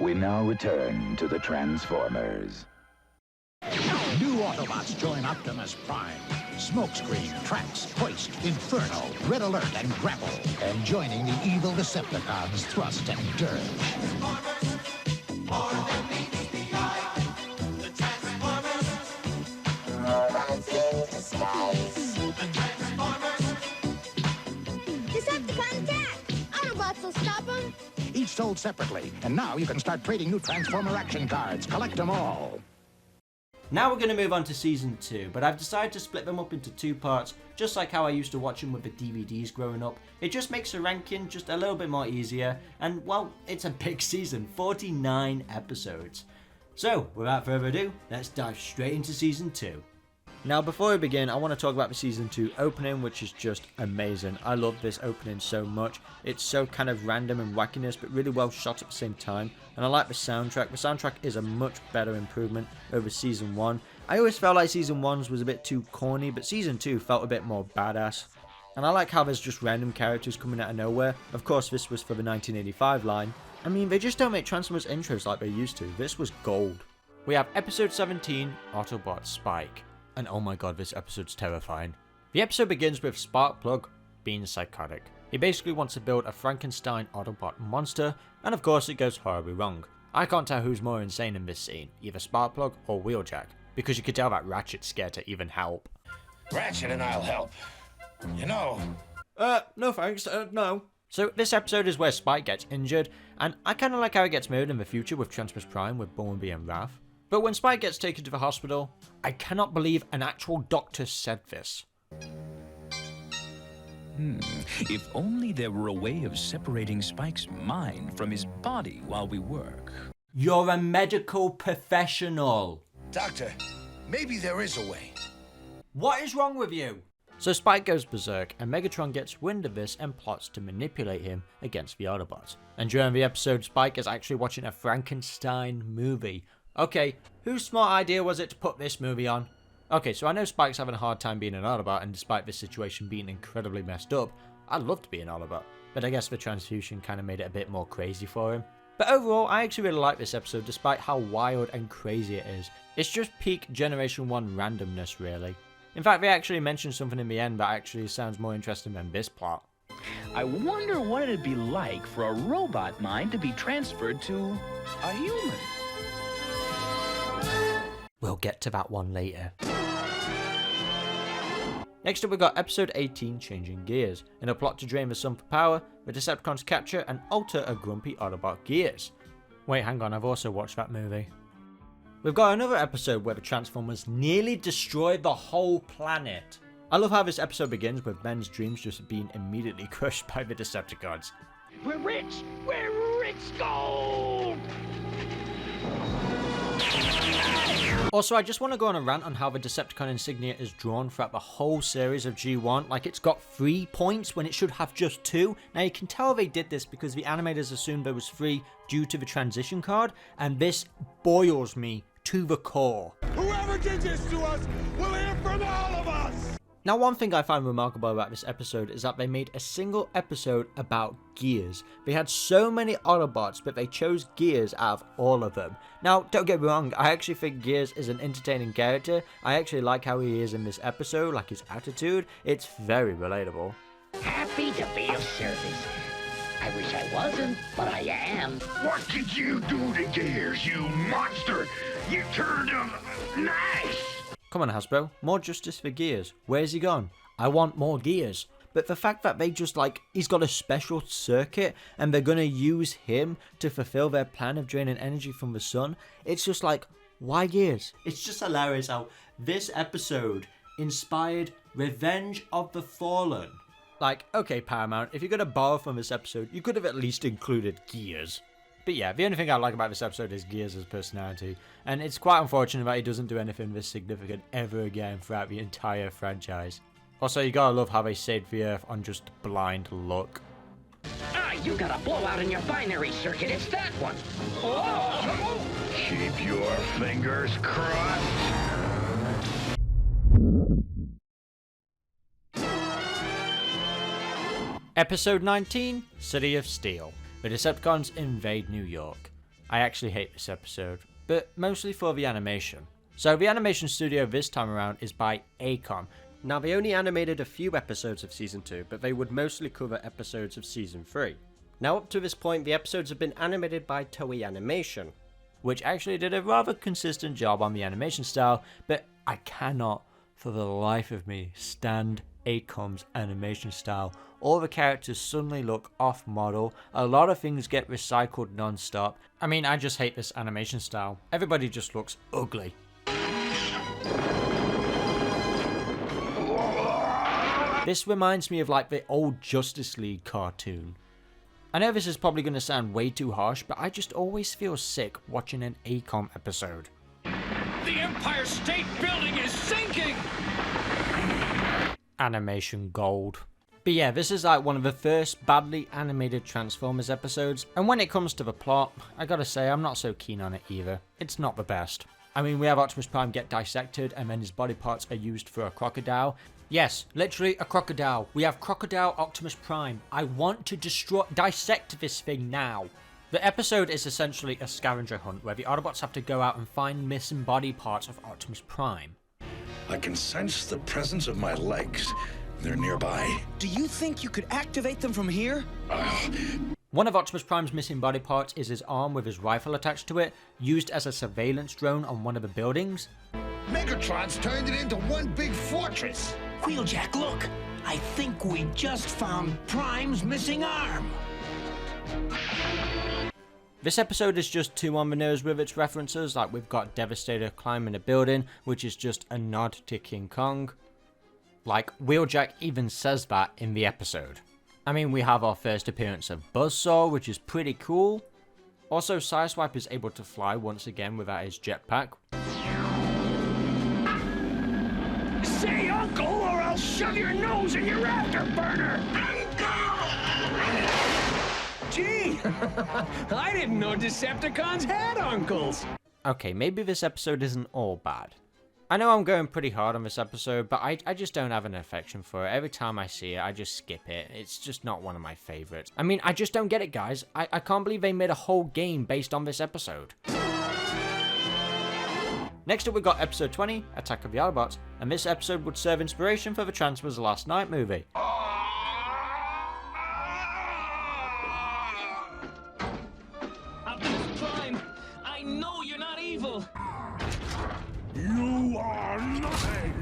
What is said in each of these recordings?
We now return to the Transformers. New Autobots join Optimus Prime. Smokescreen, Trax, Hoist, Inferno, Red Alert, and Grapple. And joining the evil Decepticons, Thrust and Dirge. More than meets the eye. The Transformers. The Transformers. Decepticon attack! Autobots will stop them. Each sold separately. And now you can start trading new Transformer action cards. Collect them all. Now we're going to move on to Season 2, but I've decided to split them up into 2 parts, just like how I used to watch them with the DVDs growing up. It just makes the ranking just a little bit more easier, and well, it's a big season, 49 episodes. So, without further ado, let's dive straight into Season 2. Now before we begin, I want to talk about the Season 2 opening, which is just amazing. I love this opening so much. It's so kind of random and wackiness, but really well shot at the same time. And I like the soundtrack. The soundtrack is a much better improvement over Season 1. I always felt like Season 1's was a bit too corny, but Season 2 felt a bit more badass. And I like how there's just random characters coming out of nowhere. Of course, this was for the 1985 line. I mean, they just don't make Transformers intros like they used to. This was gold. We have Episode 17, Autobot Spike. And oh my god, this episode's terrifying. The episode begins with Sparkplug being psychotic. He basically wants to build a Frankenstein Autobot monster, and of course it goes horribly wrong. I can't tell who's more insane in this scene, either Sparkplug or Wheeljack, because you could tell that Ratchet's scared to even help. Ratchet and I'll help. You know. No thanks, no. So this episode is where Spike gets injured, and I kinda like how he gets murdered in the future with Transformers Prime with Bumblebee and Wrath. But when Spike gets taken to the hospital, I cannot believe an actual doctor said this. If only there were a way of separating Spike's mind from his body while we work. You're a medical professional. Doctor, maybe there is a way. What is wrong with you? So Spike goes berserk, and Megatron gets wind of this and plots to manipulate him against the Autobots. And during the episode, Spike is actually watching a Frankenstein movie. Okay, whose smart idea was it to put this movie on? Okay, so I know Spike's having a hard time being an Autobot, and despite this situation being incredibly messed up, I'd love to be an Autobot. But I guess the transfusion kind of made it a bit more crazy for him. But overall, I actually really like this episode despite how wild and crazy it is. It's just peak Generation 1 randomness, really. In fact, they actually mentioned something in the end that actually sounds more interesting than this plot. I wonder what it'd be like for a robot mind to be transferred to a human. We'll get to that one later. Next up we got episode 18, Changing Gears. In a plot to drain the sun for power, the Decepticons capture and alter a grumpy Autobot Gears. Wait, hang on, I've also watched that movie. We've got another episode where the Transformers nearly destroy the whole planet. I love how this episode begins with Ben's dreams just being immediately crushed by the Decepticons. We're rich! We're rich gold! Also, I just want to go on a rant on how the Decepticon insignia is drawn throughout the whole series of G1. Like, it's got 3 points when it should have just 2. Now, you can tell they did this because the animators assumed there was 3 due to the transition card, and this boils me to the core. Whoever did this to us will hear from all of us! Now, one thing I find remarkable about this episode is that they made a single episode about Gears. They had so many Autobots, but they chose Gears out of all of them. Now, don't get me wrong, I actually think Gears is an entertaining character. I actually like how he is in this episode, like his attitude. It's very relatable. Happy to be of service. I wish I wasn't, but I am. What did you do to Gears, you monster? You turned him nice! Come on, Hasbro, more justice for Gears. Where's he gone? I want more Gears. But the fact that they just he's got a special circuit and they're gonna use him to fulfill their plan of draining energy from the sun, it's just like, why Gears? It's just hilarious how this episode inspired Revenge of the Fallen. Like, okay, Paramount, if you're gonna borrow from this episode, you could have at least included Gears. But yeah, the only thing I like about this episode is Gears' personality, and it's quite unfortunate that he doesn't do anything this significant ever again throughout the entire franchise. Also, you gotta love how they saved the Earth on just blind luck. Ah, you got a blowout in your binary circuit, it's that one! Oh! Keep your fingers crossed. Episode 19, City of Steel. The Decepticons invade New York. I actually hate this episode, but mostly for the animation. So the animation studio this time around is by Acom. Now they only animated a few episodes of Season 2, but they would mostly cover episodes of Season 3. Now up to this point, the episodes have been animated by Toei Animation, which actually did a rather consistent job on the animation style, but I cannot, for the life of me, stand Acom's animation style. All the characters suddenly look off-model, a lot of things get recycled non-stop. I mean, I just hate this animation style. Everybody just looks ugly. This reminds me of like the old Justice League cartoon. I know this is probably going to sound way too harsh, but I just always feel sick watching an Acom episode. The Empire State Building is sinking! Animation gold. But yeah, this is like one of the first badly animated Transformers episodes, and when it comes to the plot, I gotta say I'm not so keen on it either. It's not the best. I mean, we have Optimus Prime get dissected and then his body parts are used for a crocodile. Yes, literally a crocodile. We have Crocodile Optimus Prime. I want to dissect this thing now. The episode is essentially a scavenger hunt where the Autobots have to go out and find missing body parts of Optimus Prime. I can sense the presence of my legs. They're nearby. Do you think you could activate them from here? One of Optimus Prime's missing body parts is his arm with his rifle attached to it, used as a surveillance drone on one of the buildings. Megatron's turned it into one big fortress. Wheeljack, look! I think we just found Prime's missing arm! This episode is just too on the nose with its references, like we've got Devastator climbing a building, which is just a nod to King Kong. Like, Wheeljack even says that in the episode. I mean, we have our first appearance of Buzzsaw, which is pretty cool. Also, Sideswipe is able to fly once again without his jetpack. Say uncle, or I'll shove your nose in your afterburner! Gee, I didn't know Decepticons had uncles! Okay, maybe this episode isn't all bad. I know I'm going pretty hard on this episode, but I just don't have an affection for it. Every time I see it, I just skip it. It's just not one of my favorites. I mean, I just don't get it, guys. I can't believe they made a whole game based on this episode. Next up, we got episode 20, Attack of the Autobots, and this episode would serve inspiration for the Transformers Last Night movie. Optimus Prime, I know you're not evil! You are nothing!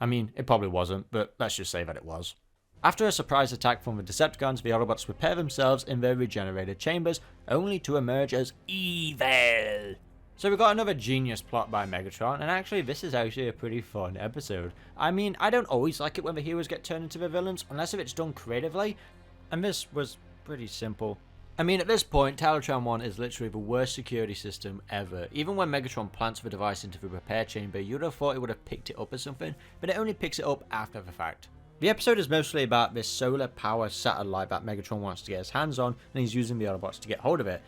I mean, it probably wasn't, but let's just say that it was. After a surprise attack from the Decepticons, the Autobots repair themselves in their regenerated chambers, only to emerge as evil. So we got another genius plot by Megatron, and actually this is actually a pretty fun episode. I mean, I don't always like it when the heroes get turned into the villains, unless if it's done creatively, and this was pretty simple. I mean, at this point, Tailotron 1 is literally the worst security system ever. Even when Megatron plants the device into the repair chamber, you'd have thought it would have picked it up or something, but it only picks it up after the fact. The episode is mostly about this solar power satellite that Megatron wants to get his hands on, and he's using the Autobots to get hold of it.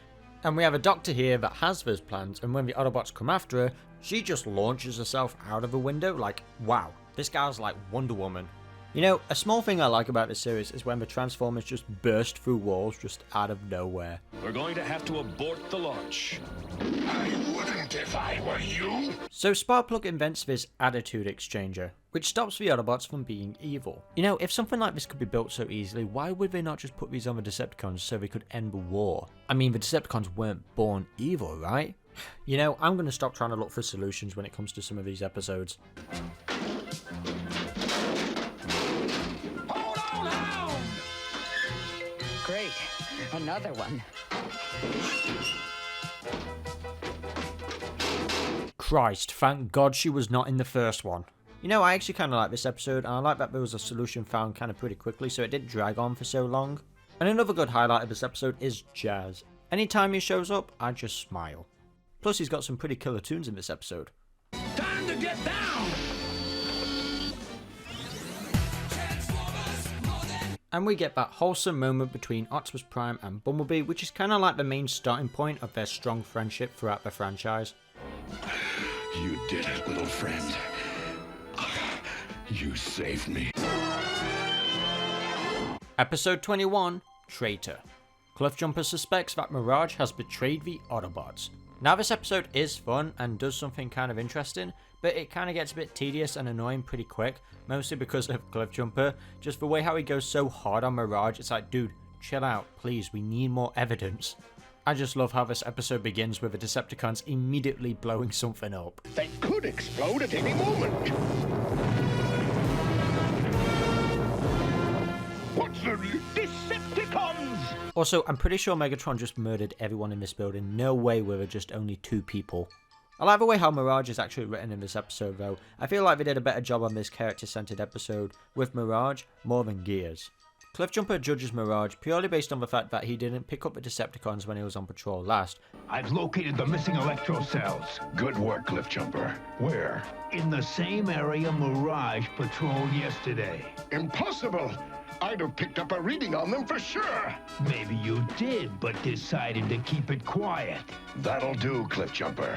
And we have a doctor here that has those plans, and when the Autobots come after her, she just launches herself out of a window. Like, wow, this gal's like Wonder Woman. You know, a small thing I like about this series is when the Transformers just burst through walls just out of nowhere. We're going to have to abort the launch. I wouldn't if I were you. So Sparkplug invents this attitude exchanger, which stops the Autobots from being evil. You know, if something like this could be built so easily, why would they not just put these on the Decepticons so they could end the war? I mean, the Decepticons weren't born evil, right? You know, I'm going to stop trying to look for solutions when it comes to some of these episodes. Great. Another one. Christ, thank God she was not in the first one. You know, I actually kind of like this episode, and I like that there was a solution found kind of pretty quickly, so it didn't drag on for so long. And another good highlight of this episode is Jazz. Anytime he shows up, I just smile. Plus, he's got some pretty killer tunes in this episode. Time to get down! And we get that wholesome moment between Optimus Prime and Bumblebee, which is kind of like the main starting point of their strong friendship throughout the franchise. You did it, little friend. You saved me. Episode 21, Traitor. Cliffjumper suspects that Mirage has betrayed the Autobots. Now this episode is fun and does something kind of interesting, but it kind of gets a bit tedious and annoying pretty quick, mostly because of Cliffjumper. Just the way how he goes so hard on Mirage, it's like, dude, chill out, please, we need more evidence. I just love how this episode begins with the Decepticons immediately blowing something up. They could explode at any moment. What's the Decepticons? Also, I'm pretty sure Megatron just murdered everyone in this building. No way were there just only 2 people. I like the way how Mirage is actually written in this episode though. I feel like they did a better job on this character-centered episode with Mirage more than Gears. Cliffjumper judges Mirage purely based on the fact that he didn't pick up the Decepticons when he was on patrol last. I've located the missing electro cells. Good work, Cliffjumper. Where? In the same area Mirage patrolled yesterday. Impossible! I'd have picked up a reading on them for sure. Maybe you did, but decided to keep it quiet. That'll do, Cliffjumper.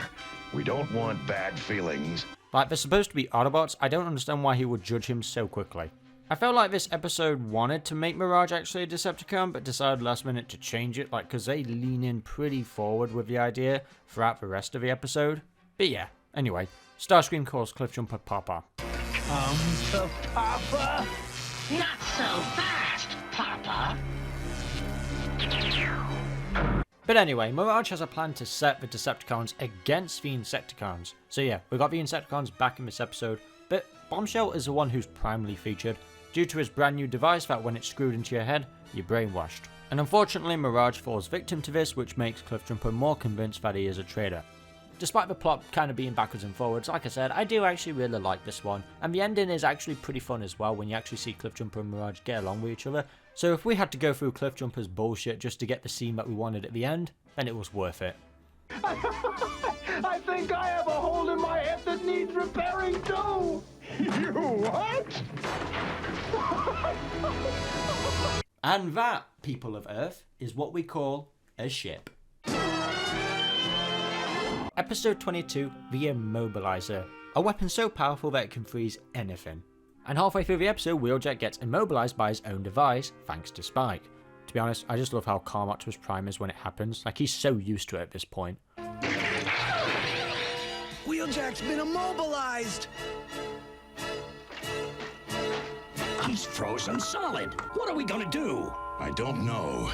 We don't want bad feelings. Like, they're supposed to be Autobots. I don't understand why he would judge him so quickly. I felt like this episode wanted to make Mirage actually a Decepticon, but decided last minute to change it, like, because they lean in pretty forward with the idea throughout the rest of the episode. But yeah, anyway, Starscream calls Cliffjumper Papa. Come to Papa? Not so fast, Papa. But anyway, Mirage has a plan to set the Decepticons against the Insecticons. So yeah, we got the Insecticons back in this episode, but Bombshell is the one who's primarily featured, due to his brand new device that when it's screwed into your head, you're brainwashed. And unfortunately, Mirage falls victim to this, which makes Cliffjumper more convinced that he is a traitor. Despite the plot kind of being backwards and forwards, like I said, I do actually really like this one, and the ending is actually pretty fun as well when you actually see Cliffjumper and Mirage get along with each other. So if we had to go through Cliffjumper's bullshit just to get the scene that we wanted at the end, then it was worth it. I think I have a hole in my head that needs repairing too. You what? And that, people of Earth, is what we call a ship. Episode 22, the Immobilizer. A weapon so powerful that it can freeze anything. And halfway through the episode, Wheeljack gets immobilized by his own device, thanks to Spike. To be honest, I just love how calm Optimus Prime is when it happens, like he's so used to it at this point. Wheeljack's been immobilized. He's frozen solid. What are we gonna do? I don't know.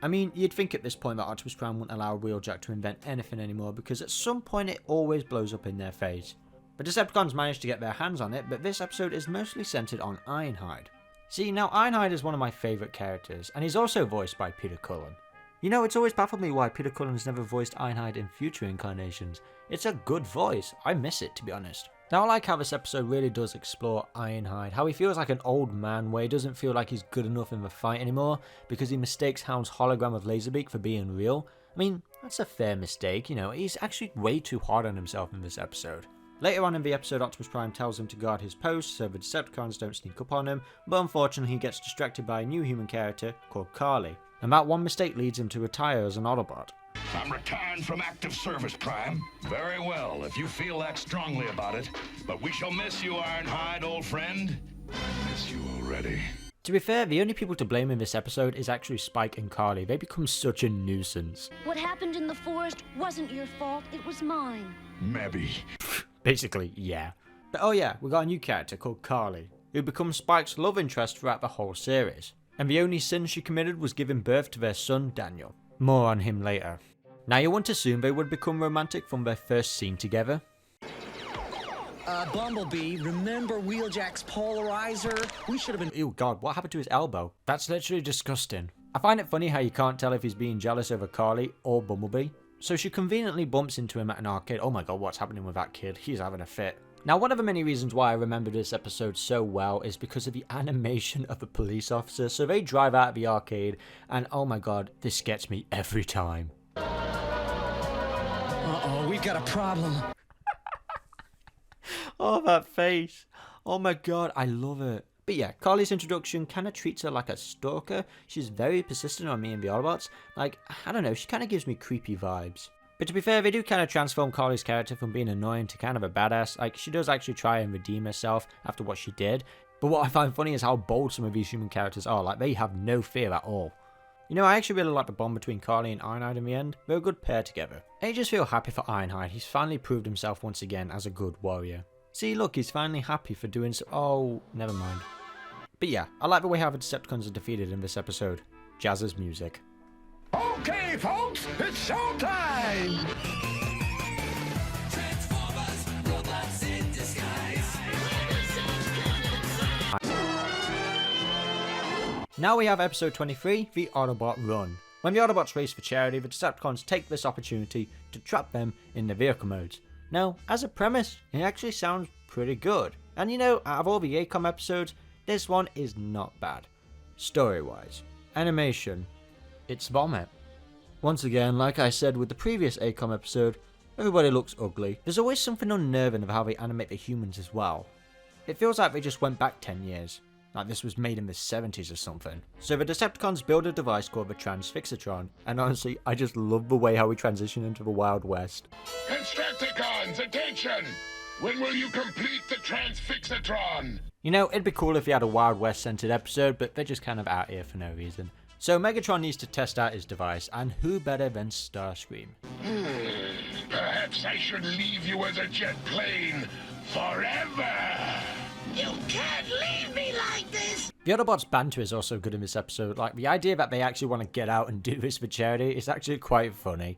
I mean, you'd think at this point that Optimus Prime wouldn't allow Wheeljack to invent anything anymore, because at some point it always blows up in their face. The Decepticons managed to get their hands on it, but this episode is mostly centered on Ironhide. See, now Ironhide is one of my favourite characters, and he's also voiced by Peter Cullen. You know, it's always baffled me why Peter Cullen's never voiced Ironhide in future incarnations. It's a good voice, I miss it to be honest. Now I like how this episode really does explore Ironhide, how he feels like an old man where he doesn't feel like he's good enough in the fight anymore because he mistakes Hound's hologram of Laserbeak for being real. I mean, that's a fair mistake, you know, he's actually way too hard on himself in this episode. Later on in the episode, Optimus Prime tells him to guard his post so the Decepticons don't sneak up on him, but unfortunately he gets distracted by a new human character called Carly, and that one mistake leads him to retire as an Autobot. I'm retiring from active service, Prime. Very well, if you feel that strongly about it. But we shall miss you, Ironhide, old friend. I miss you already. To be fair, the only people to blame in this episode is actually Spike and Carly. They become such a nuisance. What happened in the forest wasn't your fault, it was mine. Maybe. Basically, yeah. But oh yeah, we got a new character called Carly, who becomes Spike's love interest throughout the whole series. And the only sin she committed was giving birth to their son, Daniel. More on him later. Now you wouldn't assume they would become romantic from their first scene together. Bumblebee, remember Wheeljack's polarizer? We should have been— Ew, God, what happened to his elbow? That's literally disgusting. I find it funny how you can't tell if he's being jealous over Carly or Bumblebee. So she conveniently bumps into him at an arcade. Oh my God, what's happening with that kid? He's having a fit. Now, one of the many reasons why I remember this episode so well is because of the animation of the police officer. So they drive out of the arcade and oh my God, this gets me every time. Uh-oh, we've got a problem. Oh, that face. Oh my God, I love it. But yeah, Carly's introduction kind of treats her like a stalker. She's very persistent on me and the Autobots. Like, I don't know, she kind of gives me creepy vibes. But to be fair, they do kind of transform Carly's character from being annoying to kind of a badass. Like, she does actually try and redeem herself after what she did. But what I find funny is how bold some of these human characters are. Like, they have no fear at all. You know, I actually really like the bond between Carly and Ironhide in the end. They're a good pair together. I just feel happy for Ironhide. He's finally proved himself once again as a good warrior. See, look, he's finally happy for doing so. Oh, never mind. But yeah, I like the way how the Decepticons are defeated in this episode. Jazz's music. Okay, folks, it's showtime! Now we have episode 23, the Autobot Run. When the Autobots race for charity, the Decepticons take this opportunity to trap them in the vehicle modes. Now, as a premise, it actually sounds pretty good. And you know, out of all the ACOM episodes, this one is not bad. Story-wise. Animation. It's vomit. Once again, like I said with the previous ACOM episode, everybody looks ugly. There's always something unnerving of how they animate the humans as well. It feels like they just went back 10 years. Like this was made in the 70s or something. So the Decepticons build a device called the Transfixatron, and honestly, I just love the way how we transition into the Wild West. Constructicons, attention! When will you complete the Transfixatron? You know, it'd be cool if we had a Wild West centered episode, but they're just kind of out here for no reason. So Megatron needs to test out his device, and who better than Starscream? Perhaps I should leave you as a jet plane forever! You can't leave me like this! The Autobots' banter is also good in this episode. Like, the idea that they actually want to get out and do this for charity is actually quite funny.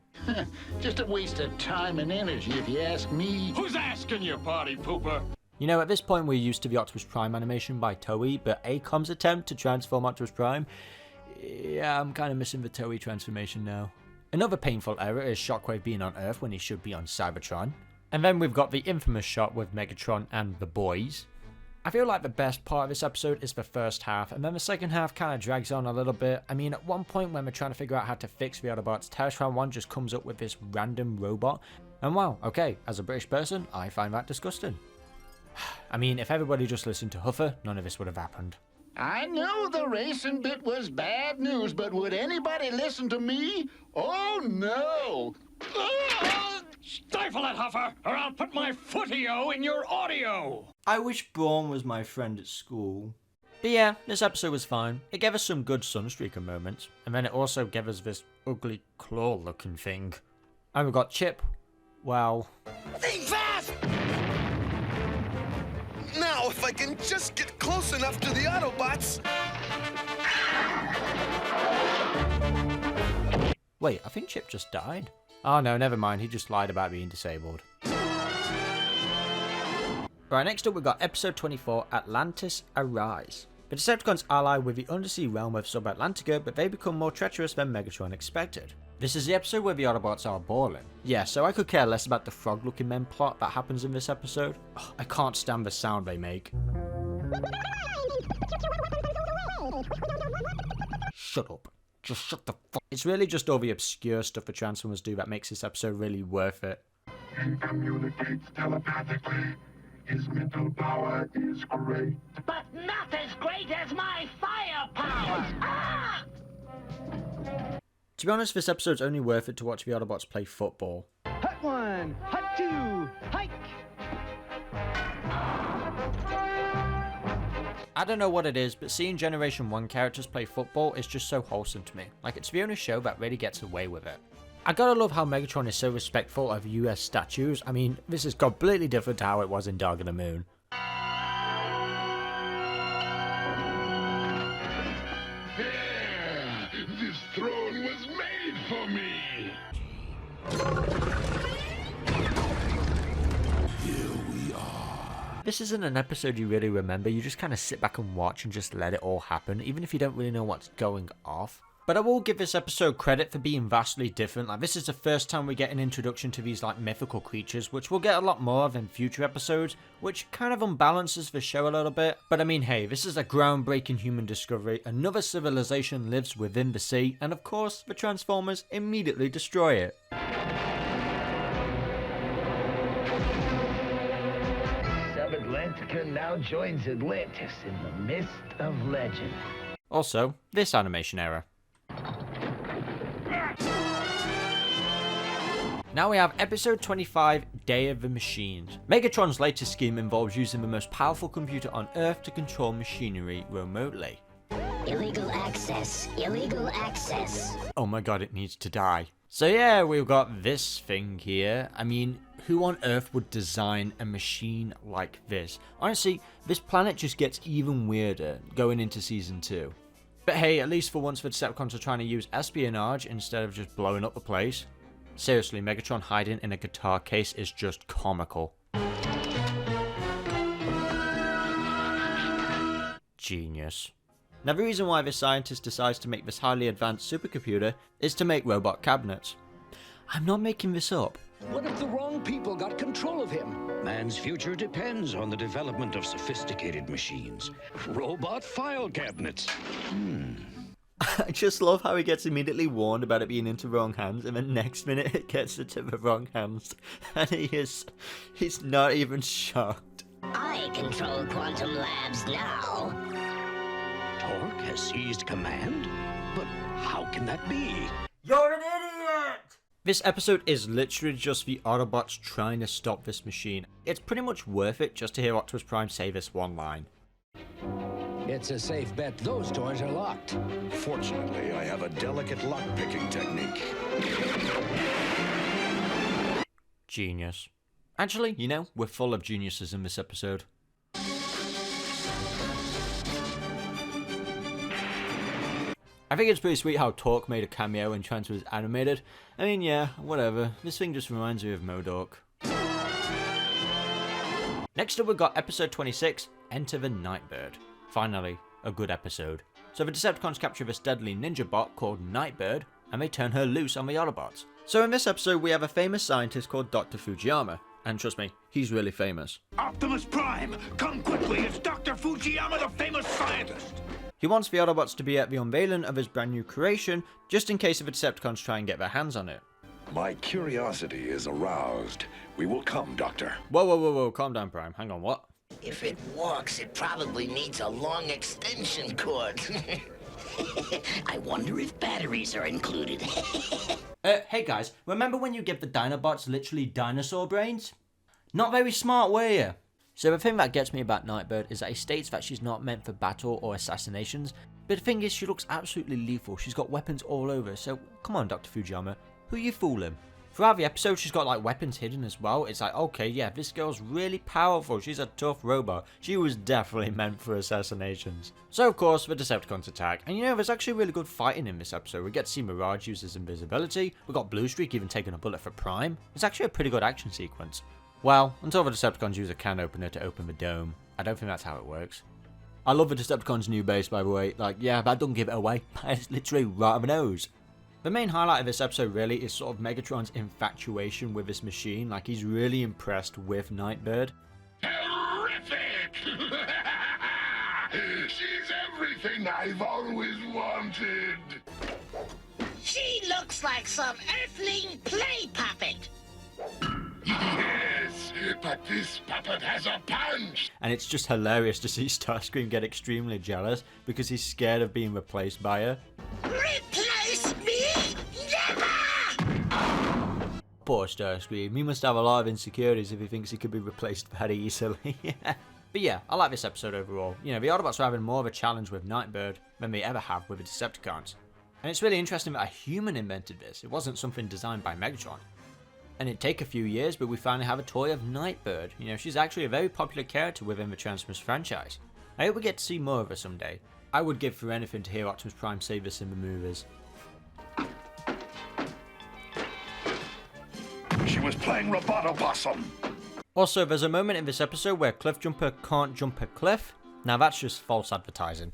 Just a waste of time and energy if you ask me. Who's asking you, party pooper? You know, at this point we're used to the Optimus Prime animation by Toei, but ACOM's attempt to transform Optimus Prime, yeah, I'm kind of missing the Toei transformation now. Another painful error is Shockwave being on Earth when he should be on Cybertron. And then we've got the infamous shot with Megatron and the boys. I feel like the best part of this episode is the first half, and then the second half kind of drags on a little bit. I mean, at one point when we're trying to figure out how to fix the Autobots, Terratron 1 just comes up with this random robot, and wow, okay, as a British person, I find that disgusting. I mean, if everybody just listened to Huffer, none of this would have happened. I know the racing bit was bad news, but would anybody listen to me? Oh, no! Stifle it, Huffer, or I'll put my footy-o in your audio! I wish Braun was my friend at school. But yeah, this episode was fine. It gave us some good Sunstreaker moments, and then it also gave us this ugly claw-looking thing. And we got Chip. Well... Think fast! Now, if I can just get close enough to the Autobots... Wait, I think Chip just died. Oh no, never mind, he just lied about being disabled. Right, next up we've got episode 24, Atlantis Arise. The Decepticons ally with the undersea realm of Sub-Atlantica, but they become more treacherous than Megatron expected. This is the episode where the Autobots are balling. Yeah, so I could care less about the frog-looking men plot that happens in this episode. Ugh, I can't stand the sound they make. Shut up. Just shut the fuck. It's really just all the obscure stuff the Transformers do that makes this episode really worth it. He communicates telepathically. His mental power is great. But not as great as my firepower! Ah! To be honest, this episode's only worth it to watch the Autobots play football. Hut 1, Hut 2, hike! I don't know what it is, but seeing Generation 1 characters play football is just so wholesome to me. Like, it's the only show that really gets away with it. I gotta love how Megatron is so respectful of US statues. I mean, this is completely different to how it was in Dark of the Moon. There! This throne was made for me! This isn't an episode you really remember, you just kind of sit back and watch and just let it all happen, even if you don't really know what's going off. But I will give this episode credit for being vastly different. Like, this is the first time we get an introduction to these like mythical creatures, which we'll get a lot more of in future episodes, which kind of unbalances the show a little bit. But I mean, hey, this is a groundbreaking human discovery, another civilization lives within the sea, and of course, the Transformers immediately destroy it. Sub-Atlantica now joins Atlantis in the mist of legend. Also, this animation error. Now we have episode 25, Day of the Machines. Megatron's latest scheme involves using the most powerful computer on Earth to control machinery remotely. Illegal access. Illegal access. Oh my god, it needs to die. So yeah, we've got this thing here. I mean, who on earth would design a machine like this? Honestly, this planet just gets even weirder going into Season 2. But hey, at least for once the Decepticons are trying to use espionage instead of just blowing up the place. Seriously, Megatron hiding in a guitar case is just comical. Genius. Now the reason why this scientist decides to make this highly advanced supercomputer is to make robot cabinets. I'm not making this up. What if the wrong people got control of him? Man's future depends on the development of sophisticated machines. Robot file cabinets. I just love how he gets immediately warned about it being into wrong hands, and the next minute it gets into the wrong hands, and he's not even shocked. I control quantum labs now. Torque has seized command? But how can that be? You're an idiot! This episode is literally just the Autobots trying to stop this machine. It's pretty much worth it just to hear Optimus Prime say this one line. It's a safe bet those doors are locked. Fortunately, I have a delicate lock-picking technique. Genius. Actually, you know, we're full of geniuses in this episode. I think it's pretty sweet how Torque made a cameo and Trans was animated. I mean, yeah, whatever. This thing just reminds me of MODOK. Next up, we've got episode 26, Enter the Nightbird. Finally, a good episode. So the Decepticons capture this deadly ninja bot called Nightbird, and they turn her loose on the Autobots. So in this episode, we have a famous scientist called Dr. Fujiyama. And trust me, he's really famous. Optimus Prime, come quickly. It's Dr. Fujiyama, the famous scientist. He wants the Autobots to be at the unveiling of his brand new creation, just in case the Decepticons try and get their hands on it. My curiosity is aroused. We will come, Doctor. Whoa, calm down, Prime. Hang on, what? If it walks, it probably needs a long extension cord. I wonder if batteries are included. Hey guys, remember when you give the Dinobots literally dinosaur brains? Not very smart, were you? So the thing that gets me about Nightbird is that he states that she's not meant for battle or assassinations, but the thing is she looks absolutely lethal. She's got weapons all over, so come on Dr. Fujiyama, who are you fooling? Throughout the episode she's got like weapons hidden as well. It's like, okay, yeah, this girl's really powerful, she's a tough robot. She was definitely meant for assassinations. So of course the Decepticons attack, and you know there's actually really good fighting in this episode. We get to see Mirage use his invisibility, we got Bluestreak even taking a bullet for Prime. It's actually a pretty good action sequence. Well, until the Decepticons use a can opener to open the dome. I don't think that's how it works. I love the Decepticons' new base, by the way. Like, yeah, but don't give it away. It's literally right on the nose. The main highlight of this episode really is sort of Megatron's infatuation with this machine. Like, he's really impressed with Nightbird. Terrific! She's everything I've always wanted. She looks like some earthling play puppet. Yes, but this puppet has a punch. And it's just hilarious to see Starscream get extremely jealous because he's scared of being replaced by her. Replace me? Never! Poor Starscream, he must have a lot of insecurities if he thinks he could be replaced very easily. But yeah, I like this episode overall. You know, the Autobots are having more of a challenge with Nightbird than they ever have with the Decepticons. And it's really interesting that a human invented this. It wasn't something designed by Megatron. And it'd take a few years, but we finally have a toy of Nightbird. You know, she's actually a very popular character within the Transformers franchise. I hope we get to see more of her someday. I would give for anything to hear Optimus Prime say this in the movies. She was playing Robotobossum. Also, there's a moment in this episode where Cliff Jumper can't jump a cliff. Now that's just false advertising.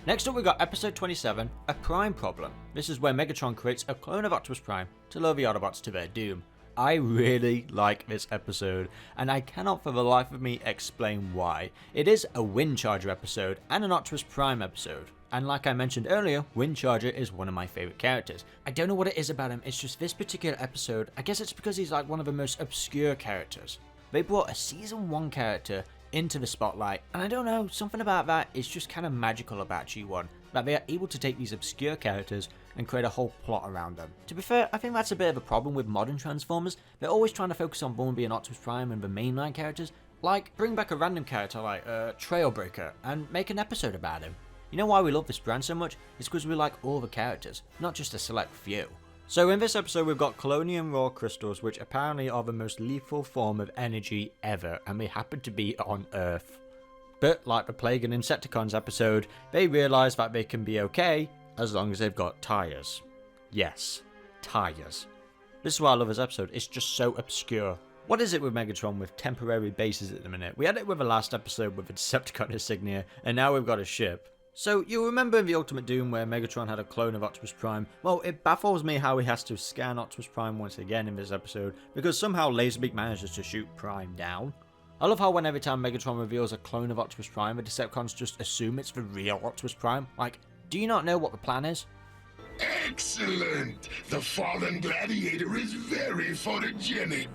Next up we got episode 27, A Prime Problem. This is where Megatron creates a clone of Optimus Prime to lure the Autobots to their doom. I really like this episode, and I cannot for the life of me explain why. It is a Windcharger episode and an Optimus Prime episode. And like I mentioned earlier, Windcharger is one of my favourite characters. I don't know what it is about him, it's just this particular episode, I guess it's because he's like one of the most obscure characters. They brought a season 1 character into the spotlight, and I don't know, something about that is just kind of magical about G1, that they are able to take these obscure characters and create a whole plot around them. To be fair, I think that's a bit of a problem with modern Transformers. They're always trying to focus on Bumblebee and Optimus Prime and the mainline characters, Like, bring back a random character like Trailbreaker and make an episode about him. You know why we love this brand so much? It's because we like all the characters, not just a select few. So in this episode we've got Colonium Raw Crystals, which apparently are the most lethal form of energy ever, and they happen to be on Earth. But like the Plague and Insecticons episode, they realise that they can be okay as long as they've got tyres. Yes, tyres. This is why I love this episode, it's just so obscure. What is it with Megatron with temporary bases at the minute? We had it with the last episode with the Decepticon insignia, and now we've got a ship. So, you'll remember in the Ultimate Doom where Megatron had a clone of Optimus Prime? Well, it baffles me how he has to scan Optimus Prime once again in this episode, because somehow Laserbeak manages to shoot Prime down. I love how when every time Megatron reveals a clone of Optimus Prime, the Decepticons just assume it's the real Optimus Prime. Like, do you not know what the plan is? Excellent! The fallen gladiator is very photogenic.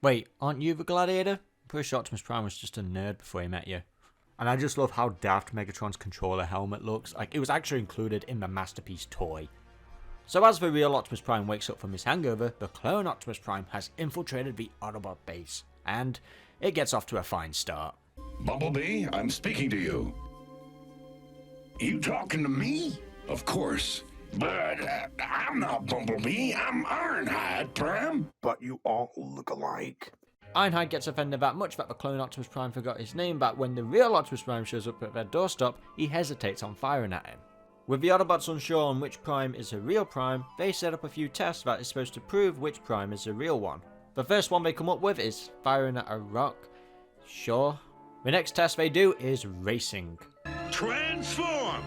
Wait, aren't you the gladiator? I'm pretty sure Optimus Prime was just a nerd before he met you. And I just love how daft Megatron's controller helmet looks. Like, it was actually included in the Masterpiece toy. So as the real Optimus Prime wakes up from his hangover, the clone Optimus Prime has infiltrated the Autobot base. And it gets off to a fine start. Bumblebee, I'm speaking to you. You talking to me? Of course. But I'm not Bumblebee, I'm Ironhide, Prime. But you all look alike. Ironhide gets offended that much that the clone Optimus Prime forgot his name, but when the real Optimus Prime shows up at their doorstep, he hesitates on firing at him. With the Autobots unsure on which Prime is a real Prime, they set up a few tests that is supposed to prove which Prime is a real one. The first one they come up with is firing at a rock. Sure. The next test they do is racing. Transform!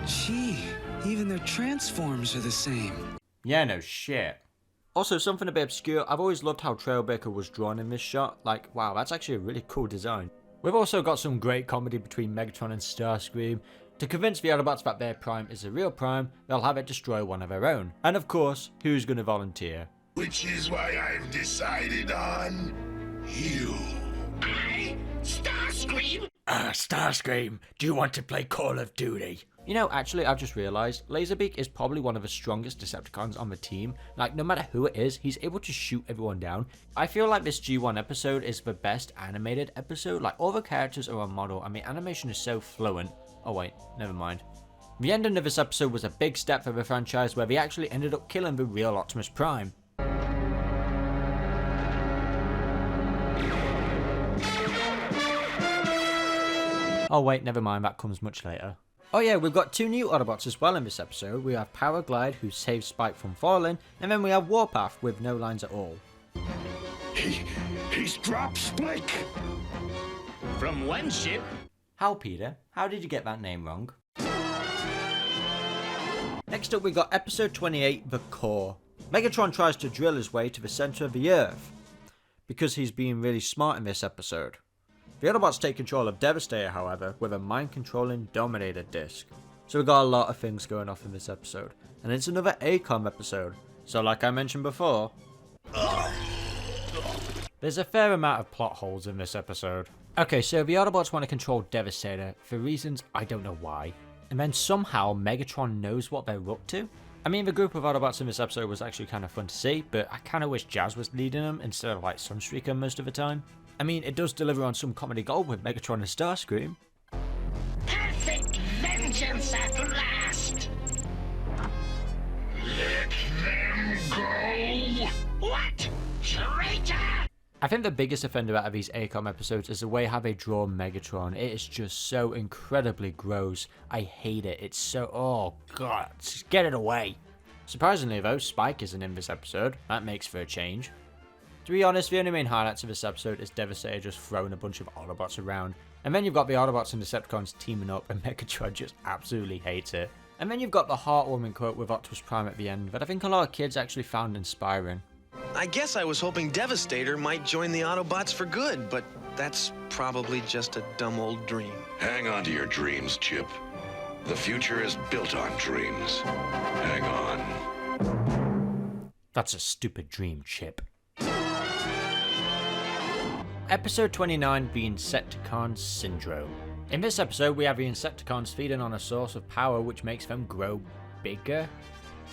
Gee, even their transforms are the same. Yeah, no shit. Also, something a bit obscure, I've always loved how Trailbreaker was drawn in this shot. Like, wow, that's actually a really cool design. We've also got some great comedy between Megatron and Starscream. To convince the Autobots that their Prime is a real Prime, they'll have it destroy one of their own. And of course, who's going to volunteer? Which is why I've decided on you. Starscream! Starscream, do you want to play Call of Duty? You know, actually, I've just realised, Laserbeak is probably one of the strongest Decepticons on the team. Like, no matter who it is, he's able to shoot everyone down. I feel like this G1 episode is the best animated episode. Like, all the characters are on model, and the animation is so fluent. Oh wait, never mind. The ending of this episode was a big step for the franchise where they actually ended up killing the real Optimus Prime. Oh wait, never mind, that comes much later. Oh yeah, we've got two new Autobots as well in this episode. We have Powerglide, who saves Spike from falling, and then we have Warpath with no lines at all. He's dropped Spike! From one ship? How, Peter? How did you get that name wrong? Next up we got episode 28, The Core. Megatron tries to drill his way to the centre of the Earth, because he's being really smart in this episode. The Autobots take control of Devastator, however, with a mind-controlling Dominator disc. So we got a lot of things going off in this episode, and it's another ACOM episode, so like I mentioned before, there's a fair amount of plot holes in this episode. Okay, so the Autobots want to control Devastator, for reasons I don't know why, and then somehow Megatron knows what they're up to? I mean, the group of Autobots in this episode was actually kind of fun to see, but I kind of wish Jazz was leading them instead of like Sunstreaker most of the time. I mean, it does deliver on some comedy gold with Megatron and Starscream. Perfect vengeance at last! Let them go! What? Traitor! I think the biggest offender out of these ACOM episodes is the way how they draw Megatron. It is just so incredibly gross. I hate it. It's so... oh god, just get it away. Surprisingly though, Spike isn't in this episode. That makes for a change. To be honest, the only main highlights of this episode is Devastator just throwing a bunch of Autobots around. And then you've got the Autobots and Decepticons teaming up and Megatron just absolutely hates it. And then you've got the heartwarming quote with Optimus Prime at the end that I think a lot of kids actually found inspiring. I guess I was hoping Devastator might join the Autobots for good, but that's probably just a dumb old dream. Hang on to your dreams, Chip. The future is built on dreams. Hang on. That's a stupid dream, Chip. Episode 29, The Insecticon Syndrome. In this episode, we have the Insecticons feeding on a source of power which makes them grow bigger.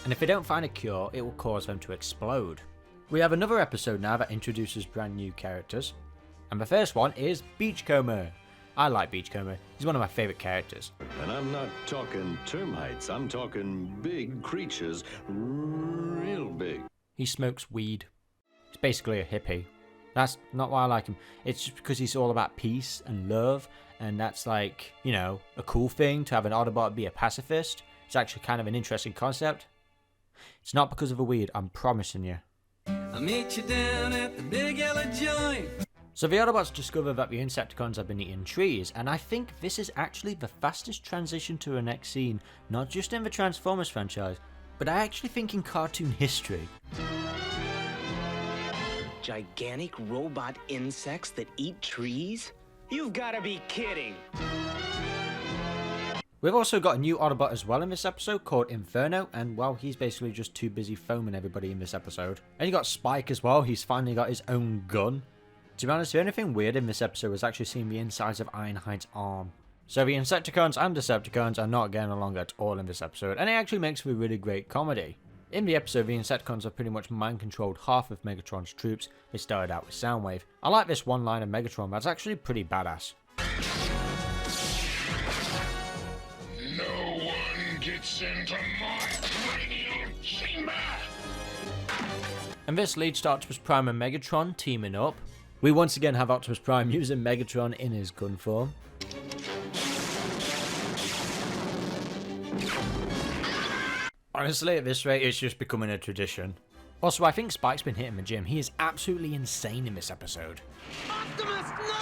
And if they don't find a cure, it will cause them to explode. We have another episode now that introduces brand new characters, and the first one is Beachcomber. I like Beachcomber, he's one of my favourite characters. And I'm not talking termites, I'm talking big creatures, real big. He smokes weed. He's basically a hippie. That's not why I like him. It's just because he's all about peace and love, and that's like, you know, a cool thing to have an Autobot be a pacifist. It's actually kind of an interesting concept. It's not because of the weed, I'm promising you. I'll meet you down at the big yellow joint. So the Autobots discover that the Insecticons have been eating trees, and I think this is actually the fastest transition to a next scene, not just in the Transformers franchise, but I actually think in cartoon history. Gigantic robot insects that eat trees? You've gotta be kidding! We've also got a new Autobot as well in this episode called Inferno, and well, he's basically just too busy foaming everybody in this episode. And you got Spike as well, he's finally got his own gun. To be honest, the only thing weird in this episode was actually seeing the insides of Ironhide's arm. So the Insecticons and Decepticons are not getting along at all in this episode, and it actually makes for a really great comedy. In the episode, the Insecticons have pretty much mind-controlled half of Megatron's troops. They started out with Soundwave. I like this one line of Megatron, that's actually pretty badass. No one gets into my cranial chamber! And this leads to Optimus Prime and Megatron teaming up. We once again have Optimus Prime using Megatron in his gun form. Honestly, at this rate, it's just becoming a tradition. Also, I think Spike's been hitting the gym. He is absolutely insane in this episode. Optimus, no!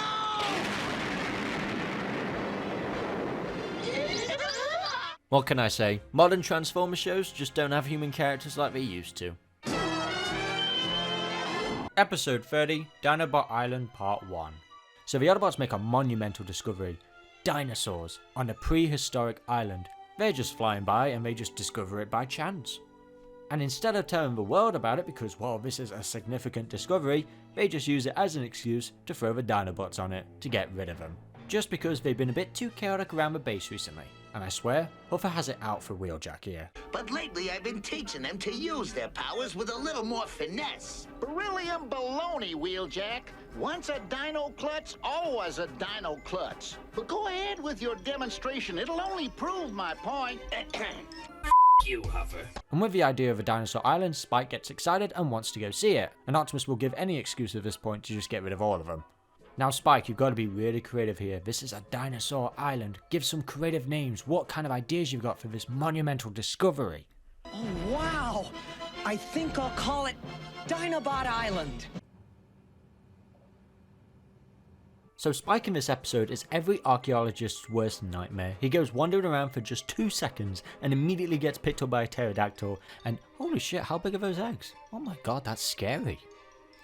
What can I say? Modern Transformer shows just don't have human characters like they used to. Episode 30, Dinobot Island Part 1. So the Autobots make a monumental discovery. Dinosaurs on a prehistoric island. They're just flying by and they just discover it by chance. And instead of telling the world about it because, well, this is a significant discovery, they just use it as an excuse to throw the Dinobots on it to get rid of them. Just because they've been a bit too chaotic around the base recently. And I swear, Huffer has it out for Wheeljack here. But lately I've been teaching them to use their powers with a little more finesse. Beryllium baloney, Wheeljack. Once a dino klutz, always a dino klutz. But go ahead with your demonstration. It'll only prove my point. You, Huffer. And with the idea of a dinosaur island, Spike gets excited and wants to go see it. And Optimus will give any excuse at this point to just get rid of all of them. Now Spike, you've got to be really creative here. This is a dinosaur island. Give some creative names. What kind of ideas you've got for this monumental discovery? Oh, wow! I think I'll call it Dinobot Island. So Spike in this episode is every archaeologist's worst nightmare. He goes wandering around for just 2 seconds and immediately gets picked up by a pterodactyl. And holy shit, how big are those eggs? Oh my god, that's scary.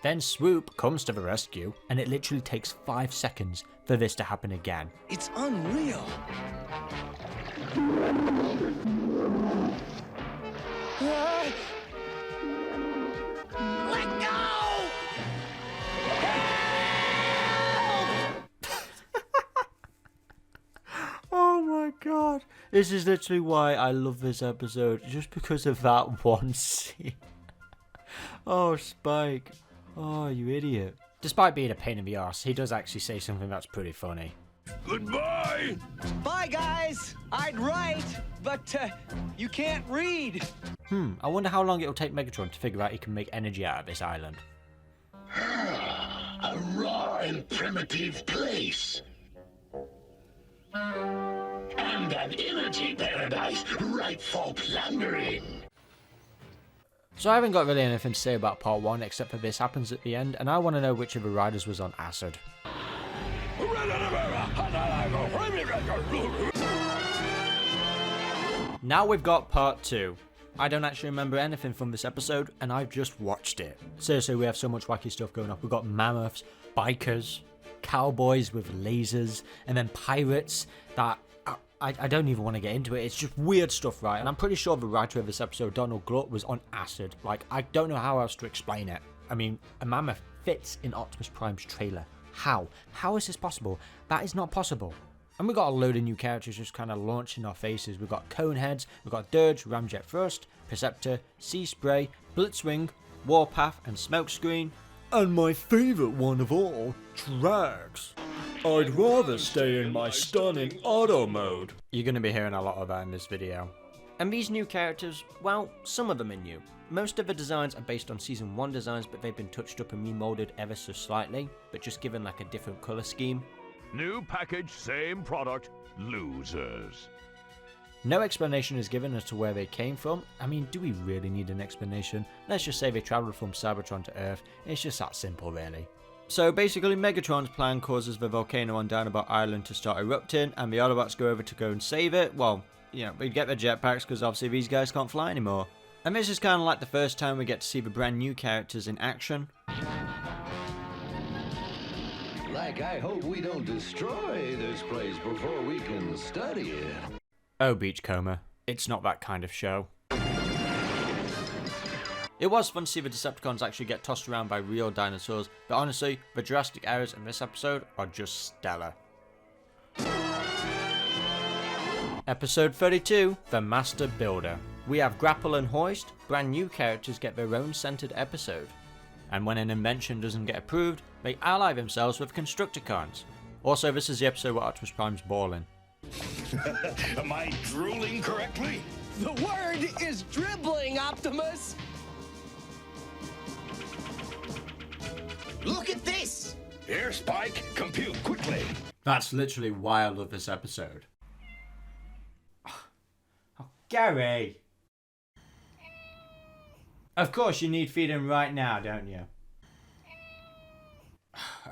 Then Swoop comes to the rescue, and it literally takes 5 seconds for this to happen again. It's unreal. Let go! Oh my god. This is literally why I love this episode, just because of that one scene. Oh, Spike. Oh, you idiot. Despite being a pain in the arse, he does actually say something that's pretty funny. Goodbye! Bye, guys! I'd write, but you can't read. I wonder how long it'll take Megatron to figure out he can make energy out of this island. A raw and primitive place. And an energy paradise ripe for plundering. So I haven't got really anything to say about part 1 except for this happens at the end, and I want to know which of the riders was on acid. Now we've got part 2. I don't actually remember anything from this episode, and I've just watched it. Seriously, we have so much wacky stuff going on. We've got mammoths, bikers, cowboys with lasers, and then pirates that... I don't even want to get into it. It's just weird stuff, right? And I'm pretty sure the writer of this episode, Donald Gluck, was on acid. Like, I don't know how else to explain it. I mean, a mammoth fits in Optimus Prime's trailer. How? How is this possible? That is not possible. And we've got a load of new characters just kind of launching our faces. We've got Coneheads, we've got Dirge, Ramjet Thrust, Perceptor, Sea Spray, Blitzwing, Warpath and Smokescreen. And my favourite one of all, Drax. I'd rather stay in my stunning auto mode. You're going to be hearing a lot of that in this video. And these new characters, well, some of them are new. Most of the designs are based on Season 1 designs, but they've been touched up and remolded ever so slightly, but just given like a different colour scheme. New package, same product, losers. No explanation is given as to where they came from. I mean, do we really need an explanation? Let's just say they travelled from Cybertron to Earth. It's just that simple, really. So basically, Megatron's plan causes the volcano on Dinobot Island to start erupting, and the Autobots go over to go and save it. Well, you know, we get their jetpacks because obviously these guys can't fly anymore. And this is kind of like the first time we get to see the brand new characters in action. Like, I hope we don't destroy this place before we can study it. Oh, Beachcomber, it's not that kind of show. It was fun to see the Decepticons actually get tossed around by real dinosaurs, but honestly, the drastic errors in this episode are just stellar. Episode 32, The Master Builder. We have Grapple and Hoist, brand new characters get their own centered episode. And when an invention doesn't get approved, they ally themselves with Constructicons. Also, this is the episode where Optimus Prime's balling. Am I drooling correctly? The word is dribbling, Optimus! Look at this! Here, Spike, compute quickly. That's literally why I love this episode. Oh, Gary! Of course you need feeding right now, don't you?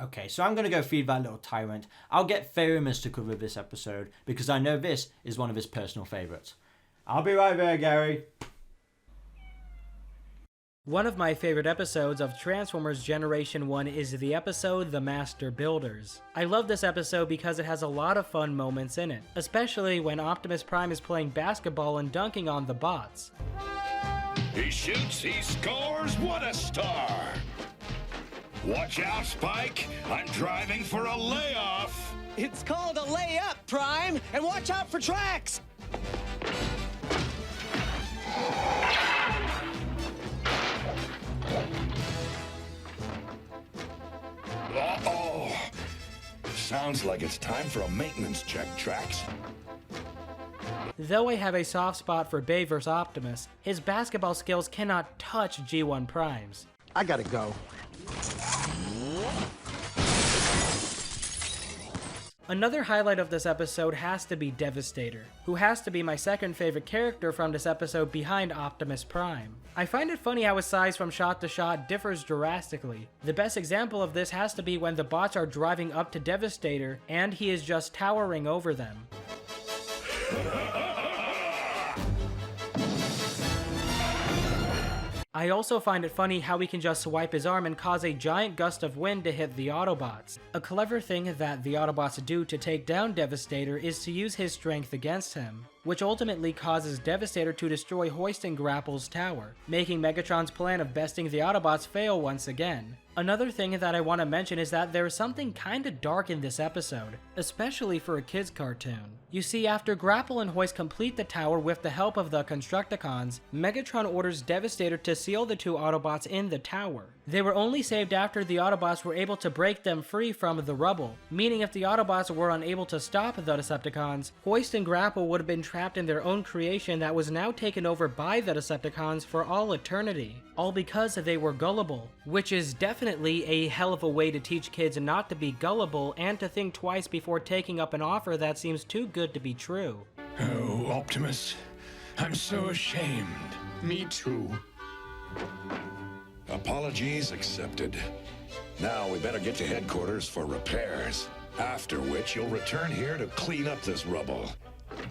Okay, so I'm going to go feed that little tyrant. I'll get Theramus to cover this episode because I know this is one of his personal favourites. I'll be right there, Gary. One of my favorite episodes of Transformers Generation 1 is the episode The Master Builders. I love this episode because it has a lot of fun moments in it, especially when Optimus Prime is playing basketball and dunking on the bots. He shoots, he scores, what a star! Watch out, Spike! I'm driving for a layoff! It's called a layup, Prime, and watch out for tracks! Uh-oh! Sounds like it's time for a maintenance check, Trax. Though I have a soft spot for Bay vs. Optimus, his basketball skills cannot touch G1 Prime's. I gotta go. Another highlight of this episode has to be Devastator, who has to be my second favorite character from this episode behind Optimus Prime. I find it funny how his size from shot to shot differs drastically. The best example of this has to be when the bots are driving up to Devastator and he is just towering over them. I also find it funny how he can just swipe his arm and cause a giant gust of wind to hit the Autobots. A clever thing that the Autobots do to take down Devastator is to use his strength against him, which ultimately causes Devastator to destroy Hoist and Grapple's tower, making Megatron's plan of besting the Autobots fail once again. Another thing that I want to mention is that there is something kinda dark in this episode, especially for a kids cartoon. You see, after Grapple and Hoist complete the tower with the help of the Constructicons, Megatron orders Devastator to seal the two Autobots in the tower. They were only saved after the Autobots were able to break them free from the rubble, meaning if the Autobots were unable to stop the Decepticons, Hoist and Grapple would have been trapped in their own creation that was now taken over by the Decepticons for all eternity. All because they were gullible, which is definitely a hell of a way to teach kids not to be gullible and to think twice before taking up an offer that seems too good to be true. Oh, Optimus, I'm so ashamed. Me too. Apologies accepted. Now we better get to headquarters for repairs, after which you'll return here to clean up this rubble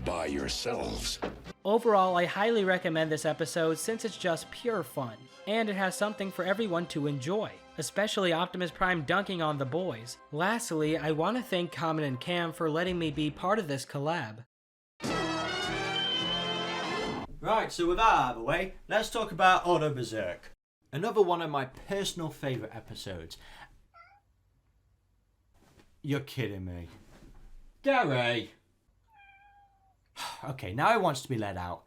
by yourselves. Overall, I highly recommend this episode since it's just pure fun, and it has something for everyone to enjoy, especially Optimus Prime dunking on the boys. Lastly, I want to thank Comodin and Cam for letting me be part of this collab. Right, so with that out of the way, let's talk about Auto Berserk. Another one of my personal favourite episodes. You're kidding me. Gary! Okay, now he wants to be let out.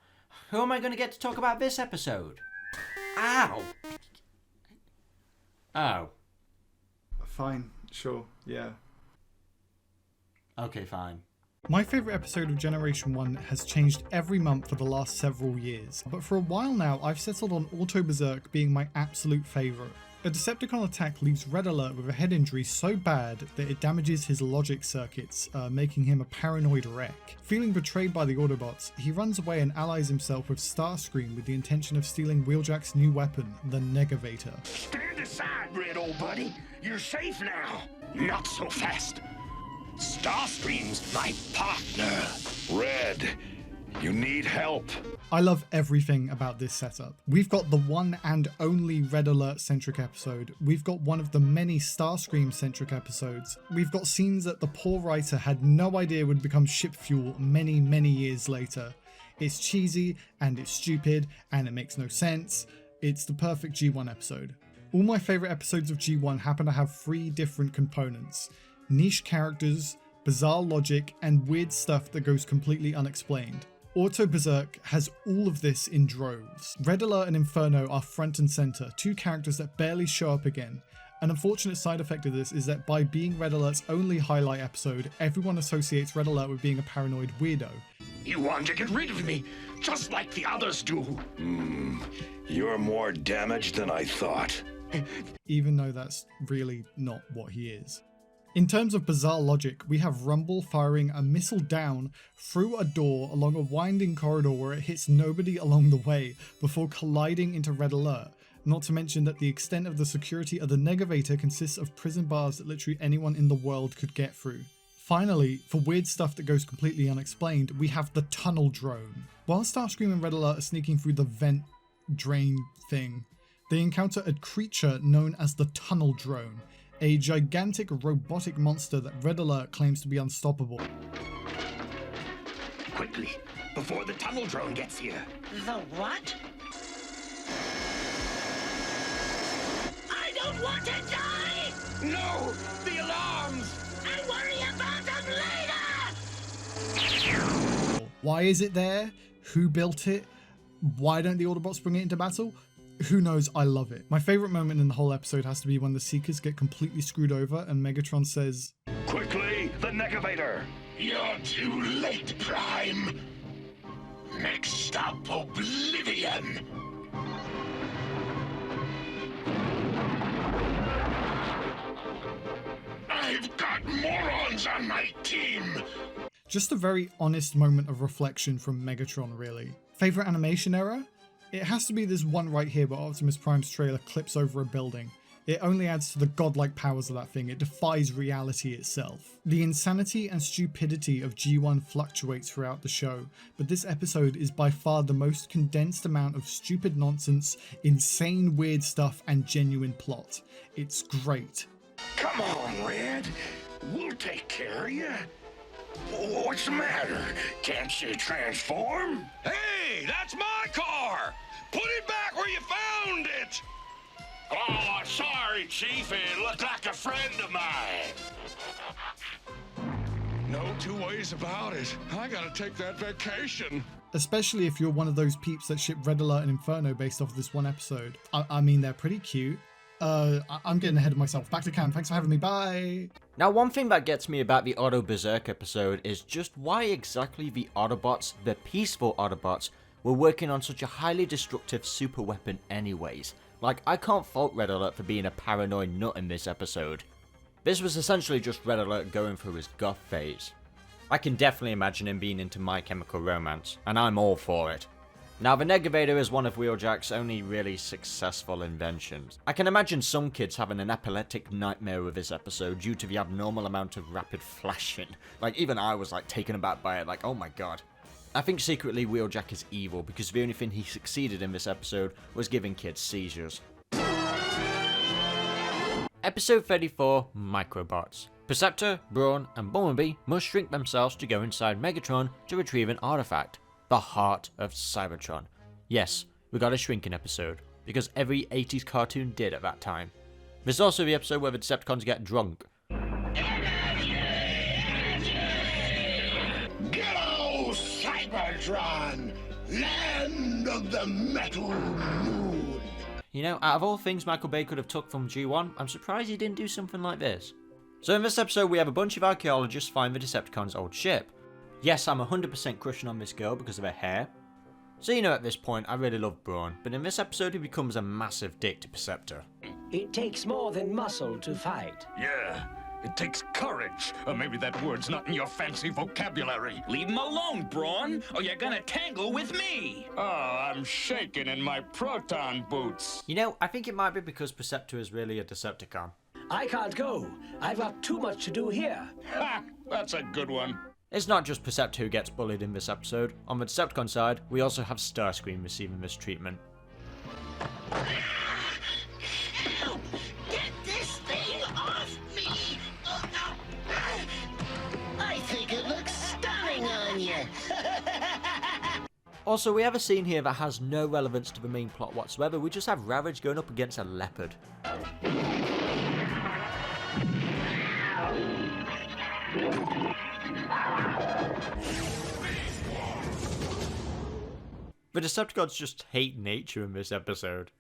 Who am I going to get to talk about this episode? Ow! Oh. Fine, sure, yeah. Okay, fine. My favourite episode of Generation 1 has changed every month for the last several years, but for a while now I've settled on Autobot Berserk being my absolute favourite. A Decepticon attack leaves Red Alert with a head injury so bad that it damages his logic circuits, making him a paranoid wreck. Feeling betrayed by the Autobots, he runs away and allies himself with Starscream with the intention of stealing Wheeljack's new weapon, the Negavator. Stand aside, Red, old buddy. You're safe now. Not so fast. Starscream's my partner. Red, you need help. I love everything about this setup. We've got the one and only Red Alert centric episode. We've got one of the many Starscream centric episodes. We've got scenes that the poor writer had no idea would become ship fuel many, many years later. It's cheesy and it's stupid and it makes no sense. It's the perfect G1 episode. All my favourite episodes of G1 happen to have 3 different components: niche characters, bizarre logic, and weird stuff that goes completely unexplained. Auto Berserk has all of this in droves. Red Alert and Inferno are front and center, 2 characters that barely show up again. An unfortunate side effect of this is that by being Red Alert's only highlight episode, everyone associates Red Alert with being a paranoid weirdo. You want to get rid of me, just like the others do. You're more damaged than I thought. Even though that's really not what he is. In terms of bizarre logic, we have Rumble firing a missile down through a door along a winding corridor where it hits nobody along the way before colliding into Red Alert. Not to mention that the extent of the security of the Negavator consists of prison bars that literally anyone in the world could get through. Finally, for weird stuff that goes completely unexplained, we have the tunnel drone. While Starscream and Red Alert are sneaking through the vent drain thing, they encounter a creature known as the tunnel drone, a gigantic robotic monster that Red Alert claims to be unstoppable. Quickly, before the tunnel drone gets here. The what? I don't want to die! No! The alarms! I'll worry about them later! Why is it there? Who built it? Why don't the Autobots bring it into battle? Who knows, I love it. My favourite moment in the whole episode has to be when the Seekers get completely screwed over and Megatron says, Quickly, the Negavator! You're too late, Prime! Next stop, Oblivion! I've got morons on my team! Just a very honest moment of reflection from Megatron, really. Favourite animation error? It has to be this one right here where Optimus Prime's trailer clips over a building. It only adds to the godlike powers of that thing. It defies reality itself. The insanity and stupidity of G1 fluctuates throughout the show, but this episode is by far the most condensed amount of stupid nonsense, insane weird stuff, and genuine plot. It's great. Come on, Red. We'll take care of you. What's the matter? Can't you transform? Hey, that's my car! Put it back where you found it! Oh, sorry, Chief. It looked like a friend of mine. No 2 ways about it. I gotta take that vacation. Especially if you're one of those peeps that ship Red Alert and Inferno based off this one episode. I mean, they're pretty cute. I'm getting ahead of myself. Back to camp. Thanks for having me. Bye. Now, one thing that gets me about the Auto Berserk episode is just why exactly the Autobots, the peaceful Autobots, were working on such a highly destructive super weapon anyways. Like, I can't fault Red Alert for being a paranoid nut in this episode. This was essentially just Red Alert going through his goth phase. I can definitely imagine him being into My Chemical Romance, and I'm all for it. Now, the Negavator is one of Wheeljack's only really successful inventions. I can imagine some kids having an epileptic nightmare with this episode due to the abnormal amount of rapid flashing. Like, even I was like taken aback by it, like, oh my god. I think secretly Wheeljack is evil because the only thing he succeeded in this episode was giving kids seizures. Episode 34, Microbots. Perceptor, Brawn, and Bumblebee must shrink themselves to go inside Megatron to retrieve an artifact. The heart of Cybertron. Yes, we got a shrinking episode, because every 80s cartoon did at that time. There's also the episode where the Decepticons get drunk. Go, Cybertron! Land of the Metal Moon! You know, out of all things Michael Bay could have took from G1, I'm surprised he didn't do something like this. So in this episode we have a bunch of archaeologists find the Decepticons' old ship. Yes, I'm 100% crushing on this girl because of her hair. So you know at this point I really love Brawn, but in this episode he becomes a massive dick to Perceptor. It takes more than muscle to fight. Yeah, it takes courage. Or maybe that word's not in your fancy vocabulary. Leave him alone, Brawn, or you're gonna tangle with me. Oh, I'm shaking in my proton boots. You know, I think it might be because Perceptor is really a Decepticon. I can't go. I've got too much to do here. Ha! That's a good one. It's not just Perceptor who gets bullied in this episode. On the Decepticon side, we also have Starscream receiving this treatment. Help! Get this thing off me! I think it looks stunning on you. Also, we have a scene here that has no relevance to the main plot whatsoever. We just have Ravage going up against a leopard. The Decepticons just hate nature in this episode.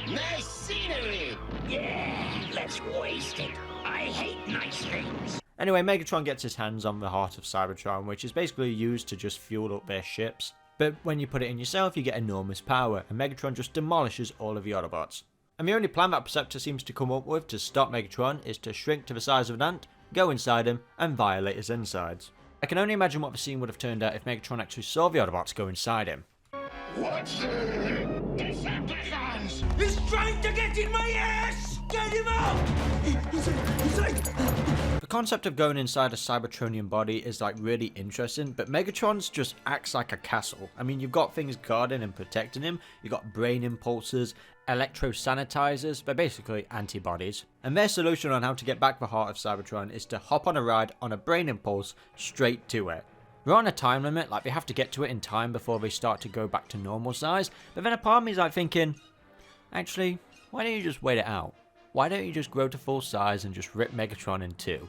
Nice scenery! Yeah, let's waste it. I hate nice things. Anyway, Megatron gets his hands on the heart of Cybertron, which is basically used to just fuel up their ships. But when you put it in yourself, you get enormous power, and Megatron just demolishes all of the Autobots. And the only plan that Perceptor seems to come up with to stop Megatron is to shrink to the size of an ant, go inside him, and violate his insides. I can only imagine what the scene would have turned out if Megatron actually saw the Autobots go inside him. What's Decepticons? He's trying to get in my ass! Get him out! He's like... The concept of going inside a Cybertronian body is like really interesting, but Megatron's just acts like a castle. I mean, you've got things guarding and protecting him, you've got brain impulsors, electro-sanitizers, they're basically antibodies. And their solution on how to get back the heart of Cybertron is to hop on a ride on a brain impulse straight to it. They're on a time limit, like they have to get to it in time before they start to go back to normal size, but then a part of me is like thinking, actually, why don't you just wait it out? Why don't you just grow to full size and just rip Megatron in two?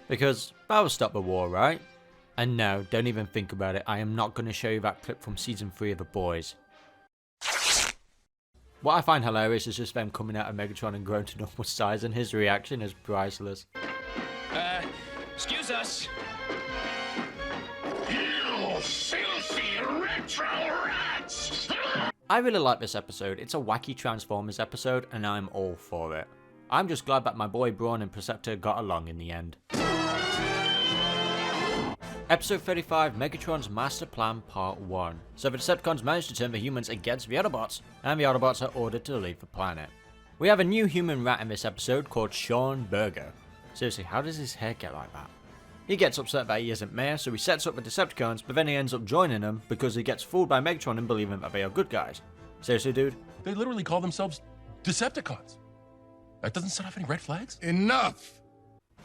Because that will stop the war, right? And no, don't even think about it, I am not going to show you that clip from season 3 of The Boys. What I find hilarious is just them coming out of Megatron and growing to normal size, and his reaction is priceless. Excuse us. You filthy retro rats! I really like this episode. It's a wacky Transformers episode, and I'm all for it. I'm just glad that my boy Brawn and Perceptor got along in the end. Episode 35, Megatron's Master Plan Part 1. So the Decepticons manage to turn the humans against the Autobots, and the Autobots are ordered to leave the planet. We have a new human rat in this episode called Sean Burger. Seriously, how does his hair get like that? He gets upset that he isn't mayor, so he sets up the Decepticons, but then he ends up joining them because he gets fooled by Megatron and believing that they are good guys. Seriously, dude? They literally call themselves Decepticons. That doesn't set off any red flags? Enough!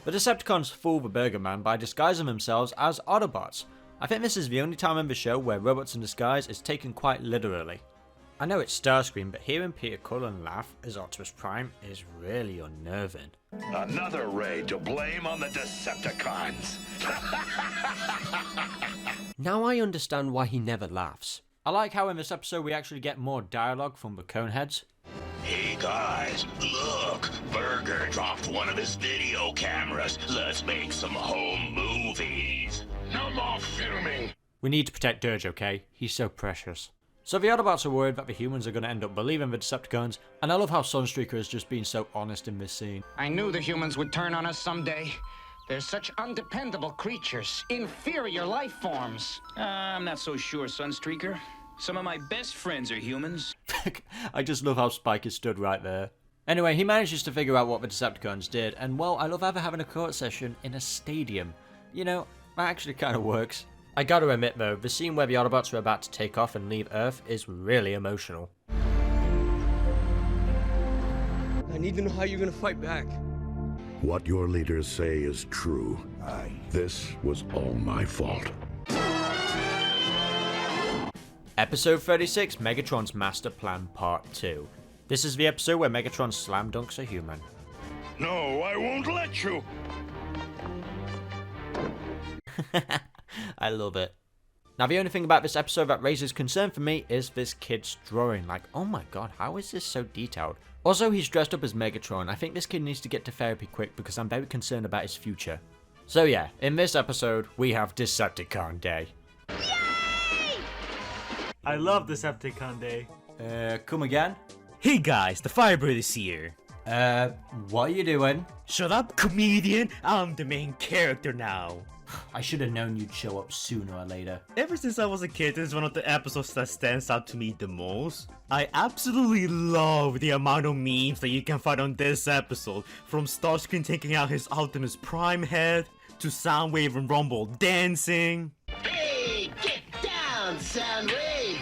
The Decepticons fool the Burger Man by disguising themselves as Autobots. I think this is the only time in the show where robots in disguise is taken quite literally. I know it's Starscream, but hearing Peter Cullen laugh as Optimus Prime is really unnerving. Another raid to blame on the Decepticons. Now I understand why he never laughs. I like how in this episode we actually get more dialogue from the Coneheads. Hey guys, look! Burger dropped one of his video cameras. Let's make some home movies. No more filming. We need to protect Dirge, okay? He's so precious. So the Autobots are worried that the humans are going to end up believing the Decepticons, and I love how Sunstreaker has just been so honest in this scene. I knew the humans would turn on us someday. They're such undependable creatures, inferior life forms. I'm not so sure, Sunstreaker. Some of my best friends are humans. I just love how Spike is stood right there. Anyway, he manages to figure out what the Decepticons did, and well, I love ever having a court session in a stadium. You know, that actually kind of works. I gotta admit though, the scene where the Autobots are about to take off and leave Earth is really emotional. I need to know how you're gonna fight back. What your leaders say is true. This was all my fault. Episode 36, Megatron's Master Plan Part 2. This is the episode where Megatron slam dunks a human. No, I won't let you. I love it. Now the only thing about this episode that raises concern for me is this kid's drawing. Like, oh my god, how is this so detailed? Also, he's dressed up as Megatron. I think this kid needs to get to therapy quick because I'm very concerned about his future. So yeah, in this episode, we have Decepticon Day. Yay! I love Decepticon Day. Come again? Hey guys, the Firebird is here. What are you doing? Shut up, comedian. I'm the main character now. I should have known you'd show up sooner or later. Ever since I was a kid, this is one of the episodes that stands out to me the most. I absolutely love the amount of memes that you can find on this episode. From Starscream taking out his Optimus Prime head, to Soundwave and Rumble dancing. Hey, get down, Soundwave!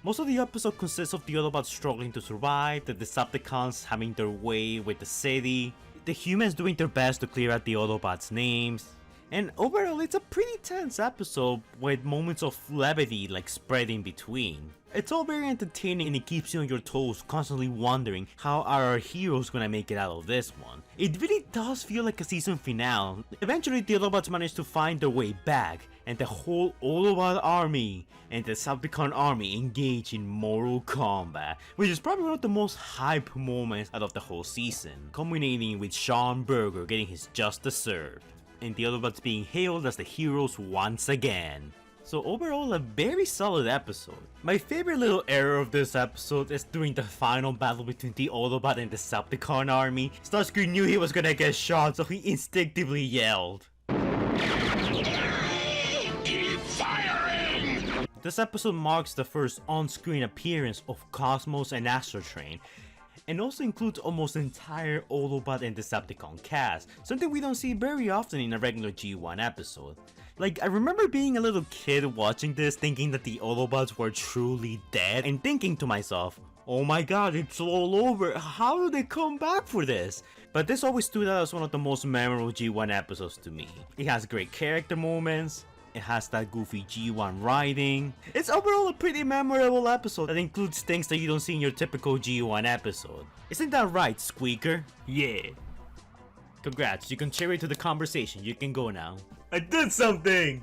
Most of the episode consists of the Autobots struggling to survive, the Decepticons having their way with the city, the humans doing their best to clear out the Autobots' names, and overall it's a pretty tense episode with moments of levity like spread in between. It's all very entertaining and it keeps you on your toes, constantly wondering how are our heroes gonna make it out of this one. It really does feel like a season finale. Eventually the Autobots manage to find their way back, and the whole Autobot army and the Decepticon army engage in mortal combat, which is probably one of the most hype moments out of the whole season, culminating with Sean Berger getting his just deserved, and the Autobots being hailed as the heroes once again. So overall, a very solid episode. My favorite little error of this episode is during the final battle between the Autobot and the Decepticon army. Starscream knew he was gonna get shot, so he instinctively yelled. Keep firing! This episode marks the first on-screen appearance of Cosmos and Astrotrain, and also includes almost the entire Autobot and Decepticon cast, something we don't see very often in a regular G1 episode. Like, I remember being a little kid watching this thinking that the Autobots were truly dead, and thinking to myself, oh my god, it's all over, how do they come back for this? But this always stood out as one of the most memorable G1 episodes to me. It has great character moments, it has that goofy G1 writing. It's overall a pretty memorable episode that includes things that you don't see in your typical G1 episode. Isn't that right, Squeaker? Yeah. Congrats, you contributed to the conversation, you can go now. I did something!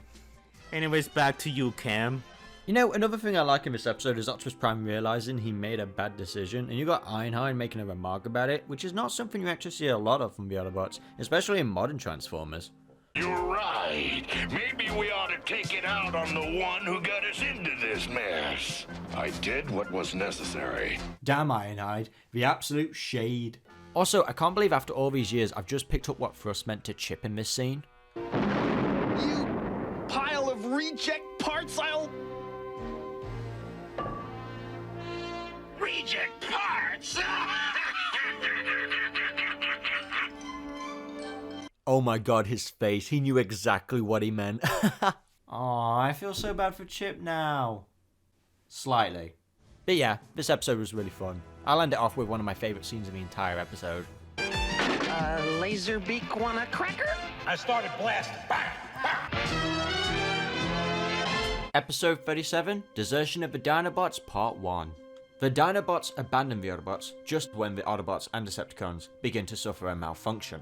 Anyways, back to you, Cam. You know, another thing I like in this episode is Optimus Prime realizing he made a bad decision, and you got Ironhide making a remark about it, which is not something you actually see a lot of from the Autobots, especially in modern Transformers. You're right. Maybe we ought to take it out on the one who got us into this mess. I did what was necessary. Damn Ironhide, the absolute shade. Also, I can't believe after all these years I've just picked up what Thrust meant to Chip in this scene. You pile of reject parts, Reject parts! Oh my god, his face, he knew exactly what he meant. Aw, I feel so bad for Chip now. Slightly. But yeah, this episode was really fun. I'll end it off with one of my favourite scenes of the entire episode. Laserbeak want a cracker? I started blasting. Episode 37, Desertion of the Dinobots, Part 1. The Dinobots abandon the Autobots just when the Autobots and Decepticons begin to suffer a malfunction.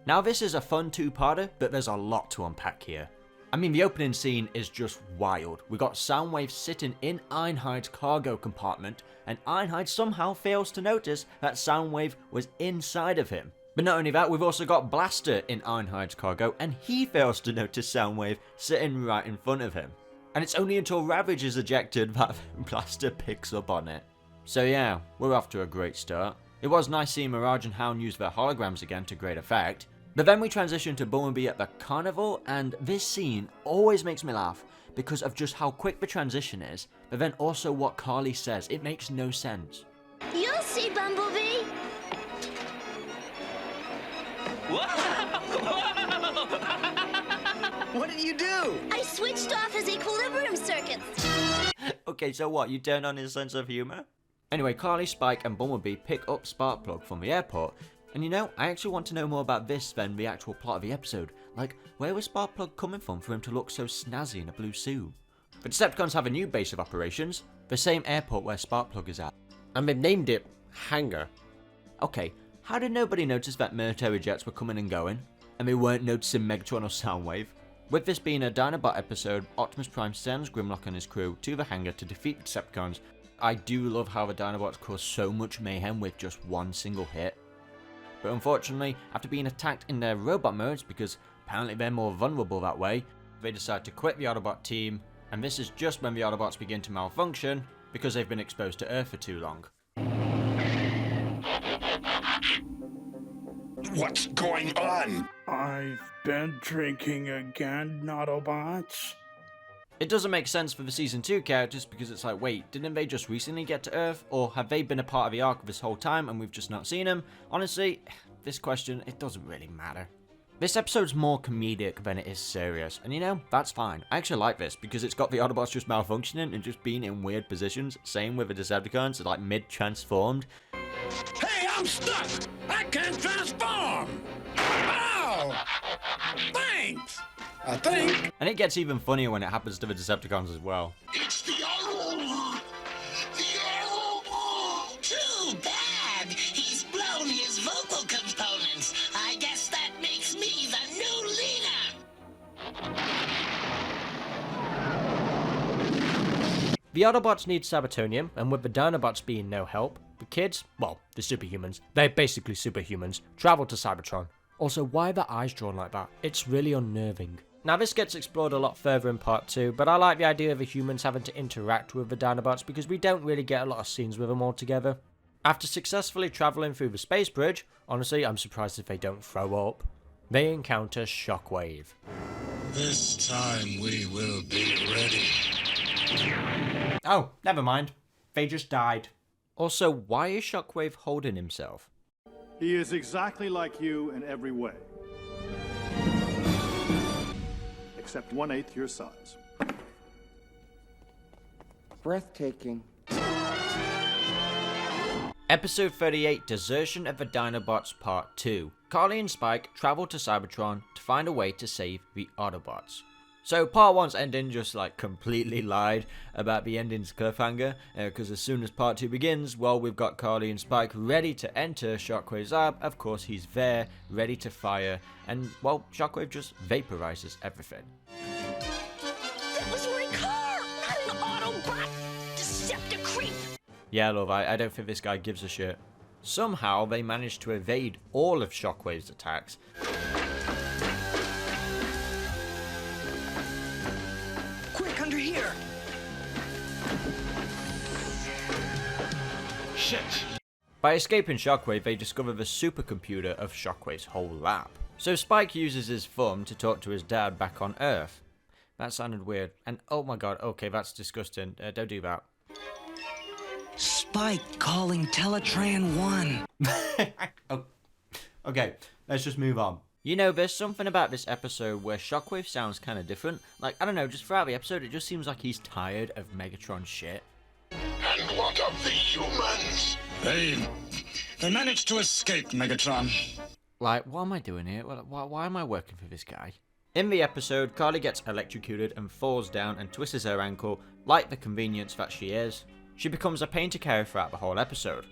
Now this is a fun two-parter, but there's a lot to unpack here. I mean, the opening scene is just wild. We got Soundwave sitting in Ironhide's cargo compartment, and Ironhide somehow fails to notice that Soundwave was inside of him. But not only that, we've also got Blaster in Ironhide's cargo, and he fails to notice Soundwave sitting right in front of him. And it's only until Ravage is ejected that Blaster picks up on it. So yeah, we're off to a great start. It was nice seeing Mirage and Hound use their holograms again to great effect. But then we transition to Bumblebee at the carnival, and this scene always makes me laugh because of just how quick the transition is, but then also what Carly says. It makes no sense. You'll see, Bumblebee. What did you do? I switched off his equilibrium circuits. Okay, so what, you turned on his sense of humor? Anyway, Carly, Spike and Bumblebee pick up Sparkplug from the airport. And you know, I actually want to know more about this than the actual plot of the episode. Like, where was Sparkplug coming from for him to look so snazzy in a blue suit? The Decepticons have a new base of operations, the same airport where Sparkplug is at. And they've named it Hangar. Okay, how did nobody notice that military jets were coming and going? and they weren't noticing Megatron or Soundwave. With this being a Dinobot episode, Optimus Prime sends Grimlock and his crew to the hangar to defeat the Decepticons. I do love how the Dinobots cause so much mayhem with just one single hit. But unfortunately, after being attacked in their robot modes, because apparently they're more vulnerable that way, they decide to quit the Autobot team, and this is just when the Autobots begin to malfunction, because they've been exposed to Earth for too long. What's going on? I've been drinking again, Autobots. It doesn't make sense for the Season 2 characters because it's like, wait, didn't they just recently get to Earth? Or have they been a part of the arc this whole time and we've just not seen them? Honestly, this question, it doesn't really matter. This episode's more comedic than it is serious, and you know, that's fine. I actually like this because it's got the Autobots just malfunctioning and just being in weird positions. Same with the Decepticons, like mid-transformed. Hey, I'm stuck! I can't transform! Ow! Thanks! I think. And it gets even funnier when it happens to the Decepticons as well. It's the Autobot! The Autobot! Too bad! He's blown his vocal components. I guess that makes me the new leader! The Autobots need Sabatonium, and with the Dinobots being no help, the kids, well, the superhumans, they're basically superhumans, travel to Cybertron. Also, why are their eyes drawn like that? It's really unnerving. Now this gets explored a lot further in part 2, but I like the idea of the humans having to interact with the Dinobots because we don't really get a lot of scenes with them all together. After successfully travelling through the space bridge, honestly I'm surprised if they don't throw up, they encounter Shockwave. This time we will be ready. Oh, never mind. They just died. Also, why is Shockwave holding himself? He is exactly like you in every way. Except 1/8 your size. Breathtaking. Episode 38, Desertion of the Dinobots Part 2. Carly and Spike travel to Cybertron to find a way to save the Autobots. So part 1's ending just like completely lied about the ending's cliffhanger, because as soon as part 2 begins, well, we've got Carly and Spike ready to enter Shockwave's lab. Of course he's there, ready to fire, and well, Shockwave just vaporizes everything. That was my car, not an Autobot! Decepticreep! Yeah, love, I don't think this guy gives a shit. Somehow they managed to evade all of Shockwave's attacks. Quick, under here! Shit! By escaping Shockwave, they discover the supercomputer of Shockwave's whole lab. So Spike uses his thumb to talk to his dad back on Earth. That sounded weird. And oh my god, okay, that's disgusting. Don't do that. Spike calling Teletran 1. Oh, okay, let's just move on. You know, there's something about this episode where Shockwave sounds kind of different. Like, I don't know, just throughout the episode, it just seems like he's tired of Megatron's shit. And what of the humans? They managed to escape, Megatron. Like, what am I doing here? Why am I working for this guy? In the episode, Carly gets electrocuted and falls down and twists her ankle, like the convenience that she is. She becomes a pain to carry throughout the whole episode.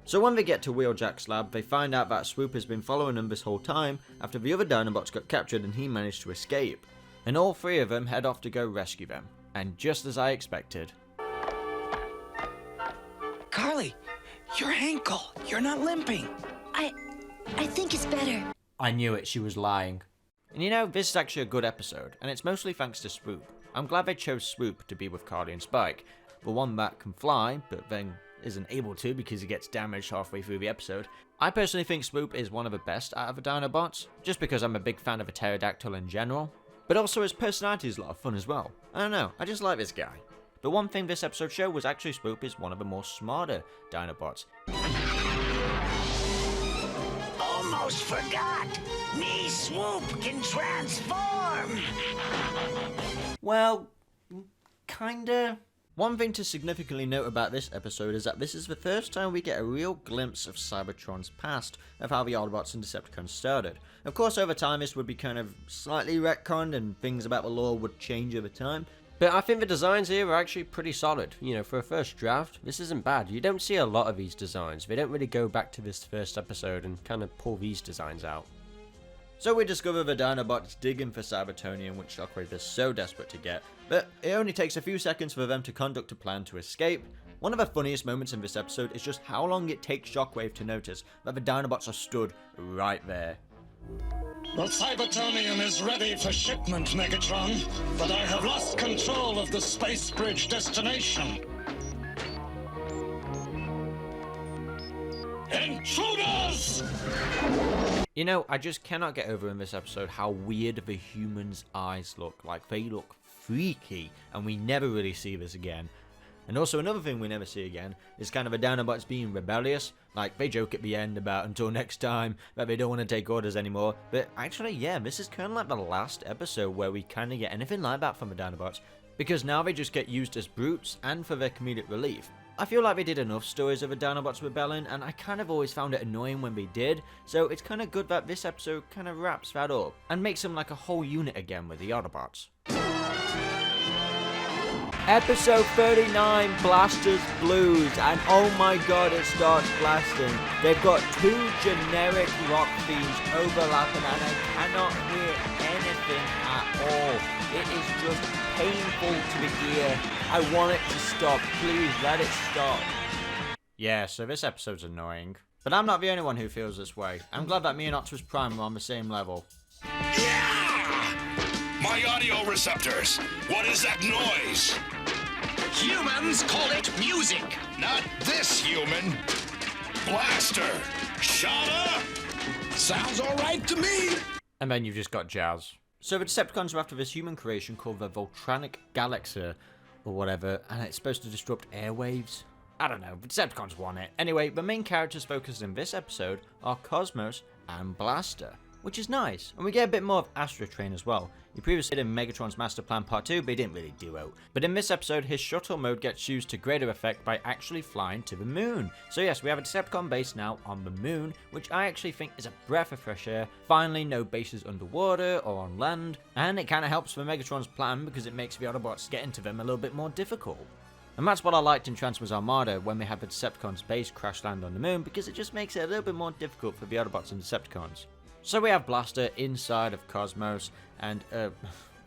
So when they get to Wheeljack's lab, they find out that Swoop has been following them this whole time after the other Dinobots got captured and he managed to escape. And all three of them head off to go rescue them. And just as I expected. Carly, your ankle, you're not limping. I think it's better. I knew it, she was lying. And you know, this is actually a good episode, and it's mostly thanks to Swoop. I'm glad they chose Swoop to be with Carly and Spike. The one that can fly, but then isn't able to because he gets damaged halfway through the episode. I personally think Swoop is one of the best out of the Dinobots, just because I'm a big fan of a pterodactyl in general. But also his personality is a lot of fun as well. I don't know, I just like this guy. The one thing this episode showed was actually Swoop is one of the more smarter Dinobots. Almost forgot! Me Swoop can transform! Well, kinda. One thing to significantly note about this episode is that this is the first time we get a real glimpse of Cybertron's past, of how the Autobots and Decepticons started. Of course, over time this would be kind of slightly retconned and things about the lore would change over time. But I think the designs here are actually pretty solid. You know, for a first draft, this isn't bad. You don't see a lot of these designs. They don't really go back to this first episode and kind of pull these designs out. So we discover the Dinobots digging for Cybertonium, which Shockwave is so desperate to get, but it only takes a few seconds for them to conduct a plan to escape. One of the funniest moments in this episode is just how long it takes Shockwave to notice that the Dinobots are stood right there. The Cybertonium is ready for shipment, Megatron, but I have lost control of the space bridge destination. Intruders! You know, I just cannot get over in this episode how weird the humans' eyes look. Like, they look freaky, and we never really see this again. And also another thing we never see again is kind of the Dinobots being rebellious. Like, they joke at the end about until next time that they don't want to take orders anymore. But actually, yeah, this is kind of like the last episode where we kind of get anything like that from the Dinobots. Because now they just get used as brutes and for their comedic relief. I feel like they did enough stories of the Dinobots rebelling, and I kind of always found it annoying when they did. So it's kind of good that this episode kind of wraps that up and makes them like a whole unit again with the Autobots. Episode 39, Blasters Blues, and oh my god, it starts blasting. They've got two generic rock themes overlapping and I cannot hear anything at all. It is just painful to the ear. I want it to stop. Please let it stop. Yeah, so this episode's annoying. But I'm not the only one who feels this way. I'm glad that me and Optimus Prime are on the same level. My audio receptors! What is that noise? Humans call it music. Not this human! Blaster! Shada! Sounds alright to me. And then you've just got jazz. So the Decepticons are after this human creation called the Voltronic Galaxy, or whatever, and it's supposed to disrupt airwaves. I don't know, the Decepticons want it. Anyway, the main characters focused in this episode are Cosmos and Blaster, which is nice, and we get a bit more of Astro Train as well. He previously did in Megatron's Master Plan Part 2, but he didn't really do out. But in this episode, his shuttle mode gets used to greater effect by actually flying to the moon. So yes, we have a Decepticon base now on the moon, which I actually think is a breath of fresh air. Finally, no bases underwater or on land, and it kind of helps for Megatron's plan because it makes the Autobots getting to them a little bit more difficult. And that's what I liked in Transformers Armada when we had the Decepticons base crash land on the moon, because it just makes it a little bit more difficult for the Autobots and Decepticons. So we have Blaster inside of Cosmos, and,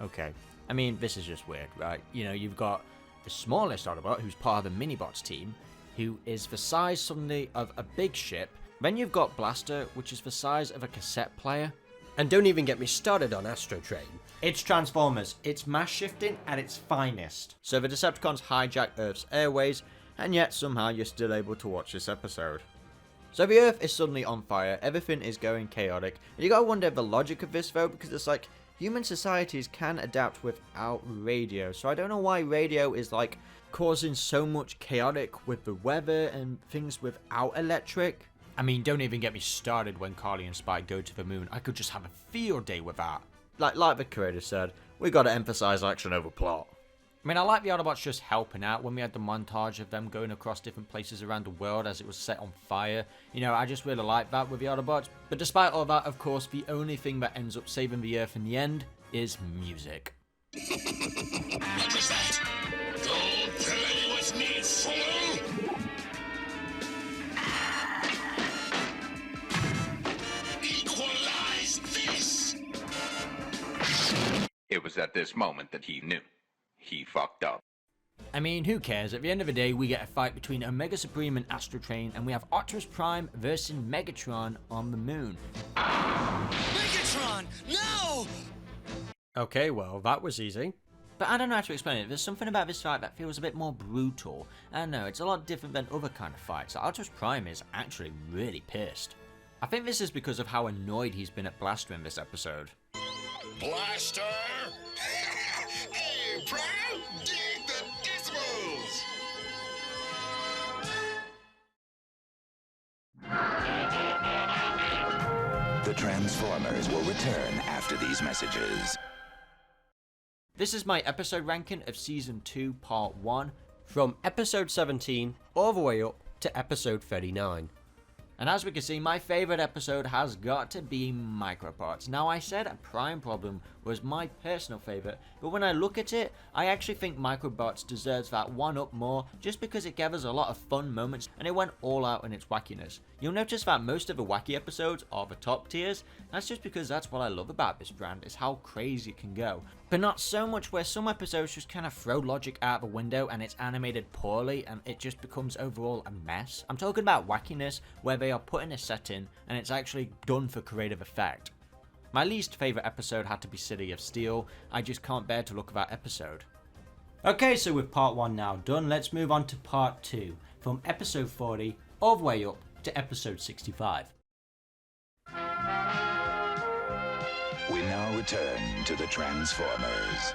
okay. I mean, this is just weird, right? You know, you've got the smallest Autobot, who's part of the Minibots team, who is the size suddenly of a big ship. Then you've got Blaster, which is the size of a cassette player. And don't even get me started on Astro Train. It's Transformers. It's mass shifting at its finest. So the Decepticons hijack Earth's airways, and yet somehow you're still able to watch this episode. So the Earth is suddenly on fire, everything is going chaotic, and you gotta wonder the logic of this though, because it's like, human societies can adapt without radio, so I don't know why radio is like causing so much chaotic with the weather and things without electric. I mean, don't even get me started when Carly and Spike go to the moon, I could just have a field day with that. Like the creator said, we gotta emphasize action over plot. I mean, I like the Autobots just helping out when we had the montage of them going across different places around the world as it was set on fire. You know, I just really like that with the Autobots. But despite all that, of course, the only thing that ends up saving the Earth in the end is music. What was that? Don't play with me, fool! Equalize this! It was at this moment that he knew. He fucked up. I mean, who cares? At the end of the day, we get a fight between Omega Supreme and Astro Train, and we have Optimus Prime versus Megatron on the moon. Megatron, no! Okay, well, that was easy. But I don't know how to explain it. There's something about this fight that feels a bit more brutal. I don't know, it's a lot different than other kind of fights. Optimus Prime is actually really pissed. I think this is because of how annoyed he's been at Blaster in this episode. Blaster! Hey, Prime! Dig the decimals! The Transformers will return after these messages. This is my episode ranking of Season 2, Part 1. From episode 17 all the way up to episode 39. And as we can see, my favourite episode has got to be Microbots. Now, I said a prime problem was my personal favourite, but when I look at it, I actually think Microbots deserves that one up more just because it gave us a lot of fun moments and it went all out in its wackiness. You'll notice that most of the wacky episodes are the top tiers. That's just because that's what I love about this brand, is how crazy it can go. But not so much where some episodes just kind of throw logic out the window and it's animated poorly and it just becomes overall a mess. I'm talking about wackiness where they are put in a setting and it's actually done for creative effect. My least favourite episode had to be City of Steel. I just can't bear to look at that episode. Okay, so with part 1 now done, let's move on to part 2, from episode 40 all the way up to episode 65. We now return to the Transformers.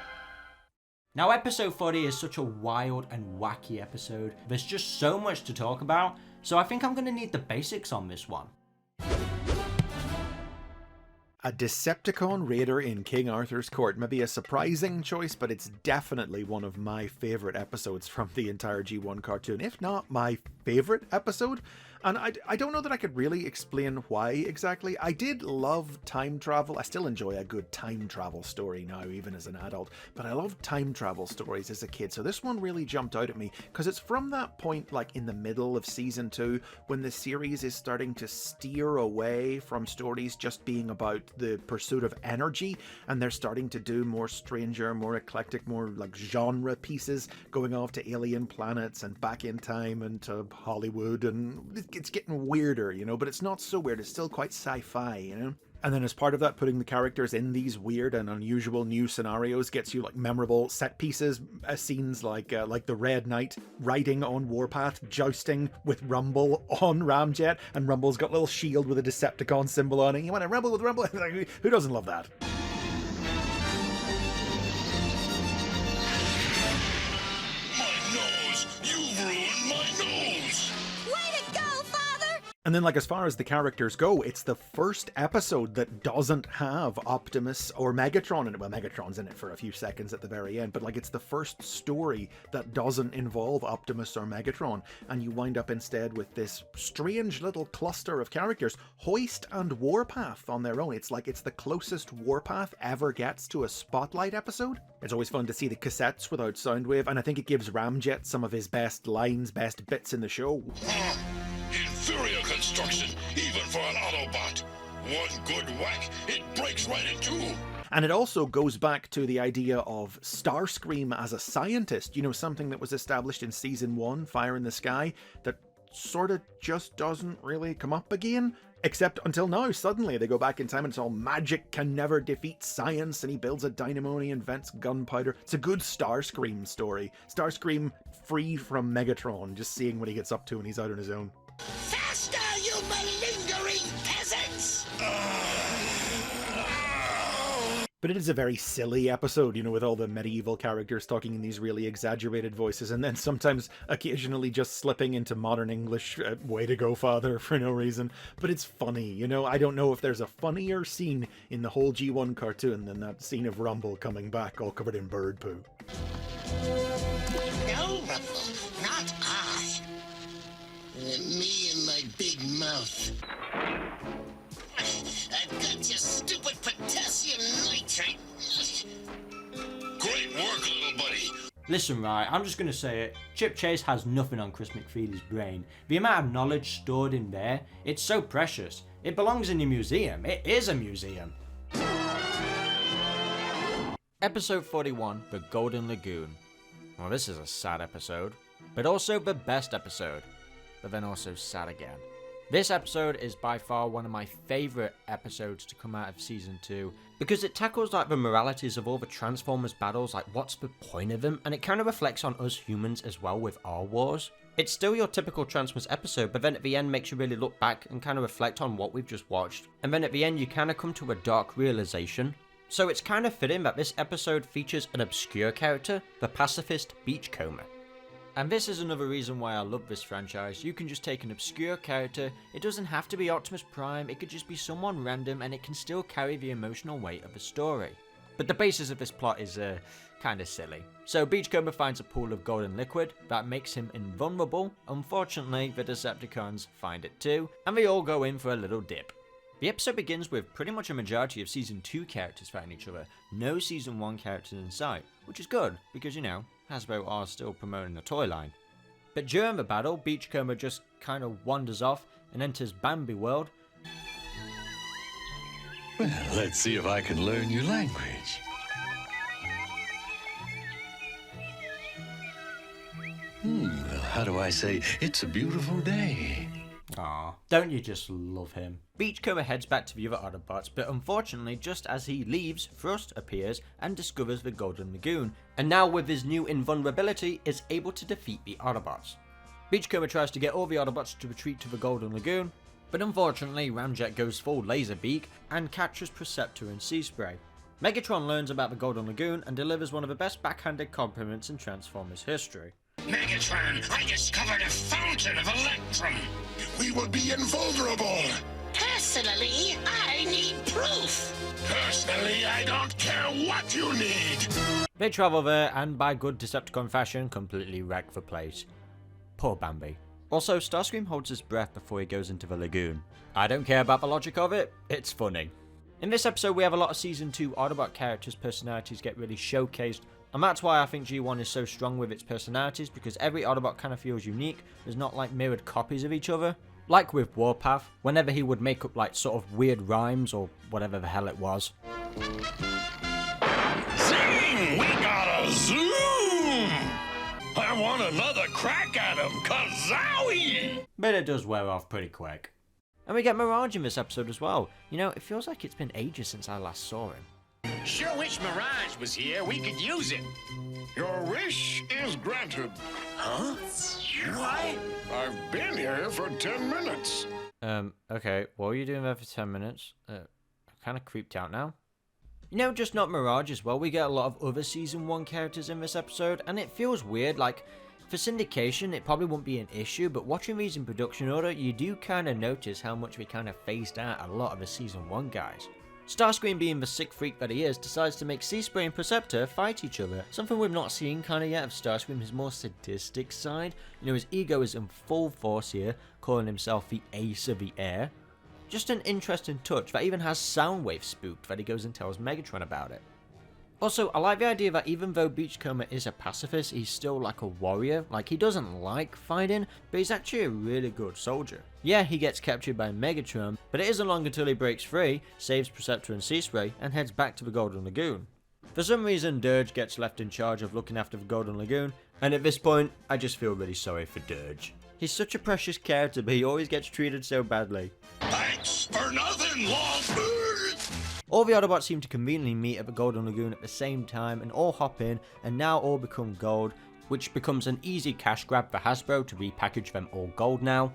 Now episode 40 is such a wild and wacky episode. There's just so much to talk about, so I think I'm going to need the basics on this one. A Decepticon raider in King Arthur's court may be a surprising choice, but it's definitely one of my favourite episodes from the entire G1 cartoon, if not my favourite episode. And I don't know that I could really explain why exactly. I did love time travel. I still enjoy a good time travel story now, even as an adult. But I loved time travel stories as a kid. So this one really jumped out at me because it's from that point, like in the middle of season 2, when the series is starting to steer away from stories just being about the pursuit of energy. And they're starting to do more stranger, more eclectic, more like genre pieces, going off to alien planets and back in time and to Hollywood, and it's getting weirder, you know, but it's not so weird. It's still quite sci-fi, you know. And then as part of that, putting the characters in these weird and unusual new scenarios gets you like memorable set pieces, scenes like the Red Knight riding on Warpath, jousting with Rumble on Ramjet, and Rumble's got a little shield with a Decepticon symbol on it. You want to rumble with Rumble? Who doesn't love that? And then, like, as far as the characters go, it's the first episode that doesn't have Optimus or Megatron in it. Well, Megatron's in it for a few seconds at the very end, but, like, it's the first story that doesn't involve Optimus or Megatron. And you wind up instead with this strange little cluster of characters, Hoist and Warpath on their own. It's like it's the closest Warpath ever gets to a Spotlight episode. It's always fun to see the cassettes without Soundwave, and I think it gives Ramjet some of his best lines, best bits in the show. Inferior construction, even for an Autobot. One good whack, it breaks right in two. And it also goes back to the idea of Starscream as a scientist, you know, something that was established in season 1, Fire in the Sky, that sort of just doesn't really come up again. Except until now, suddenly they go back in time and it's all magic can never defeat science, and he builds a dynamo and he invents gunpowder. It's a good Starscream story. Starscream free from Megatron, just seeing what he gets up to when he's out on his own. Faster, you malingering peasants! But it is a very silly episode, you know, with all the medieval characters talking in these really exaggerated voices, and then sometimes occasionally just slipping into modern English, way to go, father, for no reason. But it's funny, you know. I don't know if there's a funnier scene in the whole G1 cartoon than that scene of Rumble coming back all covered in bird poo. No, Rumble, not I. Me and my big mouth. I've got your stupid potassium nitrate. Great work, little buddy. Listen, right, I'm just going to say it. Chip Chase has nothing on Chris McFeely's brain. The amount of knowledge stored in there, it's so precious. It belongs in a museum. It is a museum. Episode 41, The Golden Lagoon. Well, this is a sad episode, but also the best episode, but then also sad again. This episode is by far one of my favourite episodes to come out of Season 2, because it tackles like the moralities of all the Transformers battles, like what's the point of them, and it kind of reflects on us humans as well with our wars. It's still your typical Transformers episode, but then at the end makes you really look back and kind of reflect on what we've just watched, and then at the end you kind of come to a dark realization. So it's kind of fitting that this episode features an obscure character, the pacifist Beachcomber. And this is another reason why I love this franchise. You can just take an obscure character, it doesn't have to be Optimus Prime, it could just be someone random, and it can still carry the emotional weight of the story. But the basis of this plot is kinda silly. So Beachcomber finds a pool of golden liquid that makes him invulnerable. Unfortunately, the Decepticons find it too, and they all go in for a little dip. The episode begins with pretty much a majority of Season 2 characters fighting each other, no Season 1 characters in sight, which is good, because you know, Hasbro are still promoting the toy line. But during the battle, Beachcomber just kind of wanders off and enters Bambi World. Well, let's see if I can learn your language. How do I say, it's a beautiful day? Aw, don't you just love him? Beachcomber heads back to the other Autobots, but unfortunately, just as he leaves, Thrust appears and discovers the Golden Lagoon, and now with his new invulnerability, is able to defeat the Autobots. Beachcomber tries to get all the Autobots to retreat to the Golden Lagoon, but unfortunately, Ramjet goes full laser beak and captures Perceptor and Sea Spray. Megatron learns about the Golden Lagoon and delivers one of the best backhanded compliments in Transformers history. Megatron, I discovered a fountain of electrum. We will be invulnerable. Personally, I need proof. Personally, I don't care what you need. They travel there and by good Decepticon fashion completely wreck the place. Poor Bambi. Also, Starscream holds his breath before he goes into the lagoon. I don't care about the logic of it, it's funny. In this episode we have a lot of Season 2 Autobot characters' personalities get really showcased, and that's why I think G1 is so strong with its personalities, because every Autobot kind of feels unique, there's not like mirrored copies of each other. Like with Warpath, whenever he would make up like sort of weird rhymes or whatever the hell it was. Zing! We got a zoom! I want another crack at him, kazowie! But it does wear off pretty quick. And we get Mirage in this episode as well. You know, it feels like it's been ages since I last saw him. Sure wish Mirage was here. We could use it. Your wish is granted. Huh? What? I've been here for 10 minutes. Okay, what were you doing there for 10 minutes? I'm kind of creeped out now. You know, just not Mirage as well, we get a lot of other Season 1 characters in this episode, and it feels weird, like, for syndication it probably won't be an issue, but watching these in production order, you do kind of notice how much we kind of phased out a lot of the Season 1 guys. Starscream, being the sick freak that he is, decides to make Sea Spray and Perceptor fight each other. Something we've not seen kind of yet of Starscream, his more sadistic side. You know, his ego is in full force here, calling himself the ace of the air. Just an interesting touch that even has Soundwave spooked that he goes and tells Megatron about it. Also, I like the idea that even though Beachcomber is a pacifist, he's still like a warrior. Like, he doesn't like fighting, but he's actually a really good soldier. Yeah, he gets captured by Megatron, but it isn't long until he breaks free, saves Perceptor and Sea Spray, and heads back to the Golden Lagoon. For some reason, Dirge gets left in charge of looking after the Golden Lagoon, and at this point, I just feel really sorry for Dirge. He's such a precious character, but he always gets treated so badly. Thanks for nothing, Longbird! All the Autobots seem to conveniently meet at the Golden Lagoon at the same time and all hop in and now all become gold, which becomes an easy cash grab for Hasbro to repackage them all gold now.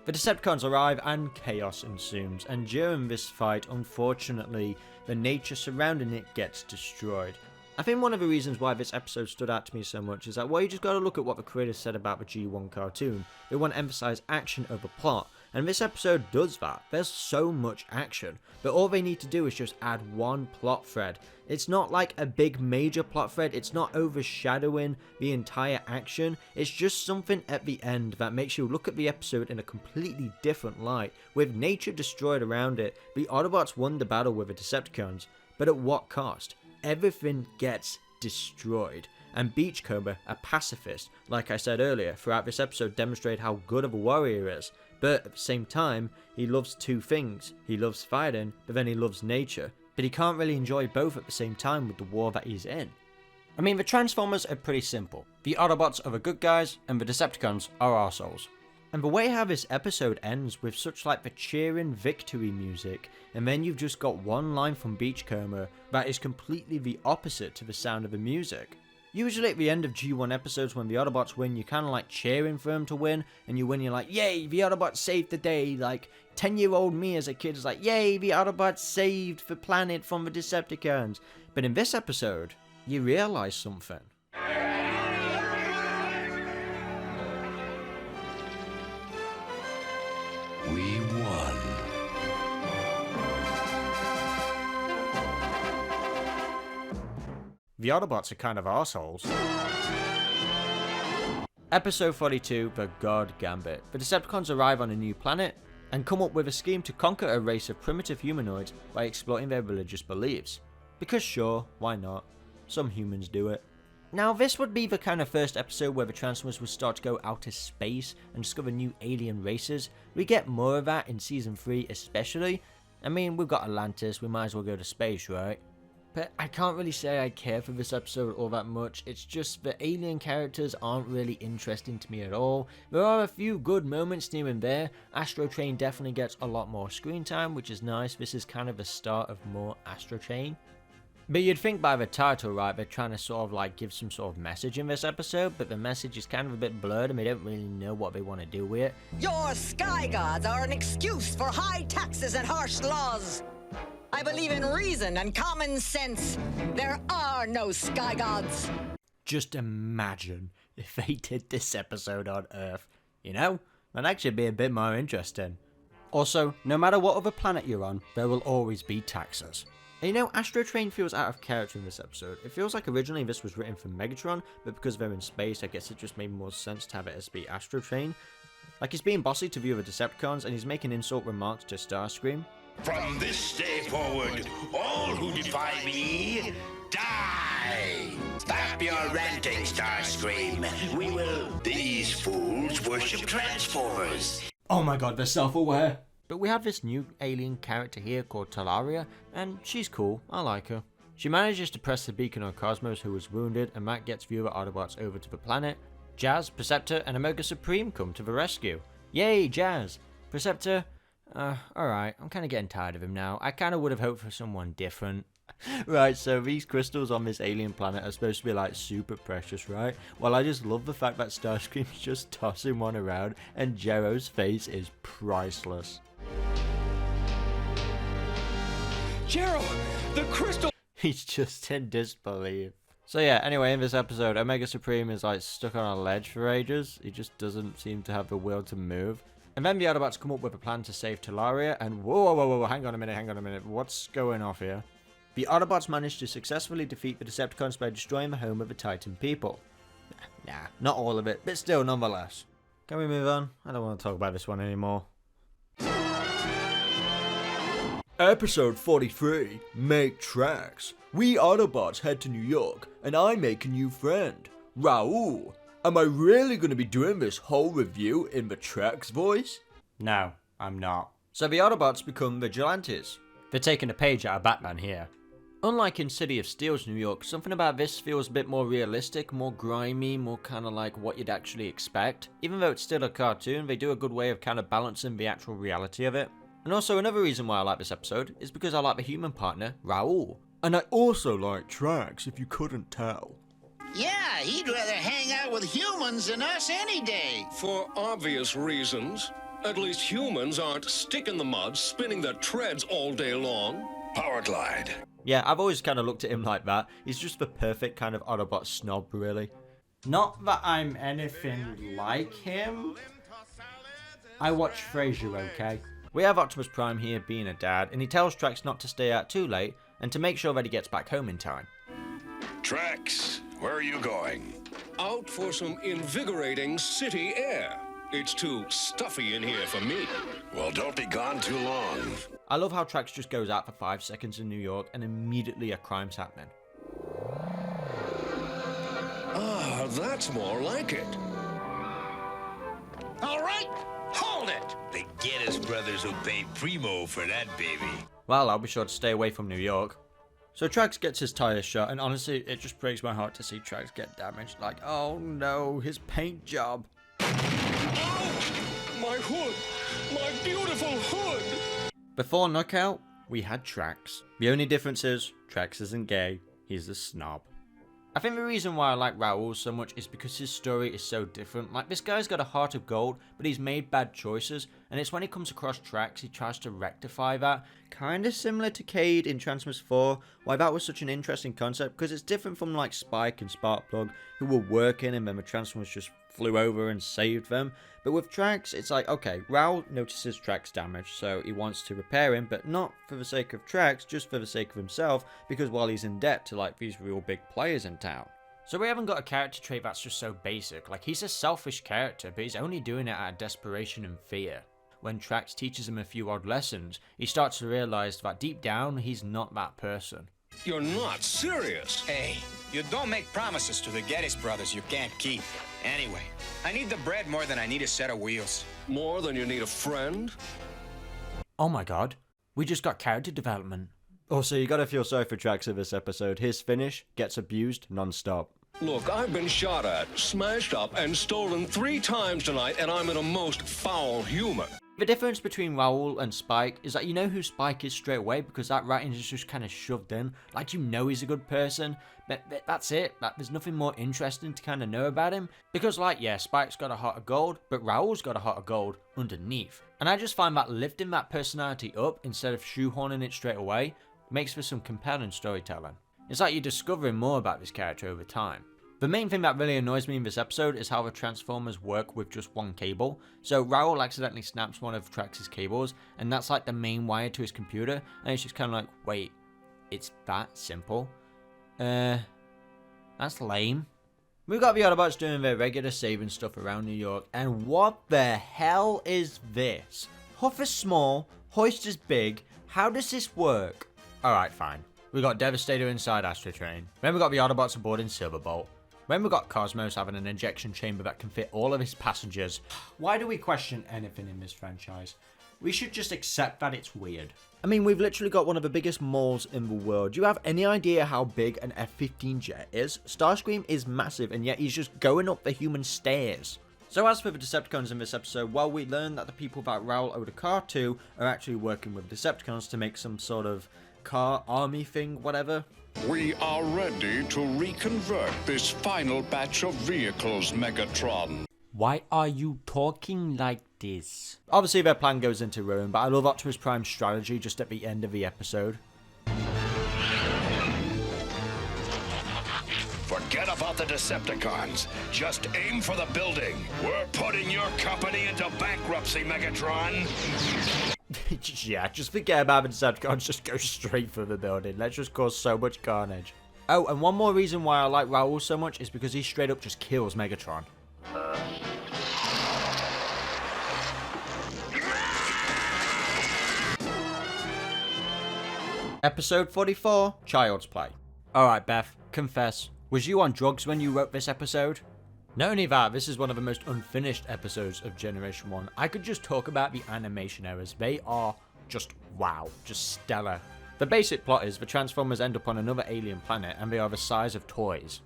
The Decepticons arrive and chaos ensues, and during this fight, unfortunately, the nature surrounding it gets destroyed. I think one of the reasons why this episode stood out to me so much is that, well, you just gotta look at what the creators said about the G1 cartoon. They want to emphasize action over plot, and this episode does that. There's so much action, but all they need to do is just add one plot thread. It's not like a big major plot thread, it's not overshadowing the entire action, it's just something at the end that makes you look at the episode in a completely different light. With nature destroyed around it, the Autobots won the battle with the Decepticons, but at what cost? Everything gets destroyed. And Beachcomber, a pacifist, like I said earlier, throughout this episode demonstrated how good of a warrior he is. But at the same time, he loves two things. He loves fighting, but then he loves nature. But he can't really enjoy both at the same time with the war that he's in. I mean, the Transformers are pretty simple. The Autobots are the good guys, and the Decepticons are arseholes. And the way how this episode ends with such like the cheering victory music, and then you've just got one line from Beachcomber that is completely the opposite to the sound of the music. Usually at the end of G1 episodes when the Autobots win, you're kind of like cheering for them to win, and you win, you're like, yay, the Autobots saved the day. Like 10-year-old me as a kid is like, yay, the Autobots saved the planet from the Decepticons. But in this episode, you realise something. We won. The Autobots are kind of arseholes. Episode 42, The God Gambit. The Decepticons arrive on a new planet, and come up with a scheme to conquer a race of primitive humanoids by exploiting their religious beliefs. Because sure, why not? Some humans do it. Now this would be the kind of first episode where the Transformers would start to go out to space and discover new alien races. We get more of that in Season 3 especially. I mean, we've got Atlantis, we might as well go to space, right? But I can't really say I care for this episode all that much. It's just the alien characters aren't really interesting to me at all. There are a few good moments here and there. Astro Train definitely gets a lot more screen time, which is nice. This is kind of the start of more Astro Train. But you'd think by the title, right, they're trying to sort of like give some sort of message in this episode, but the message is kind of a bit blurred and they don't really know what they want to do with it. Your sky gods are an excuse for high taxes and harsh laws. I believe in reason and common sense. There are no sky gods. Just imagine if they did this episode on Earth. You know, that'd actually be a bit more interesting. Also, no matter what other planet you're on, there will always be taxes. And you know, Astro Train feels out of character in this episode. It feels like originally this was written for Megatron, but because they're in space, I guess it just made more sense to have it as be Astro Train. Like, he's being bossy to the other Decepticons, and he's making insult remarks to Starscream. From this day forward, all who defy me, die! Stop your ranting, Starscream. We will... These fools worship Transformers. Oh my god, they're self-aware. But we have this new alien character here called Talaria, and she's cool, I like her. She manages to press the beacon on Cosmos, who was wounded, and Matt gets viewer Autobots over to the planet. Jazz, Perceptor, and Omega Supreme come to the rescue. Yay, Jazz! Perceptor, alright, I'm kind of getting tired of him now. I kind of would have hoped for someone different. Right, so these crystals on this alien planet are supposed to be like super precious, right? Well, I just love the fact that Starscream's just tossing one around and Jero's face is priceless. Jero, the crystal! He's just in disbelief. So yeah, anyway, in this episode, Omega Supreme is like stuck on a ledge for ages. He just doesn't seem to have the will to move. And then the Autobots come up with a plan to save Talaria, and whoa, hang on a minute, what's going off here? The Autobots manage to successfully defeat the Decepticons by destroying the home of the Titan people. Nah, not all of it, but still, nonetheless. Can we move on? I don't want to talk about this one anymore. Episode 43, Make Tracks. We Autobots head to New York, and I make a new friend, Raul. Am I really going to be doing this whole review in the Tracks voice? No, I'm not. So the Autobots become vigilantes. They're taking a page out of Batman here. Unlike in City of Steel's New York, something about this feels a bit more realistic, more grimy, more kind of like what you'd actually expect. Even though it's still a cartoon, they do a good way of kind of balancing the actual reality of it. And also another reason why I like this episode is because I like the human partner, Raul. And I also like Tracks, if you couldn't tell. Yeah, he'd rather hang out with humans than us any day. For obvious reasons. At least humans aren't stick in the mud, spinning their treads all day long. Powerglide. Yeah, I've always kind of looked at him like that. He's just the perfect kind of Autobot snob, really. Not that I'm anything like him. I watch Frasier, okay? We have Optimus Prime here being a dad, and he tells Trax not to stay out too late, and to make sure that he gets back home in time. Trax, where are you going? Out for some invigorating city air. It's too stuffy in here for me. Well, don't be gone too long. I love how Trax just goes out for 5 seconds in New York, and immediately a crime's happening. Ah, that's more like it. All right, hold it! The Geddes brothers will pay primo for that baby. Well, I'll be sure to stay away from New York. So Trax gets his tires shot, and honestly, it just breaks my heart to see Trax get damaged. Like, oh no, his paint job. Ouch! My hood! My beautiful hood! Before Knockout, we had Trax. The only difference is, Trax isn't gay, he's a snob. I think the reason why I like Raul so much is because his story is so different. Like, this guy's got a heart of gold, but he's made bad choices, and it's when he comes across Trax, he tries to rectify that. Kinda similar to Cade in Transformers 4, why that was such an interesting concept, because it's different from like Spike and Sparkplug, who were working and then the Transformers just flew over and saved them. But with Trax, it's like, okay, Raul notices Trax damage, so he wants to repair him, but not for the sake of Trax, just for the sake of himself, because while he's in debt to like these real big players in town. So we haven't got a character trait that's just so basic. Like, he's a selfish character, but he's only doing it out of desperation and fear. when Trax teaches him a few odd lessons, he starts to realize that deep down, he's not that person. You're not serious. Hey, you don't make promises to the Geddes brothers you can't keep. Anyway, I need the bread more than I need a set of wheels. More than you need a friend? Oh my god, we just got character development. Also, you gotta feel sorry for Trax in this episode. His finish gets abused non-stop. Look, I've been shot at, smashed up, and stolen 3 times tonight, and I'm in a most foul humor. The difference between Raoul and Spike is that you know who Spike is straight away because that writing is just kind of shoved in. Like, you know he's a good person, but that's it. There's nothing more interesting to kind of know about him. Because, like, yeah, Spike's got a heart of gold, but Raoul's got a heart of gold underneath. And I just find that lifting that personality up instead of shoehorning it straight away makes for some compelling storytelling. It's like you're discovering more about this character over time. The main thing that really annoys me in this episode is how the Transformers work with just one cable. So Raoul accidentally snaps one of Trax's cables, and that's like the main wire to his computer, and it's just kind of like, wait, it's that simple? That's lame. We've got the Autobots doing their regular saving stuff around New York, and what the hell is this? Huff is small, Hoist is big, how does this work? Alright, fine. We got Devastator inside Astro Train, then we got the Autobots aboard in Silverbolt. When we got Cosmos having an injection chamber that can fit all of his passengers. Why do we question anything in this franchise? We should just accept that it's weird. I mean, we've literally got one of the biggest malls in the world. Do you have any idea how big an F-15 jet is? Starscream is massive, and yet he's just going up the human stairs. So as for the Decepticons in this episode, well, we learn that the people that Raoul owed a car to are actually working with Decepticons to make some sort of car army thing, whatever. We are ready to reconvert this final batch of vehicles, Megatron. Why are you talking like this? Obviously their plan goes into ruin, but I love Optimus Prime's strategy just at the end of the episode. Forget about the Decepticons. Just aim for the building. We're putting your company into bankruptcy, Megatron. Yeah, just forget about the Decepticons, just go straight for the building. Let's just cause so much carnage. Oh, and one more reason why I like Raoul so much is because he straight up just kills Megatron. Episode 44, Child's Play. Alright Beth, confess, was you on drugs when you wrote this episode? Not only that, this is one of the most unfinished episodes of Generation 1. I could just talk about the animation errors. They are just wow, just stellar. The basic plot is the Transformers end up on another alien planet and they are the size of toys.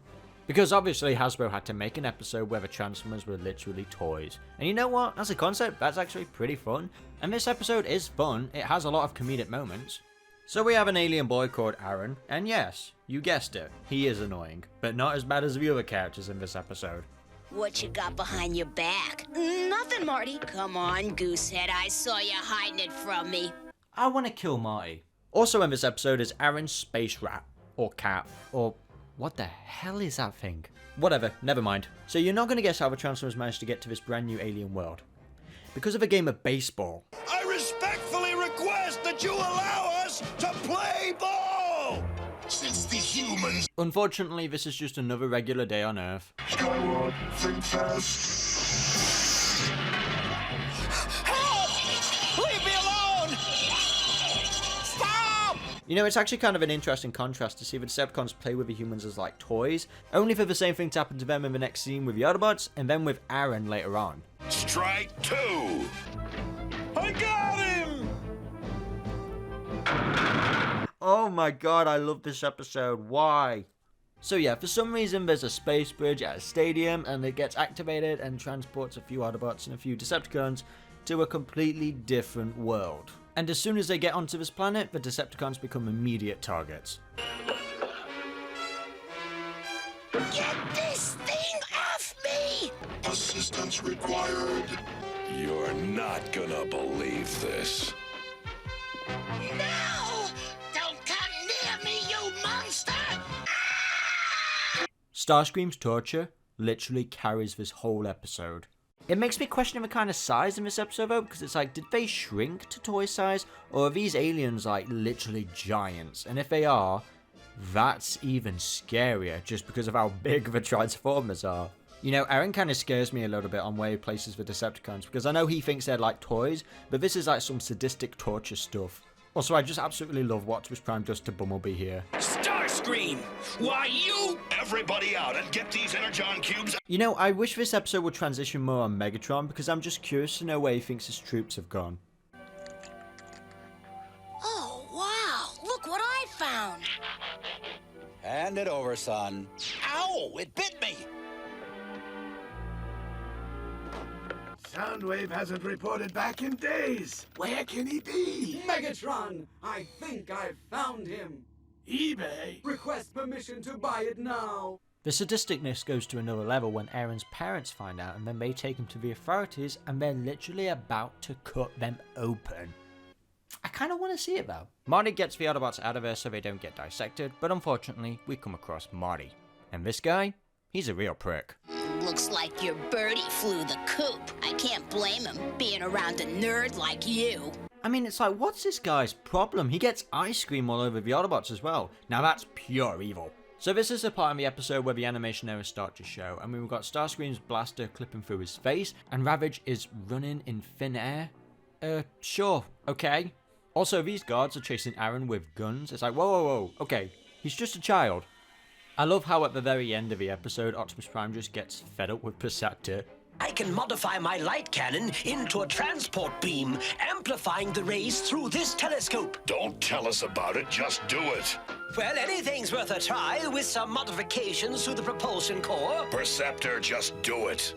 Because obviously Hasbro had to make an episode where the Transformers were literally toys. And you know what? As a concept, that's actually pretty fun. And this episode is fun. It has a lot of comedic moments. So we have an alien boy called Aaron, and yes, you guessed it, he is annoying, but not as bad as the other characters in this episode. What you got behind your back? Nothing, Marty. Come on, Goosehead. I saw you hiding it from me. I want to kill Marty. Also in this episode is Aaron's space rat, or cat, or what the hell is that thing? Whatever, never mind. So you're not going to guess how the Transformers managed to get to this brand new alien world. Because of a game of baseball. I respectfully request that you allow us to play ball! Since the humans... Unfortunately, this is just another regular day on Earth. Skyward, think fast. Help! Leave me alone! Stop! You know, it's actually kind of an interesting contrast to see the Decepticons play with the humans as like toys, only for the same thing to happen to them in the next scene with the Autobots, and then with Aaron later on. Strike 2! I got him! Oh my god, I love this episode. Why? So yeah, for some reason there's a space bridge at a stadium and it gets activated and transports a few Autobots and a few Decepticons to a completely different world. And as soon as they get onto this planet, the Decepticons become immediate targets. Get this thing off me! Assistance required. You're not gonna believe this. No! Don't come near me, you monster! Starscream's torture literally carries this whole episode. It makes me question the kind of size in this episode though, because it's like, did they shrink to toy size? Or are these aliens like literally giants? And if they are, that's even scarier just because of how big the Transformers are. You know, Aaron kind of scares me a little bit on where he places the Decepticons, because I know he thinks they're like toys, but this is like some sadistic torture stuff. Also, I just absolutely love what Optimus Prime does to Bumblebee here. Starscream! Why, you... Everybody out and get these Energon cubes... You know, I wish this episode would transition more on Megatron, because I'm just curious to know where he thinks his troops have gone. Oh, wow. Look what I found. Hand it over, son. Ow! It bit me! Soundwave hasn't reported back in days. Where can he be? Megatron! I think I've found him. eBay? Request permission to buy it now. The sadisticness goes to another level when Aaron's parents find out, and then they take him to the authorities, and they're literally about to cut them open. I kind of want to see it though. Marty gets the Autobots out of there so they don't get dissected, but unfortunately we come across Marty. And this guy, he's a real prick. Looks like your birdie flew the coop. I can't blame him, being around a nerd like you. I mean, it's like, what's this guy's problem? He gets ice cream all over the Autobots as well. Now that's pure evil. So this is the part in the episode where the animation errors start to show, and we've got Starscream's blaster clipping through his face, and Ravage is running in thin air. Sure, okay. Also, these guards are chasing Aaron with guns. It's like, whoa, whoa, whoa, okay, he's just a child. I love how at the very end of the episode, Optimus Prime just gets fed up with Perceptor. I can modify my light cannon into a transport beam, amplifying the rays through this telescope. Don't tell us about it, just do it. Well, anything's worth a try with some modifications to the propulsion core. Perceptor, just do it.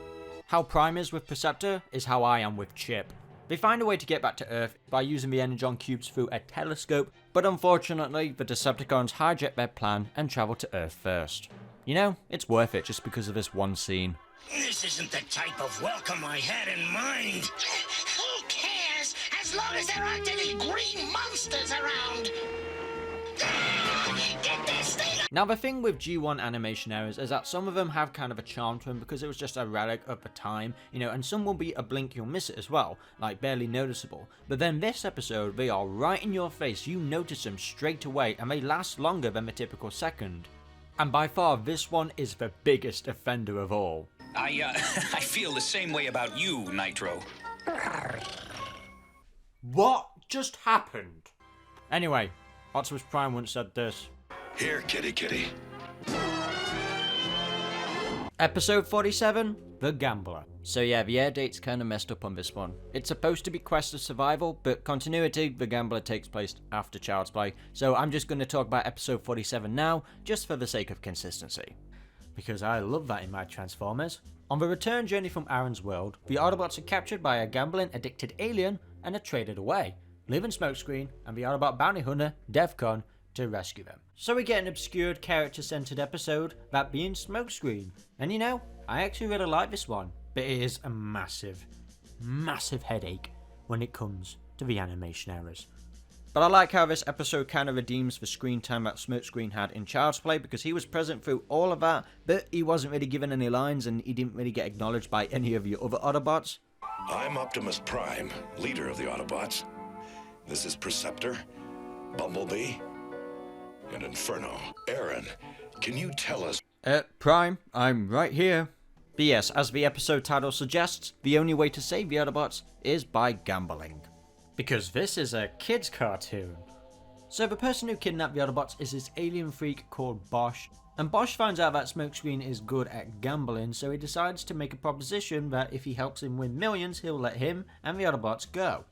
How Prime is with Perceptor is how I am with Chip. They find a way to get back to Earth by using the Energon cubes through a telescope, but unfortunately the Decepticons hijack their plan and travel to Earth first. You know, it's worth it just because of this one scene. This isn't the type of welcome I had in mind. Who cares, as long as there aren't any green monsters around? Get this thing! Now the thing with G1 animation errors is that some of them have kind of a charm to them because it was just a relic of the time, you know, and some will be a blink you'll miss it as well, like barely noticeable. But then this episode, they are right in your face, you notice them straight away, and they last longer than the typical second. And by far, this one is the biggest offender of all. I feel the same way about you, Nitro. What just happened? Anyway, Optimus Prime once said this. Here, kitty kitty. Episode 47, The Gambler. So yeah, the air date's kinda messed up on this one. It's supposed to be Quest of Survival, but continuity, The Gambler takes place after Child's Play, so I'm just gonna talk about episode 47 now, just for the sake of consistency. Because I love that in my Transformers. On the return journey from Aaron's world, the Autobots are captured by a gambling addicted alien and are traded away, leaving Smokescreen and the Autobot bounty hunter, Defcon, to rescue them. So we get an obscured character-centered episode, that being Smokescreen. And you know, I actually really like this one, but it is a massive, massive headache when it comes to the animation errors. But I like how this episode kind of redeems the screen time that Smokescreen had in Child's Play, because he was present through all of that, but he wasn't really given any lines and he didn't really get acknowledged by any of the other Autobots. I'm Optimus Prime, leader of the Autobots. This is Perceptor, Bumblebee, and Inferno. Aaron, can you tell us... Prime, I'm right here. But yes, as the episode title suggests, the only way to save the Autobots is by gambling. Because this is a kid's cartoon. So the person who kidnapped the Autobots is this alien freak called Bosch, and Bosch finds out that Smokescreen is good at gambling, so he decides to make a proposition that if he helps him win millions, he'll let him and the Autobots go.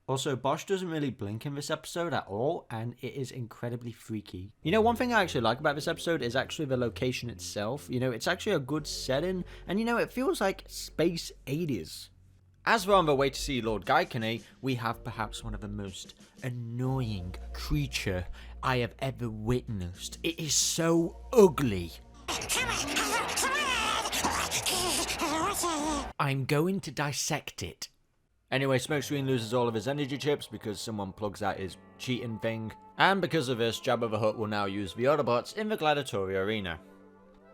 Also, Bosch doesn't really blink in this episode at all, and it is incredibly freaky. You know, one thing I actually like about this episode is actually the location itself. You know, it's actually a good setting, and you know, it feels like space 80s. As we're on the way to see Lord Gaikane, we have perhaps one of the most annoying creature I have ever witnessed. It is so ugly. I'm going to dissect it. Anyway, Smokescreen loses all of his energy chips because someone plugs out his cheating thing. And because of this, Jabba the Hutt will now use the Autobots in the Gladiatoria Arena.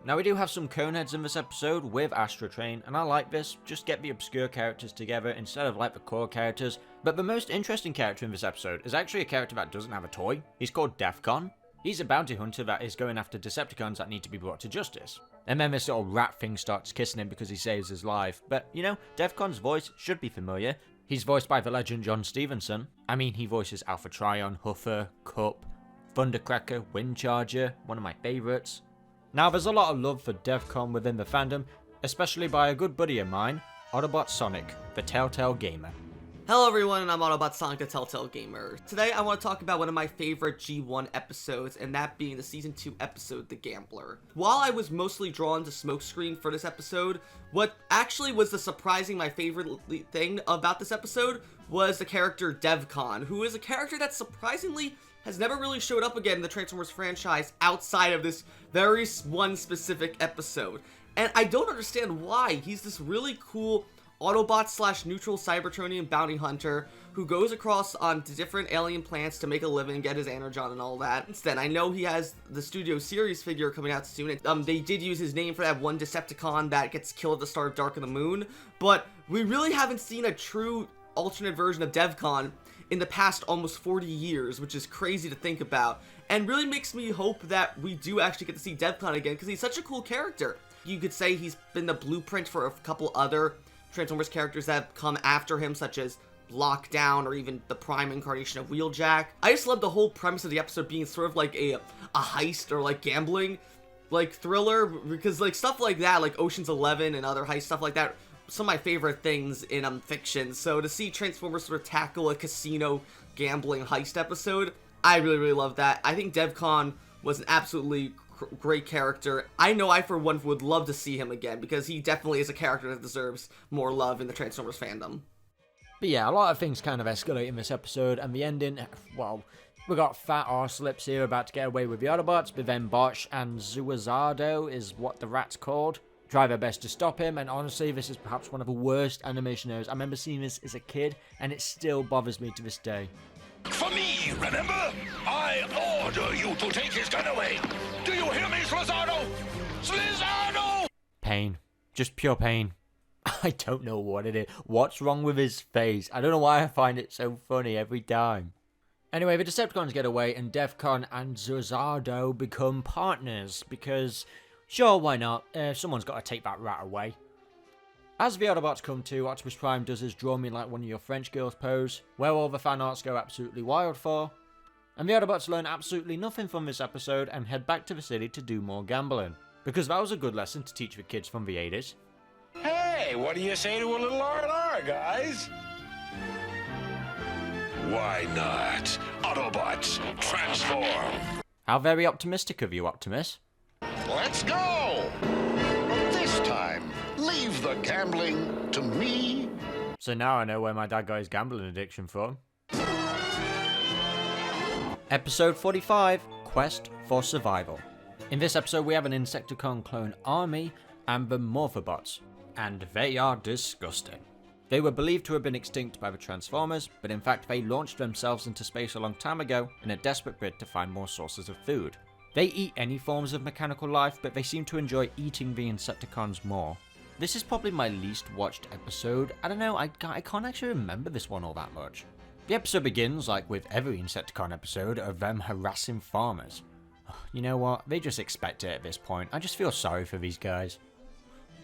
Now we do have some Coneheads in this episode with Astro Train, and I like this, just get the obscure characters together instead of like the core characters. But the most interesting character in this episode is actually a character that doesn't have a toy. He's called Defcon. He's a bounty hunter that is going after Decepticons that need to be brought to justice. And then this little rat thing starts kissing him because he saves his life. But, you know, Devcon's voice should be familiar. He's voiced by the legend John Stevenson. I mean, he voices Alpha Trion, Huffer, Cup, Thundercracker, Windcharger, one of my favourites. Now, there's a lot of love for Devcon within the fandom, especially by a good buddy of mine, Autobot Sonic, the Telltale Gamer. Hello everyone, and I'm Autobot Sonic, the Telltale Gamer. Today I want to talk about one of my favorite G1 episodes, and that being the Season 2 episode, The Gambler. While I was mostly drawn to Smokescreen for this episode, what actually was my favorite thing about this episode was the character Devcon, who is a character that surprisingly has never really showed up again in the Transformers franchise outside of this very one specific episode. And I don't understand why. He's this really cool Autobot / neutral Cybertronian bounty hunter who goes across onto different alien planets to make a living, get his energon and all that. Instead, I know he has the Studio Series figure coming out soon. They did use his name for that one Decepticon that gets killed at the start of Dark of the Moon, but we really haven't seen a true alternate version of Devcon in the past almost 40 years, which is crazy to think about, and really makes me hope that we do actually get to see Devcon again, because he's such a cool character. You could say he's been the blueprint for a couple other Transformers characters that have come after him, such as Lockdown or even the Prime incarnation of Wheeljack. I just love the whole premise of the episode being sort of like a heist or like gambling like thriller, because like stuff like that, like Ocean's 11 and other heist stuff like that, some of my favorite things in fiction. So to see Transformers sort of tackle a casino gambling heist episode, I really love that. I think Devcon was an absolutely great character. I know I for one would love to see him again, because he definitely is a character that deserves more love in the Transformers fandom. But yeah, a lot of things kind of escalate in this episode, and the ending, well, we got fat arselips here about to get away with the Autobots, but then Bosch and Zuazado is what the rat's called try their best to stop him, and honestly, this is perhaps one of the worst animation errors. I remember seeing this as a kid, and it still bothers me to this day. For me, remember? I order you to take his gun away. Do you hear me, Slizardo? Slizardo! Pain. Just pure pain. I don't know what it is. What's wrong with his face? I don't know why I find it so funny every time. Anyway, the Decepticons get away, and Devcon and Zuazado become partners, because sure, why not? Someone's got to take that rat away. As the Autobots come to, Optimus Prime does his draw me like one of your French girls pose, where all the fan arts go absolutely wild for, and the Autobots learn absolutely nothing from this episode and head back to the city to do more gambling, because that was a good lesson to teach the kids from the 80s. Hey, what do you say to a little R&R, guys? Why not? Autobots, transform! How very optimistic of you, Optimus. Let's go! But this time, leave the gambling to me. So now I know where my dad got his gambling addiction from. Episode 45, Quest for Survival. In this episode we have an Insecticon clone army and the Morphobots, and they are disgusting. They were believed to have been extinct by the Transformers, but in fact they launched themselves into space a long time ago in a desperate bid to find more sources of food. They eat any forms of mechanical life, but they seem to enjoy eating the Insecticons more. This is probably my least watched episode. I don't know, I can't actually remember this one all that much. The episode begins, like with every Insecticon episode, of them harassing farmers. You know what, they just expect it at this point. I just feel sorry for these guys.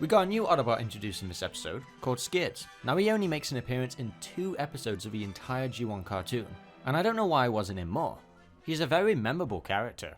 We got a new Autobot introduced in this episode, called Skids. Now he only makes an appearance in 2 episodes of the entire G1 cartoon, and I don't know why I wasn't in more. He's a very memorable character.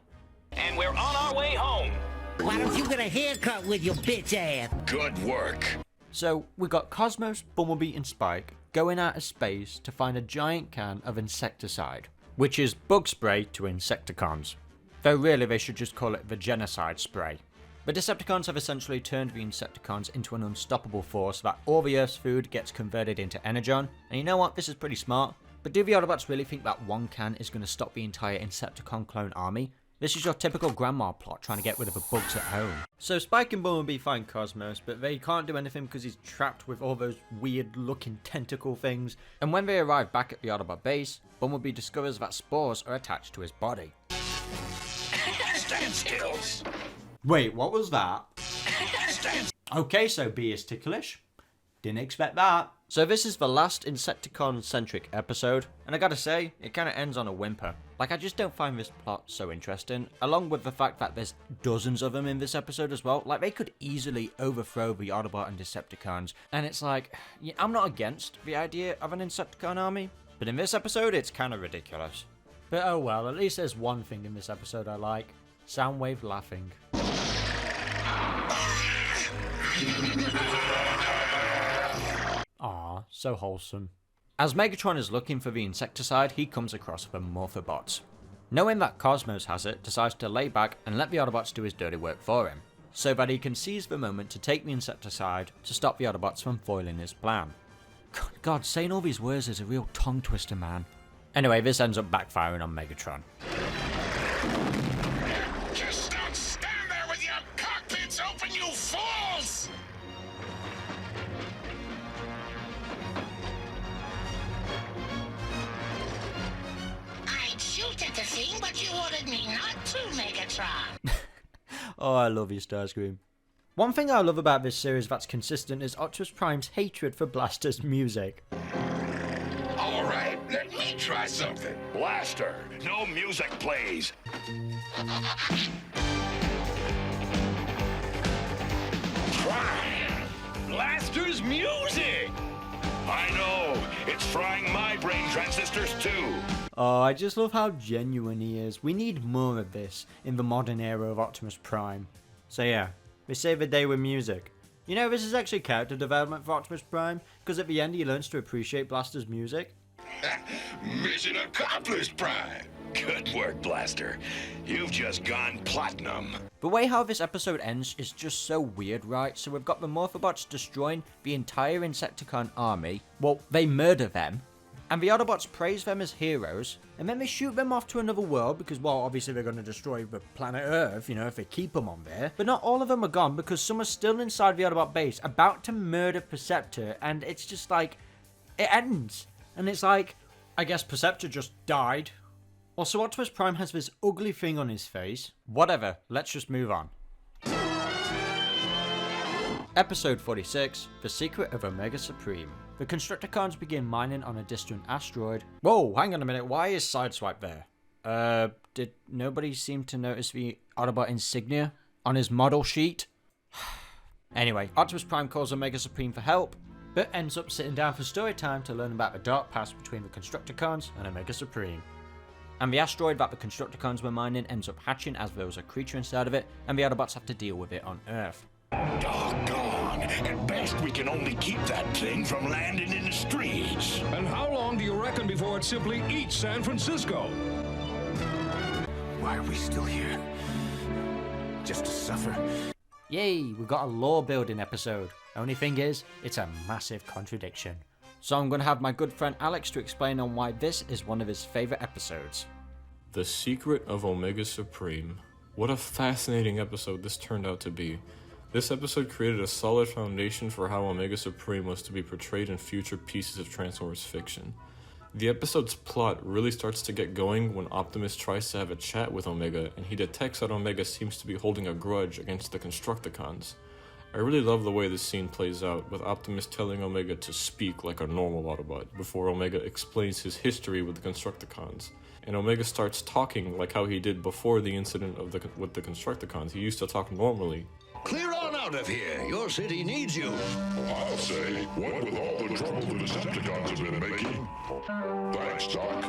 And we're on our way home. Why don't you get a haircut with your bitch ass? Good work. So, we got Cosmos, Bumblebee and Spike going out of space to find a giant can of insecticide, which is bug spray to Insecticons. Though really they should just call it the genocide spray. The Decepticons have essentially turned the Insecticons into an unstoppable force that all the Earth's food gets converted into energon, and you know what, this is pretty smart. But do the Autobots really think that one can is going to stop the entire Insecticon clone army? This is your typical grandma plot trying to get rid of the bugs at home. So Spike and Bumblebee find Cosmos, but they can't do anything because he's trapped with all those weird looking tentacle things. And when they arrive back at the Autobot base, Bumblebee discovers that spores are attached to his body. Stand still. Wait, what was that? Okay, so B is ticklish. Didn't expect that. So this is the last Insecticon-centric episode, and I gotta say, it kinda ends on a whimper. Like, I just don't find this plot so interesting, along with the fact that there's dozens of them in this episode as well. Like, they could easily overthrow the Autobot and Decepticons, and it's like, yeah, I'm not against the idea of an Insecticon army, but in this episode, it's kinda ridiculous. But oh well, at least there's one thing in this episode I like. Soundwave laughing. Aw, so wholesome. As Megatron is looking for the insecticide, he comes across the Morphobots. Knowing that Cosmos has it, decides to lay back and let the Autobots do his dirty work for him, so that he can seize the moment to take the insecticide to stop the Autobots from foiling his plan. God, saying all these words is a real tongue twister, man. Anyway, this ends up backfiring on Megatron. Just don't stand there with your cockpits open, you fools! I'd shoot at the thing, but you ordered me not to, Megatron. Oh, I love you, Starscream. One thing I love about this series that's consistent is Optimus Prime's hatred for Blaster's music. All right, let me try something. Blaster, no music plays. Prime, Blaster's music. I know, it's frying my brain transistors too. Oh, I just love how genuine he is. We need more of this in the modern era of Optimus Prime. So yeah, we save the day with music. You know, this is actually character development for Optimus Prime, because at the end he learns to appreciate Blaster's music. Mission accomplished, Prime. Good work, Blaster. You've just gone platinum. The way how this episode ends is just so weird, right? So we've got the Morphobots destroying the entire Insecticon army. Well, they murder them. And the Autobots praise them as heroes, and then they shoot them off to another world because, well, obviously they're going to destroy the planet Earth, you know, if they keep them on there. But not all of them are gone because some are still inside the Autobot base, about to murder Perceptor, and it's just like, it ends. And it's like, I guess Perceptor just died. Also, Optimus Prime has this ugly thing on his face. Whatever, let's just move on. Episode 46, The Secret of Omega Supreme. The Constructicons begin mining on a distant asteroid. Whoa, hang on a minute, why is Sideswipe there? Did nobody seem to notice the Autobot insignia on his model sheet? Anyway, Optimus Prime calls Omega Supreme for help, but ends up sitting down for story time to learn about the dark past between the Constructicons and Omega Supreme. And the asteroid that the Constructicons were mining ends up hatching as there was a creature inside of it, and the Autobots have to deal with it on Earth. Doggone. At best, we can only keep that thing from landing in the streets. And how long do you reckon before it simply eats San Francisco? Why are we still here? Just to suffer? Yay, we got a lore building episode. Only thing is, it's a massive contradiction. So I'm going to have my good friend Alex to explain on why this is one of his favourite episodes. The Secret of Omega Supreme. What a fascinating episode this turned out to be. This episode created a solid foundation for how Omega Supreme was to be portrayed in future pieces of Transformers fiction. The episode's plot really starts to get going when Optimus tries to have a chat with Omega, and he detects that Omega seems to be holding a grudge against the Constructicons. I really love the way this scene plays out, with Optimus telling Omega to speak like a normal Autobot, before Omega explains his history with the Constructicons. And Omega starts talking like how he did before the incident with the Constructicons. He used to talk normally. Clear on out of here. Your city needs you. I'll say, what with all the trouble the Decepticons have been making. Thanks, Doc.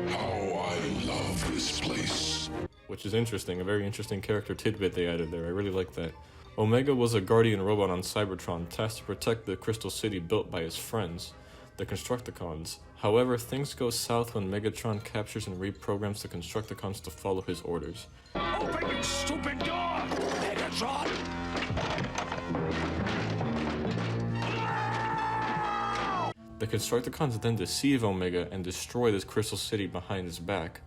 How I love this place. Which is interesting, a very interesting character tidbit they added there. I really like that. Omega was a guardian robot on Cybertron tasked to protect the Crystal City built by his friends, the Constructicons. However, things go south when Megatron captures and reprograms the Constructicons to follow his orders. Open, you stupid door! Megatron! The Constructicons then deceive Omega and destroy this Crystal City behind his back.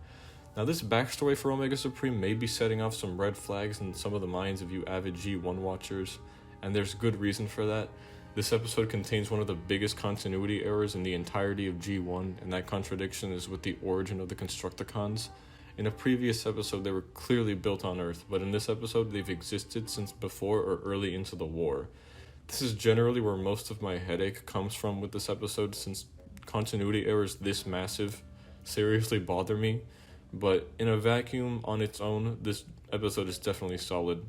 Now this backstory for Omega Supreme may be setting off some red flags in some of the minds of you avid G1 watchers, and there's good reason for that. This episode contains one of the biggest continuity errors in the entirety of G1, and that contradiction is with the origin of the Constructicons. In a previous episode, they were clearly built on Earth, but in this episode, they've existed since before or early into the war. This is generally where most of my headache comes from with this episode, since continuity errors this massive seriously bother me, but in a vacuum on its own, this episode is definitely solid.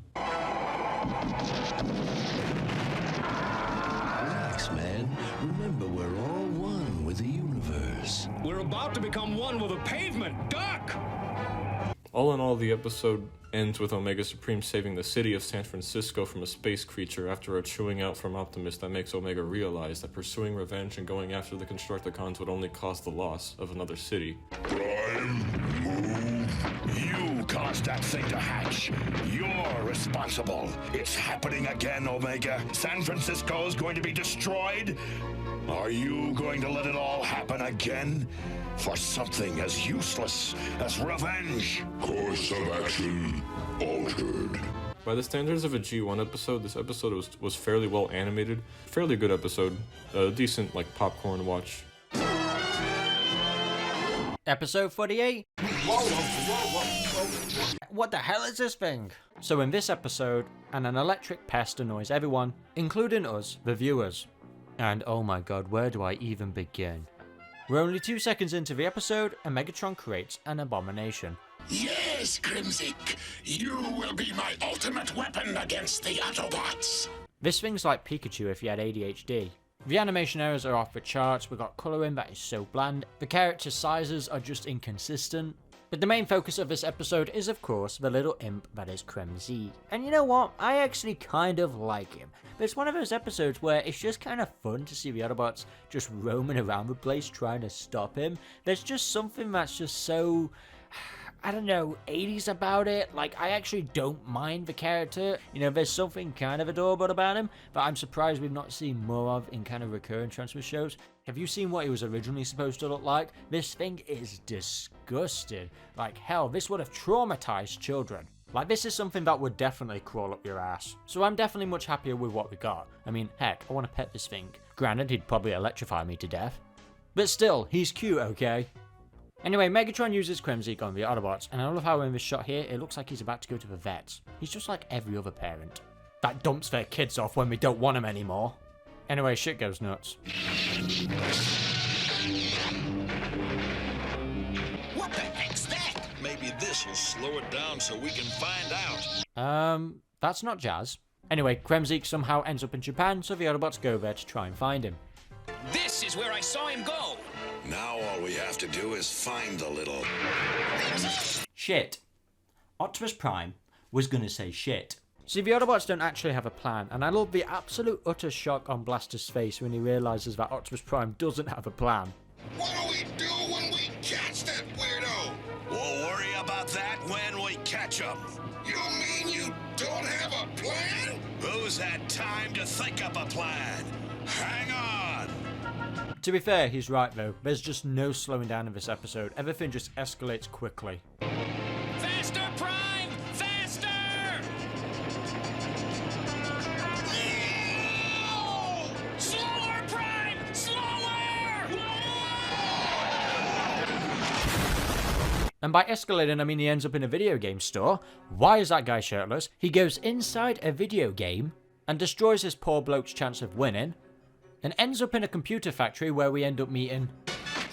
Relax, man. Remember, we're all one with the universe. We're about to become one with the pavement. Duck! All in all, the episode ends with Omega Supreme saving the city of San Francisco from a space creature after a chewing out from Optimus that makes Omega realize that pursuing revenge and going after the Constructicons would only cause the loss of another city. Prime, move. You caused that thing to hatch. You're responsible. It's happening again, Omega. San Francisco's going to be destroyed. Are you going to let it all happen again? For something as useless as revenge? Course of action altered. By the standards of a G1 episode, this episode was fairly well animated. Fairly good episode. A decent, like, popcorn watch. Episode 48? What the hell is this thing? So in this episode, an electric pest annoys everyone, including us, the viewers. And oh my god, where do I even begin? We're only 2 seconds into the episode, and Megatron creates an abomination. Yes, Kremzeek, you will be my ultimate weapon against the Autobots. This thing's like Pikachu if you had ADHD. The animation errors are off the charts, we got colouring that is so bland, the character sizes are just inconsistent. But the main focus of this episode is of course the little imp that is Kremzeek. And you know what, I actually kind of like him. But it's one of those episodes where it's just kind of fun to see the Autobots just roaming around the place trying to stop him. There's just something that's just so, I don't know, 80s about it. Like, I actually don't mind the character. You know, there's something kind of adorable about him, but I'm surprised we've not seen more of in kind of recurring Transformers shows. Have you seen what he was originally supposed to look like? This thing is disgusting. Like, hell, this would have traumatized children. Like, this is something that would definitely crawl up your ass. So I'm definitely much happier with what we got. I mean, heck, I want to pet this thing. Granted, he'd probably electrify me to death. But still, he's cute, okay? Anyway, Megatron uses Kremzeek on the Autobots, and I love how in this shot here, it looks like he's about to go to the vets. He's just like every other parent that dumps their kids off when we don't want them anymore. Anyway, shit goes nuts. What the heck's that? Maybe this will slow it down so we can find out. That's not jazz. Anyway, Kremzeek somehow ends up in Japan, so the Autobots go there to try and find him. This is where I saw him go. Now all we have to do is find the little... Shit. Optimus Prime was gonna say shit. See, the Autobots don't actually have a plan, and I love the absolute utter shock on Blaster's face when he realises that Optimus Prime doesn't have a plan. What do we do when we catch that weirdo? We'll worry about that when we catch him. You mean you don't have a plan? Who's had time to think up a plan? Hang on! To be fair, he's right though. There's just no slowing down in this episode. Everything just escalates quickly. Faster, Prime! Faster! No! Slower, Prime! Slower! And by escalating, I mean he ends up in a video game store. Why is that guy shirtless? He goes inside a video game and destroys this poor bloke's chance of winning, and ends up in a computer factory where we end up meeting...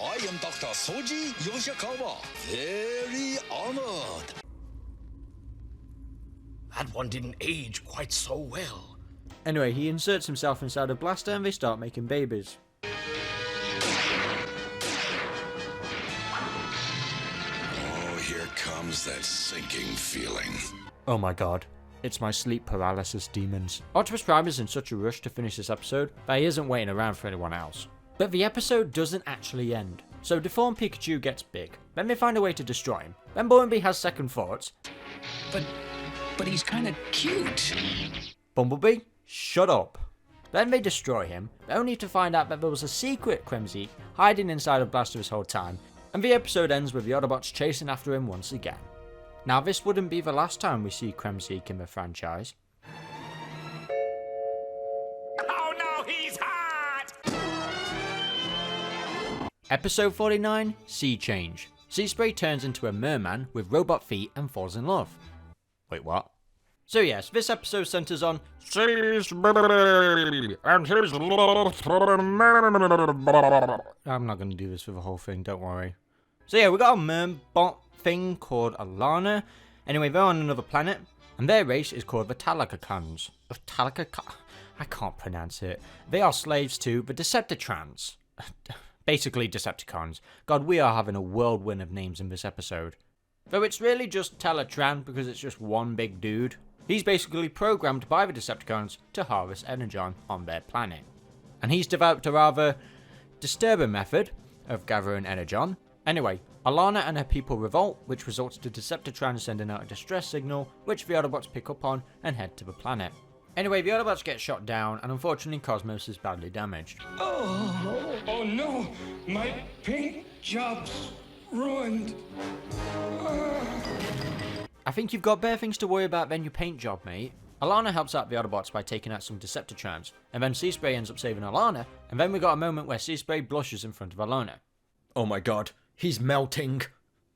I am Dr. Soji Yoshikawa. Very honored. That one didn't age quite so well. Anyway, he inserts himself inside a blaster and they start making babies. Oh, here comes that sinking feeling. Oh my god. It's my sleep paralysis demons. Optimus Prime is in such a rush to finish this episode that he isn't waiting around for anyone else. But the episode doesn't actually end. So deformed Pikachu gets big. Then they find a way to destroy him. Then Bumblebee has second thoughts. But he's kind of cute. Bumblebee, shut up. Then they destroy him, only to find out that there was a secret Kremzeek hiding inside of Blaster this whole time. And the episode ends with the Autobots chasing after him once again. Now this wouldn't be the last time we see Kremzeek in the franchise. Oh no, he's hot! Episode 49, Sea Change. Sea Spray turns into a merman with robot feet and falls in love. Wait, what? So yes, this episode centers on and his I'm not going to do this for the whole thing, don't worry. So yeah, we got a Merbot thing called Alana. Anyway, they're on another planet, and their race is called the Talikacons. I can't pronounce it. They are slaves to the Decepticons. Basically Decepticons. God, we are having a whirlwind of names in this episode. Though it's really just Teletran because it's just one big dude. He's basically programmed by the Decepticons to harvest Energon on their planet. And he's developed a rather disturbing method of gathering Energon. Anyway, Alana and her people revolt, which results to Decepticon sending out a distress signal, which the Autobots pick up on and head to the planet. Anyway, the Autobots get shot down, and unfortunately Cosmos is badly damaged. Oh no! My paint job's ruined. I think you've got better things to worry about than your paint job, mate. Alana helps out the Autobots by taking out some Decepticons, and then Seaspray ends up saving Alana, and then we got a moment where Seaspray blushes in front of Alana. Oh my god, he's melting.